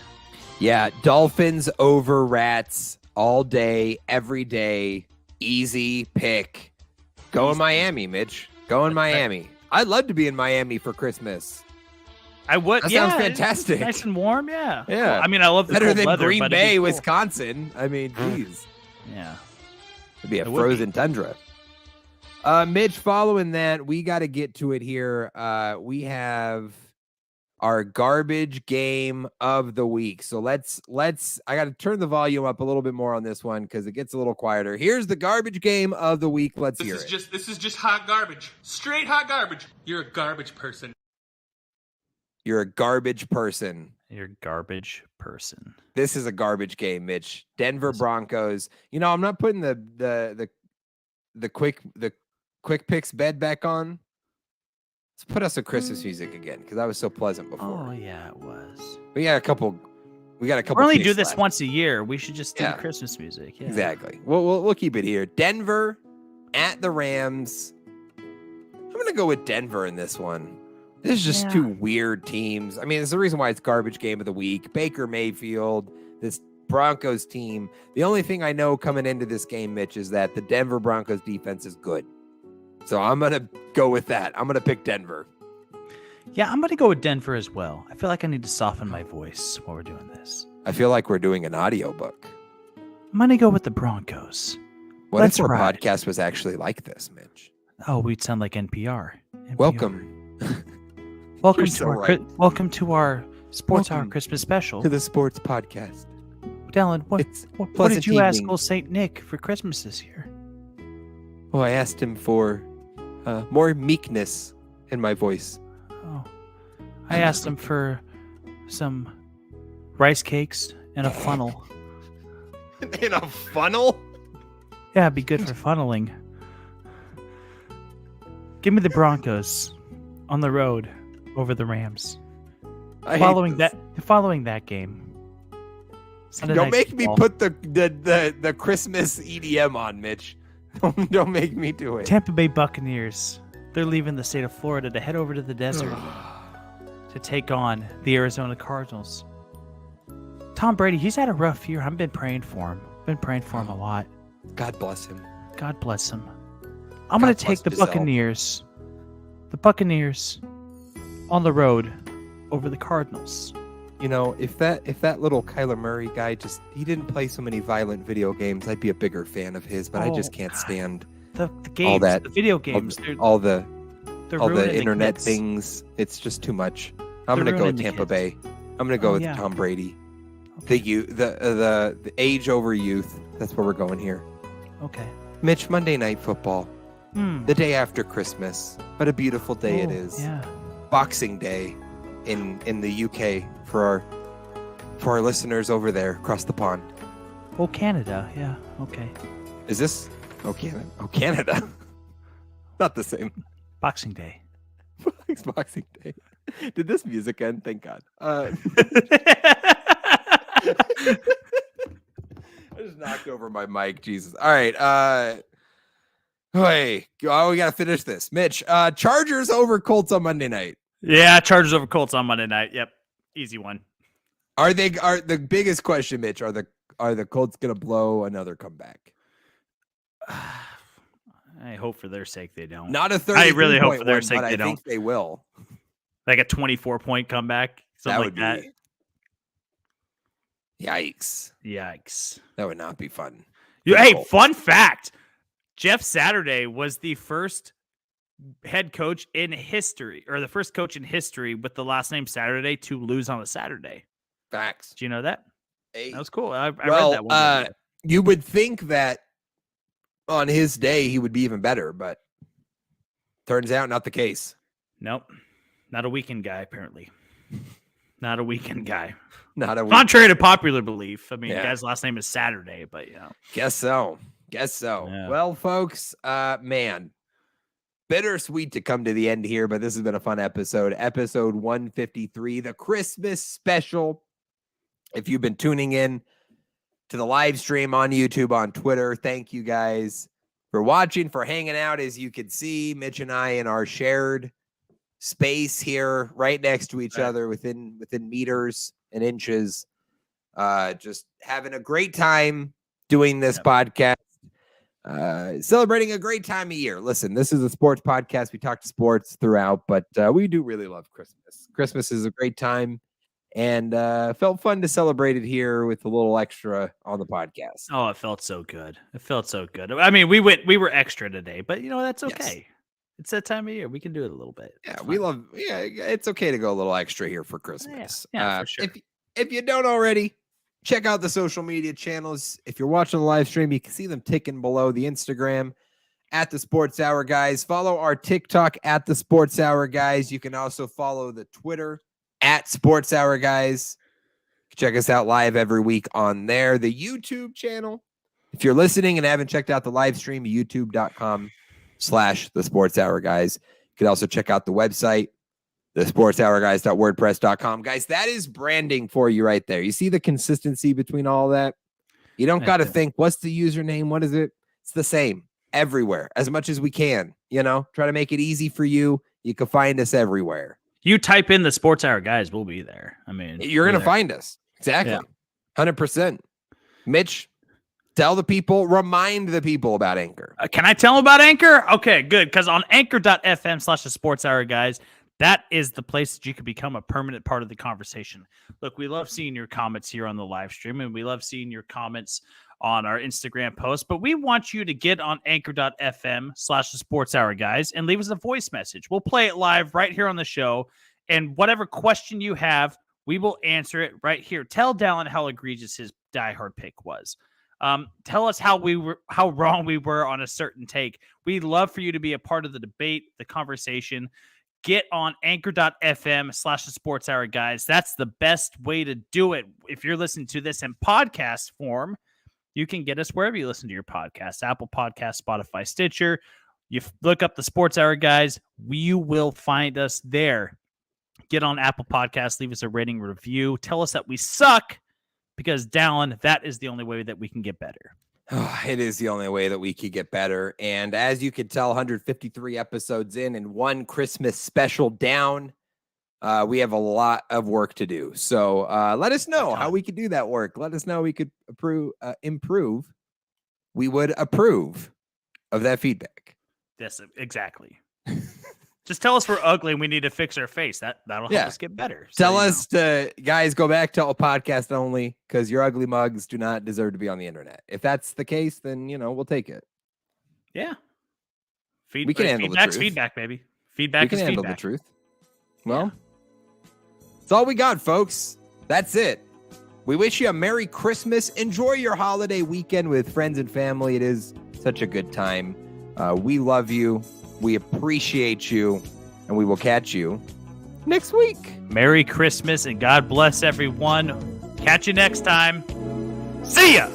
Yeah, Dolphins over Rats all day, every day. Easy pick. Go in Miami, Mitch. Go in Miami. I'd love to be in Miami for Christmas. I would. That sounds fantastic. Nice and warm, yeah. Yeah. Well, I mean, I love the better cold than weather, Green but Bay, cool. Wisconsin. I mean, geez. Yeah. It'd be a frozen tundra. Mitch, following that, we got to get to it here. We have our garbage game of the week. So let's I got to turn the volume up a little bit more on this one because it gets a little quieter. Here's the garbage game of the week. Let's hear it. This is just hot garbage. Straight hot garbage. You're a garbage person. You're a garbage person. You're a garbage person. This is a garbage game, Mitch. Denver Broncos. I'm not putting the quick picks bed back on. Let's put us a Christmas music again because that was so pleasant before. Oh yeah, it was. We got a couple. We only do this once a year. We should just do Christmas music. Yeah. Exactly. We'll keep it here. Denver at the Rams. I'm gonna go with Denver in this one. This is just two weird teams. I mean, it's the reason why it's garbage game of the week. Baker Mayfield, this Broncos team. The only thing I know coming into this game, Mitch, is that the Denver Broncos defense is good. So I'm going to go with that. I'm going to pick Denver. Yeah, I'm going to go with Denver as well. I feel like I need to soften my voice while we're doing this. I feel like we're doing an audiobook. I'm going to go with the Broncos. What Let's if our ride. podcast was actually like this, Mitch? Oh, we'd sound like NPR. Welcome. Welcome You're to so our right. welcome to our Sports Hour Welcome Christmas special. to the sports podcast. Dallen, what It's did pleasant you ask evening. old Saint Nick for Christmas this year? Oh, I asked him for more meekness in my voice. Oh, I asked him for some rice cakes and a funnel. In a funnel? Yeah, it'd be good for funneling. Give me the Broncos on the road over the Rams. Following that game. Sunday Don't Night make me Football. put the Christmas EDM on, Mitch. Don't make me do it. Tampa Bay Buccaneers. They're leaving the state of Florida to head over to the desert to take on the Arizona Cardinals. Tom Brady, he's had a rough year. I've been praying for him. Been praying for him a lot. God bless him. God bless him. I'm going to take the bless Giselle. Buccaneers. The Buccaneers on the road over the Cardinals. You know, if that little Kyler Murray guy he didn't play so many violent video games, I'd be a bigger fan of his, but I just can't stand The games, that- the video games. all the they're all the ruining internet kids. things. It's just too much. I'm They're gonna go with ruining the Tampa kids. Bay. I'm gonna go Oh, with yeah. Tom Brady. Okay. The age over youth. That's where we're going here. Okay. Mitch, Monday Night Football, Hmm. the day after Christmas, but a beautiful day it Oh, is. Yeah. Boxing Day in the UK for our listeners over there across the pond. Oh, Canada. Yeah. Okay. Is this? Oh, Canada. Oh, Canada. Not the same. Boxing Day. It's Boxing Day. Did this music end? Thank God. I just knocked over my mic. Jesus. All right. Hey, we got to finish this. Mitch, Chargers over Colts on Monday night. Yeah, Chargers over Colts on Monday night. Yep. Easy one. Are the biggest question, Mitch, are the Colts going to blow another comeback? I hope for their sake they don't. Not a 30. I really hope for their sake I they think they will. Like a 24-point comeback. Something like that. Yikes. Yikes. That would not be fun. Hey, Colts. fun fact. Jeff Saturday was the first head coach in history, or the first coach in history with the last name Saturday to lose on a Saturday. Facts. Do you know that? Hey. That was cool. I Well, read that one. you would think that on his day he would be even better, but turns out not the case. Nope. Not a weekend guy, apparently. Not a weekend guy. Not a week. Contrary to popular belief. I mean, Yeah. the guy's last name is Saturday, but Guess so. Yeah. Well, folks, man, bittersweet to come to the end here, but this has been a fun episode. Episode 153, the Christmas special. If you've been tuning in to the live stream on YouTube, on Twitter, thank you guys for watching, for hanging out. As you can see, Mitch and I in our shared space here, right next to each other, within meters and inches, just having a great time doing this podcast, celebrating a great time of year. Listen, this is a sports podcast. We talk to sports throughout, but we do really love Christmas. Christmas is a great time, and felt fun to celebrate it here with a little extra on the podcast. Oh, it felt so good. It felt so good. I mean, we were extra today, but that's Yes. okay. It's that time of year. We can do it a little bit. Yeah, It's we fine. love. Yeah, it's okay to go a little extra here for Christmas. Yeah, for sure. If you don't already, check out the social media channels. If you're watching the live stream, you can see them ticking below. The Instagram at the Sports Hour Guys. Follow our TikTok at the Sports Hour Guys. You can also follow the Twitter at Sports Hour Guys. Check us out live every week on there. The YouTube channel. If you're listening and haven't checked out the live stream, youtube.com/the Sports Hour Guys. You can also check out the website, thesportshourguys.wordpress.com. Guys, that is branding for you right there. You see the consistency between all that? You don't got to think, what's the username? What is it? It's the same everywhere, as much as we can. Try to make it easy for you. You can find us everywhere. You type in the Sports Hour Guys, we'll be there. I mean, You're going to there. find us. Exactly. Yeah. 100%. Mitch, tell the people, remind the people about Anchor. Can I tell them about Anchor? Okay, good. Because on anchor.fm/the Sports Hour Guys, that is the place that you can become a permanent part of the conversation. Look, we love seeing your comments here on the live stream, and we love seeing your comments on our Instagram post, but we want you to get on anchor.fm/the Sports Hour guys and leave us a voice message. We'll play it live right here on the show. And whatever question you have, we will answer it right here. Tell Dallen how egregious his diehard pick was. Tell us how wrong we were on a certain take. We'd love for you to be a part of the debate, the conversation. Get on anchor.fm/the Sports Hour guys. That's the best way to do it. If you're listening to this in podcast form, you can get us wherever you listen to your podcast, Apple Podcasts, Spotify, Stitcher. You look up the Sports Hour guys, you will find us there. Get on Apple Podcasts, leave us a rating, review. Tell us that we suck, because Dallen, that is the only way that we can get better. It is the only way that we could get better. And as you can tell, 153 episodes in and one Christmas special down. We have a lot of work to do. So let us know how we could do that work. Let us know how we could improve. We would approve of that feedback. Yes, exactly. Just tell us we're ugly and we need to fix our face. That'll help us get better. So, tell us to, guys, go back to a podcast only, because your ugly mugs do not deserve to be on the internet. If that's the case, then, we'll take it. Yeah. We can handle feedback's the truth. Feedback, baby. Feedback we can is handle feedback. the truth. Well, that's all we got, folks. That's it. We wish you a Merry Christmas. Enjoy your holiday weekend with friends and family. It is such a good time. We love you. We appreciate you. And we will catch you next week. Merry Christmas and God bless everyone. Catch you next time. See ya.